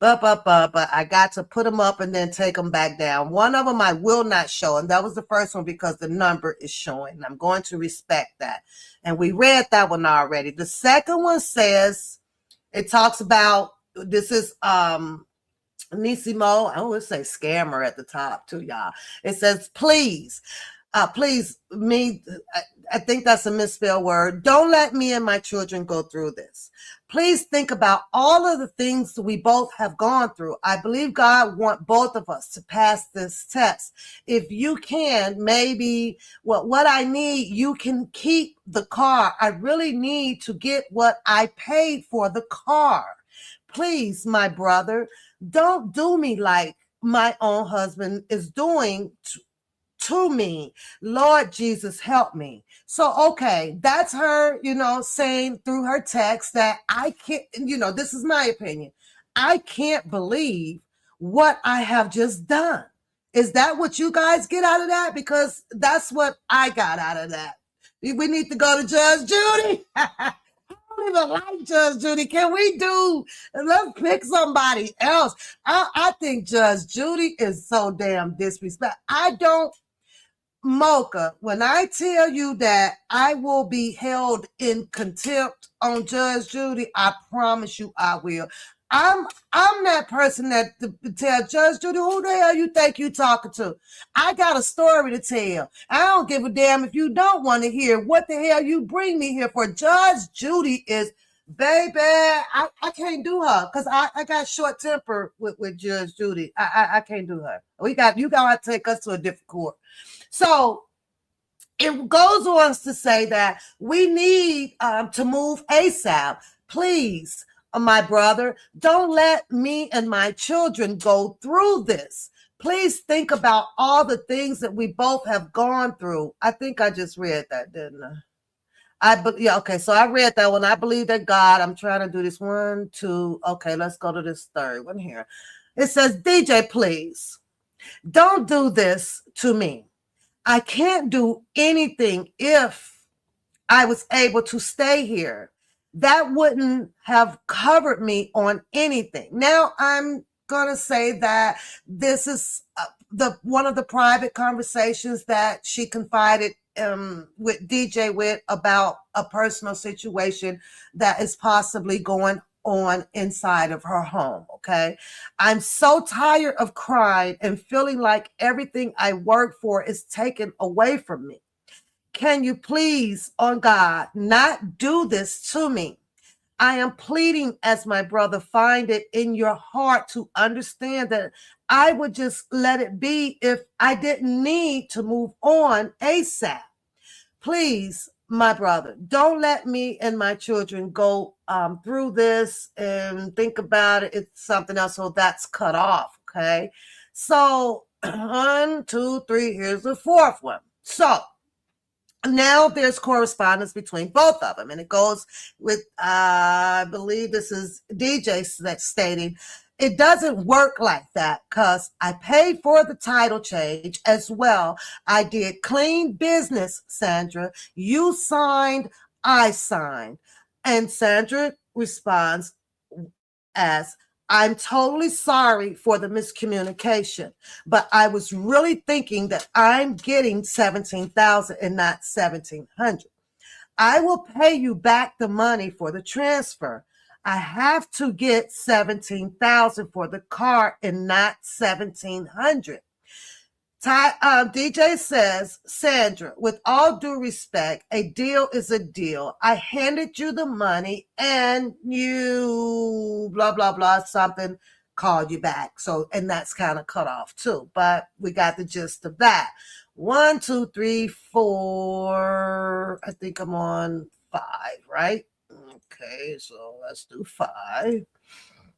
But I got to put them up and then take them back down. One of them I will not show, and that was the first one because the number is showing. And I'm going to respect that. And we read that one already. The second one says, it talks about, this is Neicey Mo. I always say scammer at the top too, y'all. It says, please, I think that's a misspelled word. Don't let me and my children go through this. Please think about all of the things that we both have gone through. I believe God wants both of us to pass this test. If you can, maybe what I need, you can keep the car. I really need to get what I paid for the car. Please, my brother, don't do me like my own husband is doing to me. Lord Jesus, help me. So, okay, that's her, saying through her text that I can't, this is my opinion. I can't believe what I have just done. Is that what you guys get out of that? Because that's what I got out of that. We need to go to Judge Judy. I don't even like Judge Judy. Let's pick somebody else. I think Judge Judy is so damn disrespectful. Mocha, when I tell you that I will be held in contempt on Judge Judy, I promise you I will. I'm that person that tell Judge Judy, who the hell you think you talking to? I got a story to tell. I don't give a damn if you don't want to hear what the hell you bring me here for. Judge Judy is, baby, I can't do her because I got short temper with Judge Judy. I can't do her. You got to take us to a different court. So it goes on to say that we need to move ASAP. Please, my brother, don't let me and my children go through this. Please think about all the things that we both have gone through. I think I just read that, didn't I? Okay, so I read that one. I believe that God, I'm trying to do this 1, 2. Okay, let's go to this third one here. It says, DJ, please, don't do this to me. I can't do anything if I was able to stay here. That wouldn't have covered me on anything. Now I'm going to say that this is one of the private conversations that she confided with DJ with about a personal situation that is possibly going on inside of her home. Okay. I'm so tired of crying and feeling like everything I work for is taken away from me. Can you please, on God, not do this to me? I am pleading as my brother, find it in your heart to understand that I would just let it be if I didn't need to move on ASAP. Please, my brother, don't let me and my children go through this and think about it. It's something else. So that's cut off. Okay. So 1, 2, 3, here's the fourth one. So now there's correspondence between both of them. And it goes with, I believe this is DJ that's stating, it doesn't work like that because I paid for the title change as well. I did clean business, Sandra. You signed, I signed. And Sandra responds as, I'm totally sorry for the miscommunication, but I was really thinking that I'm getting 17,000 and not 1,700. I will pay you back the money for the transfer. I have to get 17,000 for the car and not 1,700. DJ says, Sandra, with all due respect, a deal is a deal. I handed you the money and you blah, blah, blah, something called you back. So, and that's kind of cut off too, but we got the gist of that. 1, 2, 3, 4. I think I'm on 5, right? Okay, so let's do 5.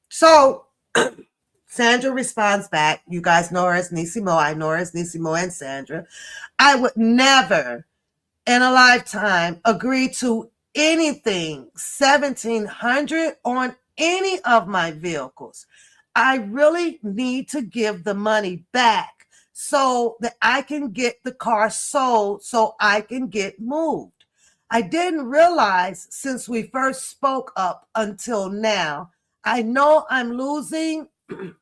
So, Sandra responds back. You guys know her as Neicey Mo. I know her as Nissi Mo and Sandra. I would never in a lifetime agree to anything 1,700 on any of my vehicles. I really need to give the money back so that I can get the car sold so I can get moved. I didn't realize since we first spoke up until now, I know I'm losing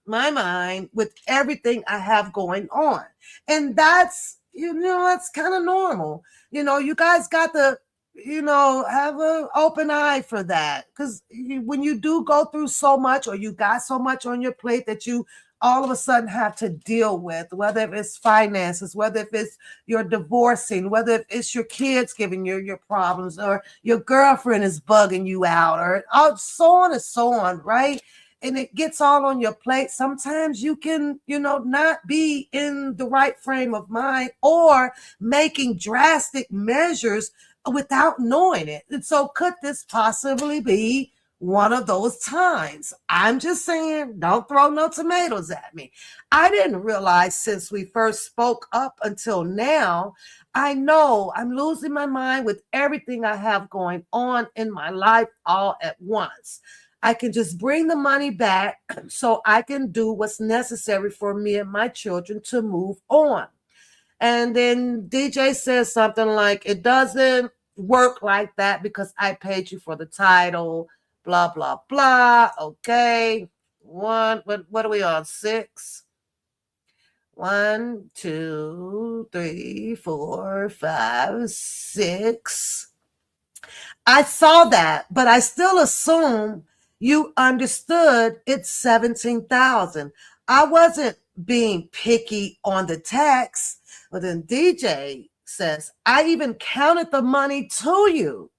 my mind with everything I have going on. And that's, that's kind of normal. You guys got to, have an open eye for that. Because when you do go through so much or you got so much on your plate that you all of a sudden have to deal with, whether it's finances, whether it's you're divorcing, whether it's your kids giving you your problems or your girlfriend is bugging you out or so on and so on, right? And it gets all on your plate. Sometimes you can, not be in the right frame of mind or making drastic measures without knowing it. And so could this possibly be one of those times? I'm just saying, don't throw no tomatoes at me. I didn't realize since we first spoke up until now, I know I'm losing my mind with everything I have going on in my life all at once. I can just bring the money back so I can do what's necessary for me and my children to move on. And then DJ says something like, it doesn't work like that because I paid you for the title, blah, blah, blah. Okay. What are we on? 6? 1, 2, 3, 4, 5, 6. I saw that, but I still assume you understood it's 17,000. I wasn't being picky on the tax, but then DJ says, I even counted the money to you.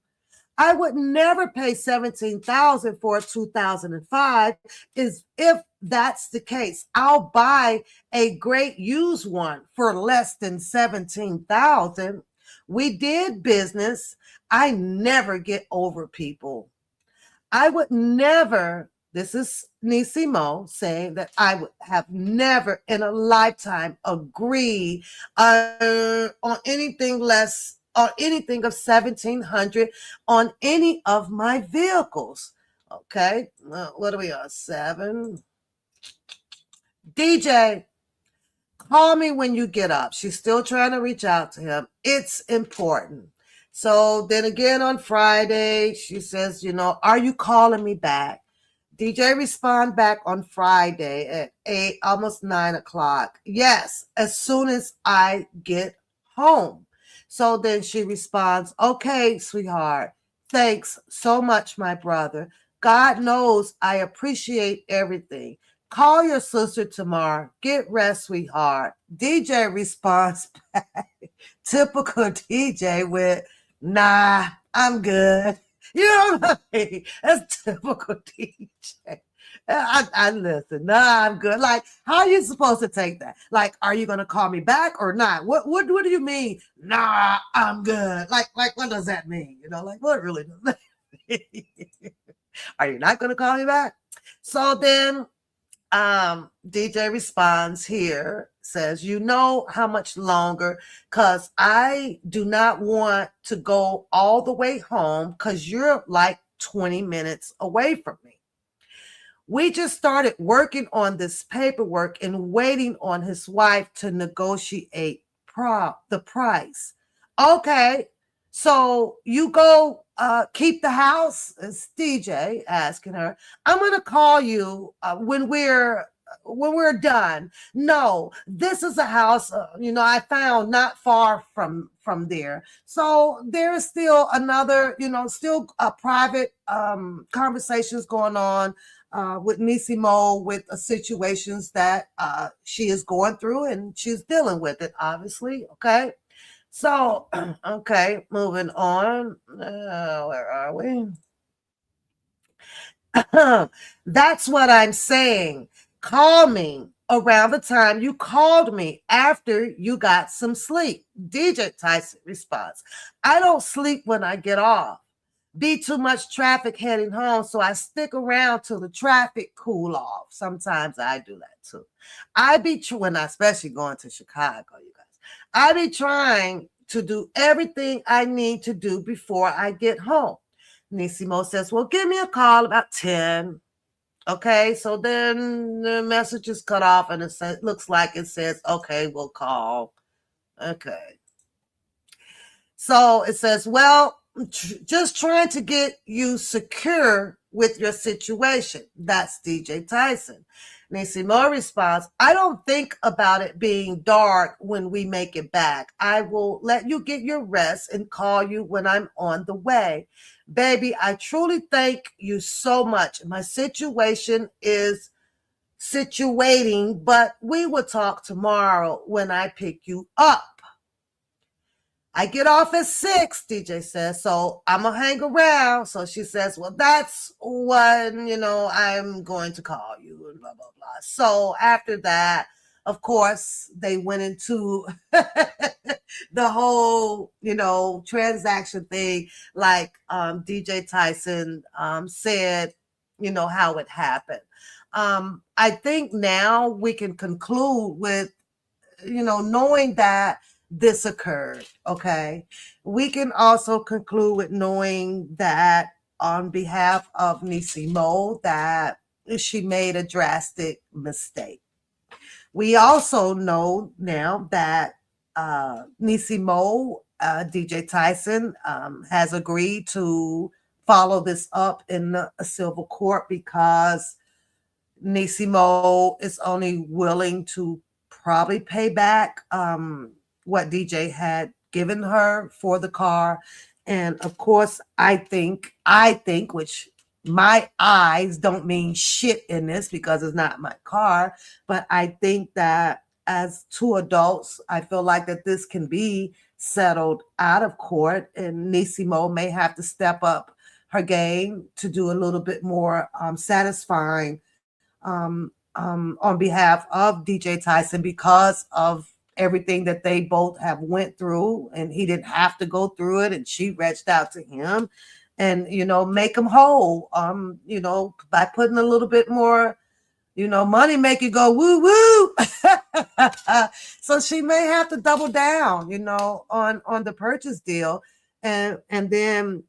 I would never pay 17,000 for a 2005. Is if that's the case, I'll buy a great used one for less than 17,000. We did business. I never get over people. I would never, this is Neicey Mo saying that I would have never in a lifetime agreed on anything less or anything of 1,700 on any of my vehicles. Okay, what are we on? 7. DJ, call me when you get up. She's still trying to reach out to him. It's important. So then again on Friday, she says, are you calling me back? DJ respond back on Friday at 8, almost 9 o'clock. Yes, as soon as I get home. So then she responds, okay, sweetheart. Thanks so much, my brother. God knows I appreciate everything. Call your sister tomorrow. Get rest, sweetheart. DJ responds back. Typical DJ with, nah, I'm good. You know what I mean? That's typical DJ. I listen. Nah, I'm good. Like, how are you supposed to take that? Like, are you gonna call me back or not? What do you mean? Nah, I'm good. Like what does that mean? Like what really does that mean? Are you not gonna call me back? So then DJ responds here, says, how much longer, because I do not want to go all the way home because you're like 20 minutes away from me. We just started working on this paperwork and waiting on his wife to negotiate the price. Okay, So you go keep the house? It's DJ asking her. I'm gonna call you when we're done. No, this is a house, I found not far from there. So there is still another, still private conversations going on with Nissi Mo with situations that she is going through and she's dealing with it, obviously. Okay. So, okay, moving on. Where are we? That's what I'm saying. Call me around the time you called me after you got some sleep. DJ Tyson responds, I don't sleep when I get off. Be too much traffic heading home, so I stick around till the traffic cool off. Sometimes I do that too. I be when I especially going to Chicago, you guys. I be trying to do everything I need to do before I get home. Neicey Mo says, well, give me a call about 10. Okay, so then the message is cut off and it looks like it says, okay, we'll call. Okay. So it says, well, just trying to get you secure with your situation. That's DJ Tyson. Neicey Mo responds, I don't think about it being dark when we make it back. I will let you get your rest and call you when I'm on the way. Baby, I truly thank you so much. My situation is situating, but we will talk tomorrow when I pick you up. I get off at 6, DJ says, so I'm going to hang around. So she says, well, that's when, I'm going to call you and blah, blah, blah. So after that, of course, they went into the whole, transaction thing, like DJ Tyson said, how it happened. I think now we can conclude with, knowing that this occurred. Okay. We can also conclude with knowing that on behalf of Nissi Mo that she made a drastic mistake. We also know now that Nissi Mo, DJ Tyson, has agreed to follow this up in a civil court because Nissi Mo is only willing to probably pay back what DJ had given her for the car. And of course, I think, which my eyes don't mean shit in this because it's not my car, but I think that as two adults, I feel like that this can be settled out of court, and Nissi Mo may have to step up her game to do a little bit more satisfying on behalf of DJ Tyson because of everything that they both have went through, and he didn't have to go through it, and she reached out to him and make him whole by putting a little bit more money, make you go woo woo. So she may have to double down on the purchase deal, and then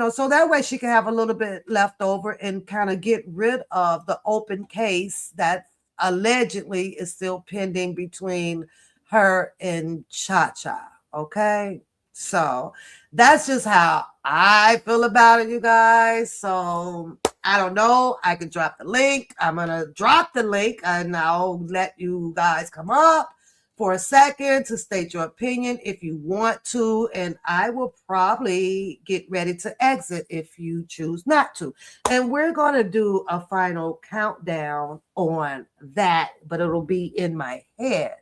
so that way she can have a little bit left over and kind of get rid of the open case that allegedly is still pending between her and Cha-Cha. Okay. So that's just how I feel about it, you guys. So I don't know. I could drop the link. I'm going to drop the link and I'll let you guys come up for a second to state your opinion if you want to. And I will probably get ready to exit if you choose not to. And we're going to do a final countdown on that, but it'll be in my head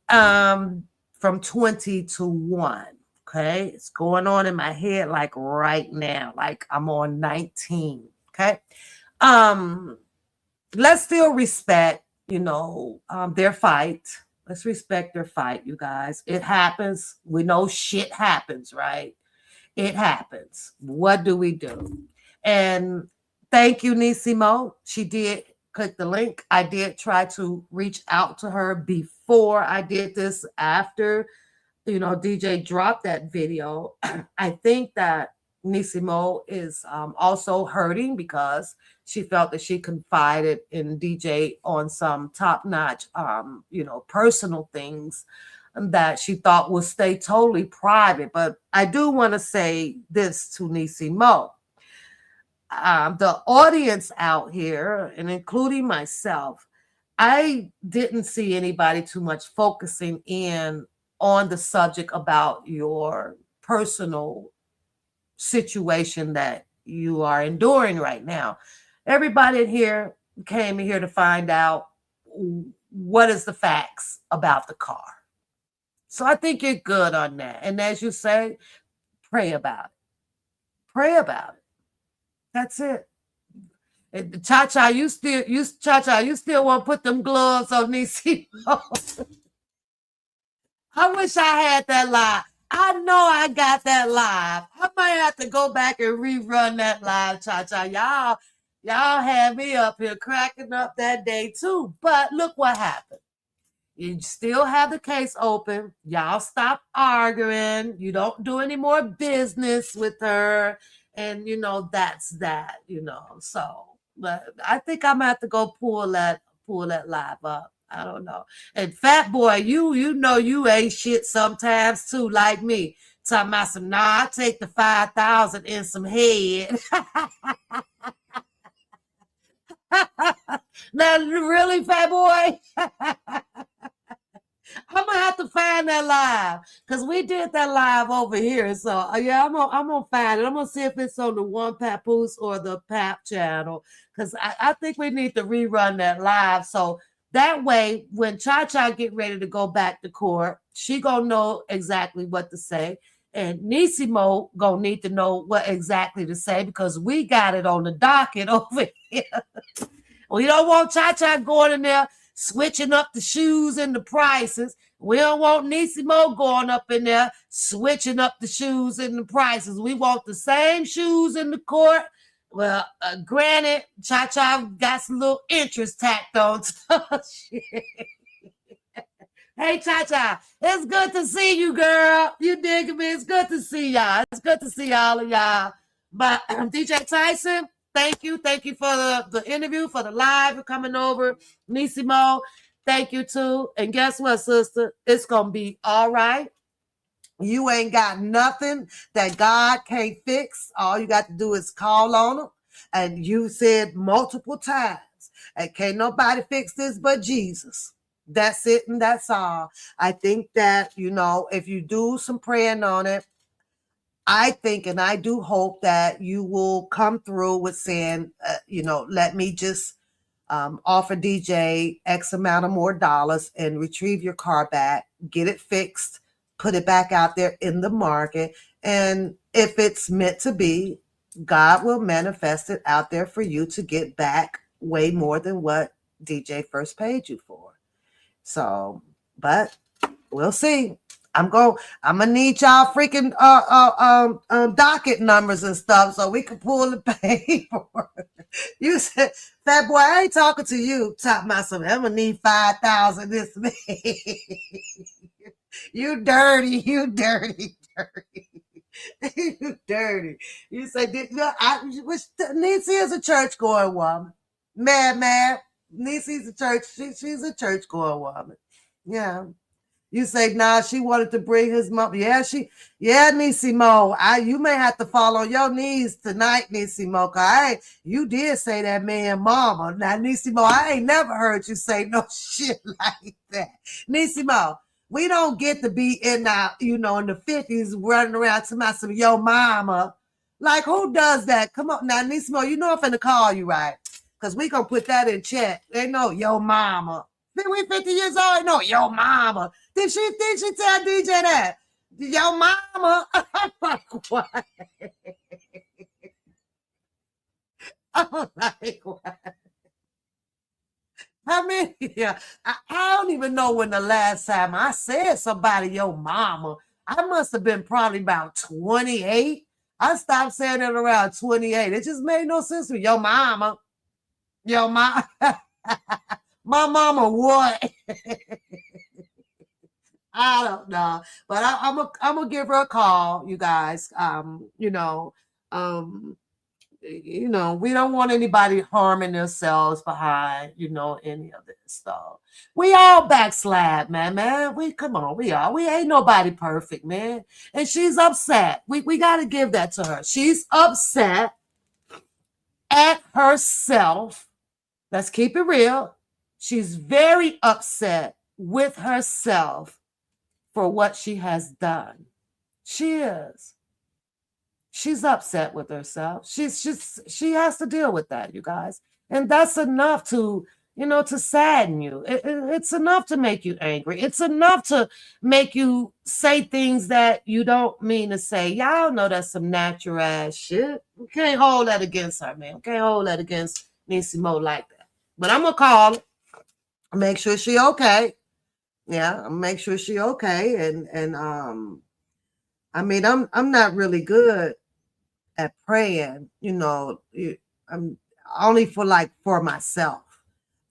from 20 to 1. Okay. It's going on in my head like right now, like I'm on 19. Okay. Let's still respect, their fight. Let's respect their fight, you guys. It happens. We know shit happens, right? It happens. What do we do? And thank you, Nissi Mo. She did click the link. I did try to reach out to her before I did this. After, DJ dropped that video. I think that Nissi Mo is also hurting because she felt that she confided in DJ on some top-notch, personal things that she thought would stay totally private. But I do want to say this to Nissi Mo. The audience out here, and including myself, I didn't see anybody too much focusing in on the subject about your personal situation that you are enduring right now. Everybody in here came in here to find out what is the facts about the car. So I think you're good on that. And as you say, pray about it. Pray about it. That's it. Cha-Cha, you still want to put them gloves on Nissi Mo. I wish I had that live. I know I got that live. I might have to go back and rerun that live, Cha-Cha. Y'all had me up here cracking up that day too. But look what happened. You still have the case open. Y'all stop arguing. You don't do any more business with her. And, that's that, So, but I think I'm going to have to go pull that live up. I don't know. And Fat Boy, you know you ain't shit sometimes too, like me. Talking about some, I take the 5,000 in some head. Now, really, Fat Boy? I'm gonna have to find that live because we did that live over here. So yeah, I'm gonna find it. I'm gonna see if it's on the One Papoose or the Pap channel because I think we need to rerun that live. So that way, when Cha-Cha get ready to go back to court, she gonna know exactly what to say, and Neicey Mo gonna need to know what exactly to say because we got it on the docket over here. We don't want Cha-Cha going in there switching up the shoes and the prices. We don't want Nissi Mo going up in there switching up the shoes and the prices. We want the same shoes in the court. Well, granted, Cha-Cha got some little interest tacked on. Hey, Cha-Cha, it's good to see you, girl. You dig me? It's good to see y'all. It's good to see all of y'all. But DJ Tyson, thank you. Thank you for the interview, for the live, for coming over. Nissi Mo, thank you too. And guess what, sister? It's going to be all right. You ain't got nothing that God can't fix. All you got to do is call on him. And you said multiple times, and can't nobody fix this but Jesus. That's it and that's all. I think that, if you do some praying on it, I think and I do hope that you will come through with saying, let me just offer DJ X amount of more dollars and retrieve your car back, get it fixed, put it back out there in the market. And if it's meant to be, God will manifest it out there for you to get back way more than what DJ first paid you for. So, but we'll see. I'm gonna need y'all freaking docket numbers and stuff so we can pull the paper. You said, Fat Boy, I ain't talking to you. Talking about something. I'm gonna need 5,000 this man. You dirty. You dirty. You say, Neicey is a church going woman. Mad. Neicey's a church. She's a church going woman. Yeah. You say, nah, she wanted to bring his mom. Yeah, Nissi Mo. You may have to fall on your knees tonight, Nissi Mo. You did say that man mama. Now, Nissi Mo, I ain't never heard you say no shit like that. Nissi Mo, we don't get to be in in the 50s running around to my some yo mama. Like, who does that? Come on. Now, Nissi Mo, I'm finna call you, right? Because we gonna put that in chat. They know yo mama. We 50 years old. No, yo mama. Did she tell DJ that? Yo mama. I'm like, what? I'm like, what? Yeah. I don't even know when the last time I said somebody yo mama. I must have been probably about 28. I stopped saying it around 28. It just made no sense to me. Yo mama. Yo mama. My mama what? I don't know, but I'm gonna give her a call, you guys. You know, we don't want anybody harming themselves behind, you know, any of this stuff. We all backslide, man. We come on, we ain't nobody perfect, man. And she's upset. We gotta give that to her. She's upset at herself. Let's keep it real. She's very upset with herself for what she has done. She is. She's upset with herself. She has to deal with that, you guys. And that's enough to, you know, to sadden you. It's enough to make you angry. It's enough to make you say things that you don't mean to say. Y'all know that's some natural ass shit. We can't hold that against her, man. We can't hold that against Nissi Mo like that. But I'm gonna call her, make sure she okay. Yeah, I'll make sure she okay. And I mean, I'm not really good at praying, you know. I'm only for myself.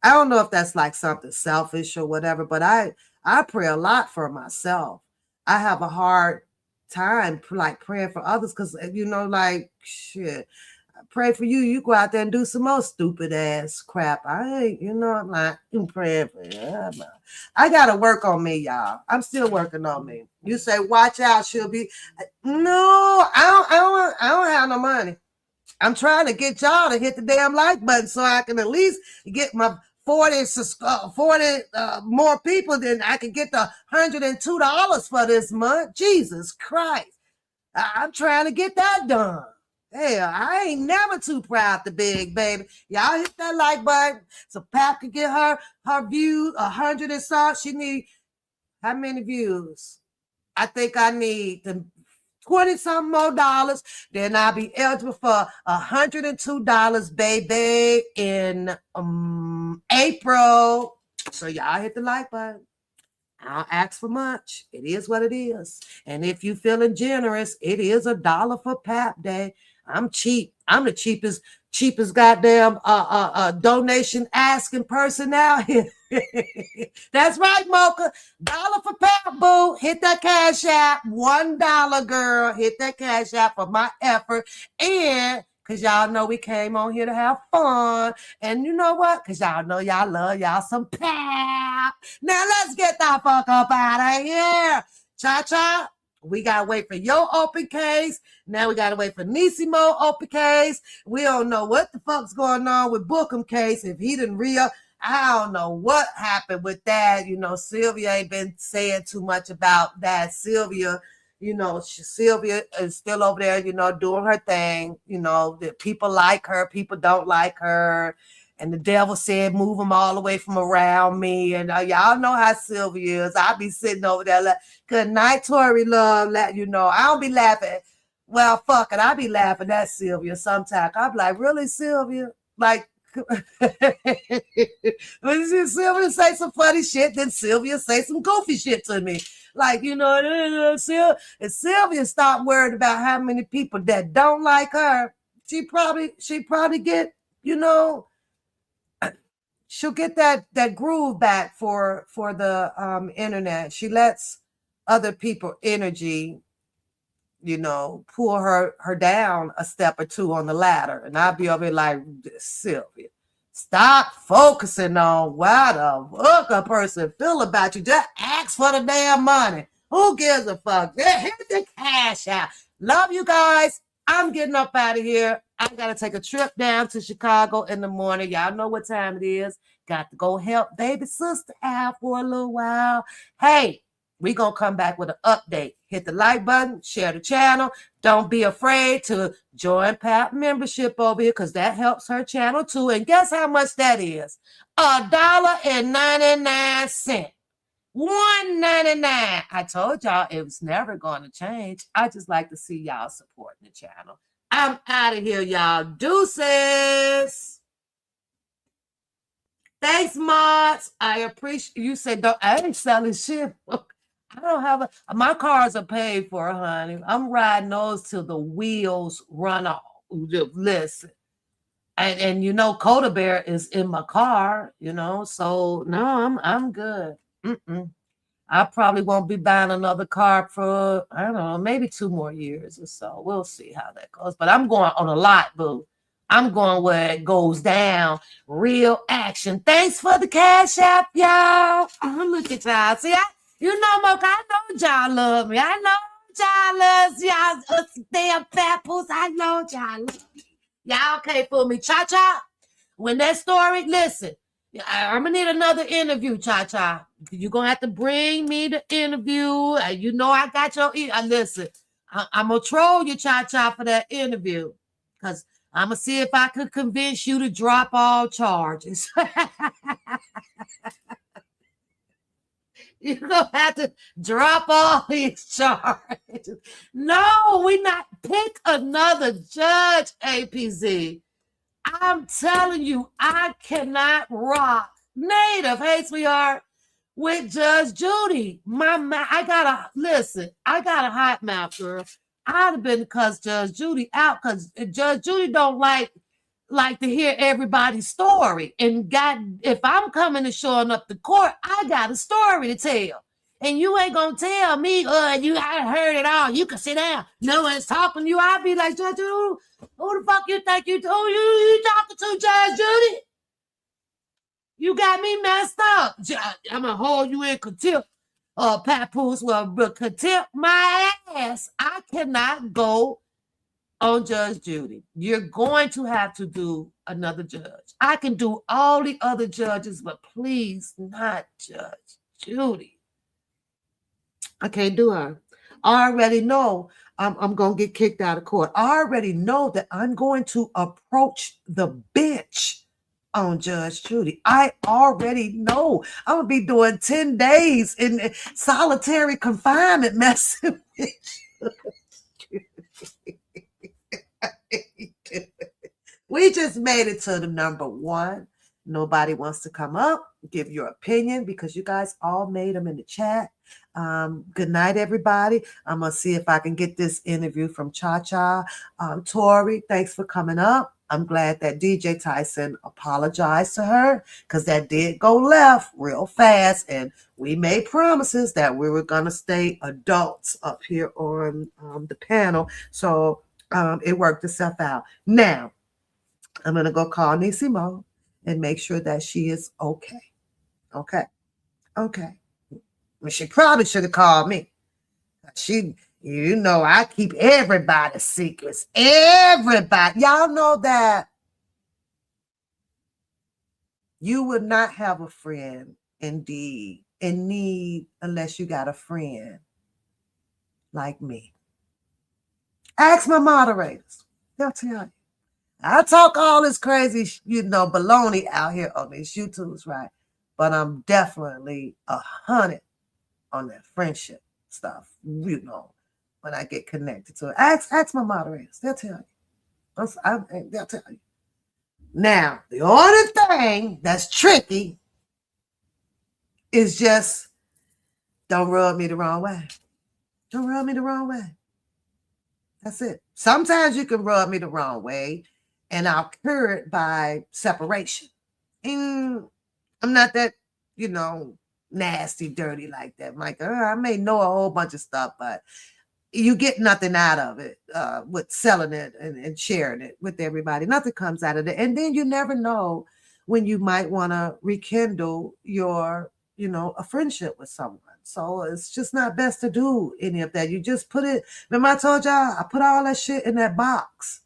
I don't know if that's like something selfish or whatever, but I pray a lot for myself. I have a hard time like praying for others because, you know, like shit. I pray for you. You go out there and do some more stupid ass crap. I ain't, you know, I'm not praying for you. I gotta work on me, y'all. I'm still working on me. You say, watch out, she'll be. No, I don't have no money. I'm trying to get y'all to hit the damn like button so I can at least get my 40 more people, then I can get the $102 for this month. Jesus Christ. I'm trying to get that done. Hell, I ain't never too proud to big, baby. Y'all hit that like button so Pat can get her views 100 and something. She need how many views? I think I need the 20 something more dollars. Then I'll be eligible for $102, baby, in April. So y'all hit the like button. I don't ask for much. It is what it is. And if you feeling generous, it is $1 for Pap Day. I'm cheap. I'm the cheapest goddamn donation asking person out here. That's right, Mocha. $1 for Pap, boo. Hit that cash app. $1, girl. Hit that cash app for my effort. And because y'all know we came on here to have fun. And you know what? Because y'all know y'all love y'all some Pap. Now let's get the fuck up out of here. Cha-cha. We got to wait for your open case. Now we got to wait for Neicey Mo open case. We don't know what the fuck's going on with Bookham case. If he didn't I don't know what happened with that. You know, Sylvia ain't been saying too much about that. Sylvia, you know, Sylvia is still over there, you know, doing her thing. You know, the people like her, people don't like her. And the devil said, move them all away from around me. And y'all know how Sylvia is. I'll be sitting over there like, good night, Tori, love. You know, I don't be laughing. Well, fuck it. I be laughing at Sylvia sometimes. I'll be like, really, Sylvia? Like, when Sylvia say some funny shit, then Sylvia say some goofy shit to me. Like, you know, Sylvia stopped worried about how many people that don't like her. She probably get, you know, she'll get that groove back for the internet. She lets other people energy, you know, pull her down a step or two on the ladder. And I'll be over here like, Sylvia, stop focusing on what the fuck a person feel about you. Just ask for the damn money. Who gives a fuck? Just hit the cash out. Love you guys. I'm getting up out of here. I got to take a trip down to Chicago in the morning. Y'all know what time it is. Got to go help baby sister out for a little while. Hey, we're going to come back with an update. Hit the like button, share the channel. Don't be afraid to join Pap membership over here because that helps her channel too. And guess how much that is? $1.99. $1.99. I told y'all it was never going to change. I just like to see y'all supporting the channel. I'm out of here, y'all. Deuces. Thanks, mods. I appreciate you said I ain't selling shit. I don't have my cars are paid for, honey. I'm riding those till the wheels run off. Listen. And you know, Coda Bear is in my car, you know, so no, I'm good. I probably won't be buying another car for, I don't know, maybe 2 more years or so. We'll see how that goes. But I'm going on a lot, boo. I'm going where it goes down. Real action. Thanks for the cash app, y'all. Oh, look at y'all. See, you know, Mocha, I know y'all love me. I know y'all love y'all. Damn fat puss. I know y'all love me. Y'all can't fool me. Cha-cha. When that story, listen, I'm going to need another interview, Cha-cha. You're going to have to bring me the interview. You know I got your... listen, I'm going to troll you, Cha-cha, for that interview. Because I'm going to see if I could convince you to drop all charges. You're going to have to drop all these charges. No, we not. Pick another judge, APZ. I'm telling you, I cannot rock Native, hey, sweetheart, with Judge Judy. I got a hot mouth, girl. I'd have been cussed Judge Judy out because Judge Judy don't like to hear everybody's story. And if I'm coming and showing up to court, I got a story to tell. And you ain't gonna tell me, I heard it all. You can sit down. No one's talking to you. I'll be like, Judge Judy, who the fuck you think you talking to, Judge Judy? You got me messed up. I'm gonna hold you in contempt. Papoose will contempt my ass. I cannot go on Judge Judy. You're going to have to do another judge. I can do all the other judges, but please not Judge Judy. I can't do her. I already know I'm going to get kicked out of court. I already know that I'm going to approach the bench on Judge Judy. I already know I'm going to be doing 10 days in solitary confinement messing with you. We just made it to the number one. Nobody wants to come up, give your opinion because you guys all made them in the chat. Good night, everybody. I'm going to see if I can get this interview from Cha-Cha. Tori, thanks for coming up. I'm glad that DJ Tyson apologized to her because that did go left real fast. And we made promises that we were going to stay adults up here on the panel. So it worked itself out. Now, I'm going to go call Nissi Mo and make sure that she is okay. Okay. Well, she probably should have called me. I keep everybody's secrets. Everybody. Y'all know that you would not have a friend in need unless you got a friend like me. Ask my moderators. They'll tell you. I talk all this crazy, baloney out here on these YouTubes, right? But I'm definitely 100 on that friendship stuff, when I get connected to it. Ask my moderators. They'll tell you. They'll tell you. Now, the only thing that's tricky is just don't rub me the wrong way. Don't rub me the wrong way. That's it. Sometimes you can rub me the wrong way, and I'll cure it by separation. And I'm not that, nasty, dirty like that. Like, I may know a whole bunch of stuff, but you get nothing out of it with selling it and sharing it with everybody. Nothing comes out of it. And then you never know when you might want to rekindle your, a friendship with someone. So it's just not best to do any of that. You just put it, remember I told y'all, I put all that shit in that box.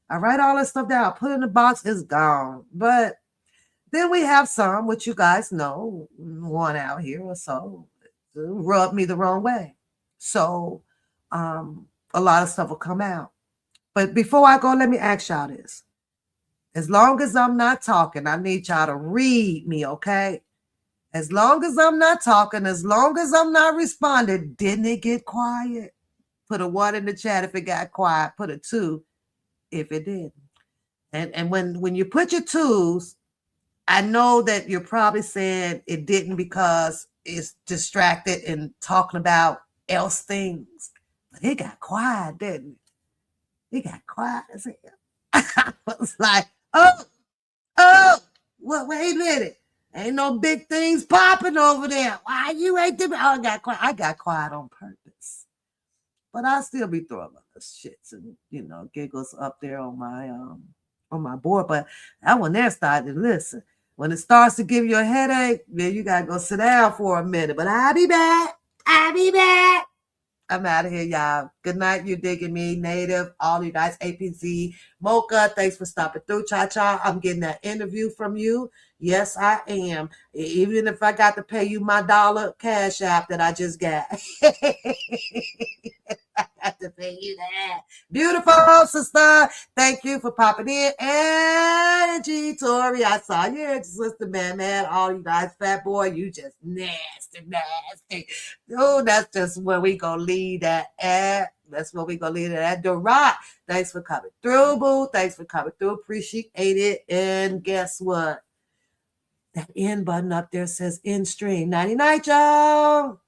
I write all that stuff down, I put it in the box, it's gone. But then we have some, which you guys know, one out here or so, rub me the wrong way. So a lot of stuff will come out. But before I go, let me ask y'all this. As long as I'm not talking, I need y'all to read me, okay? As long as I'm not talking, as long as I'm not responding, didn't it get quiet? Put a 1 in the chat if it got quiet. Put a 2 if it didn't. And when you put your 2s, I know that you're probably saying it didn't because it's distracted and talking about else things. But it got quiet, didn't it? It got quiet as hell. I was like, wait a minute. Ain't no big things popping over there. Why you ain't doing? I got quiet on purpose. But I still be throwing up the shits and giggles up there on my on my board, but that one there started to listen. When it starts to give you a headache, then you gotta go sit down for a minute. But I'll be back. I'll be back. I'm out of here, y'all. Good night, you digging me, Native, all you guys, APZ, Mocha, thanks for stopping through, Cha-Cha. I'm getting that interview from you. Yes, I am. Even if I got to pay you my $1 cash app that I just got. I have to pay you that. Beautiful sister. Thank you for popping in. And G Tori, I saw you, sister man. All you guys, fat boy, you just nasty. Oh, that's just where we gonna lead that at. That's where we gonna lead it at. The Rock. Thanks for coming through, boo. Thanks for coming through. Appreciate it. And guess what? That end button up there says end stream. 99, y'all.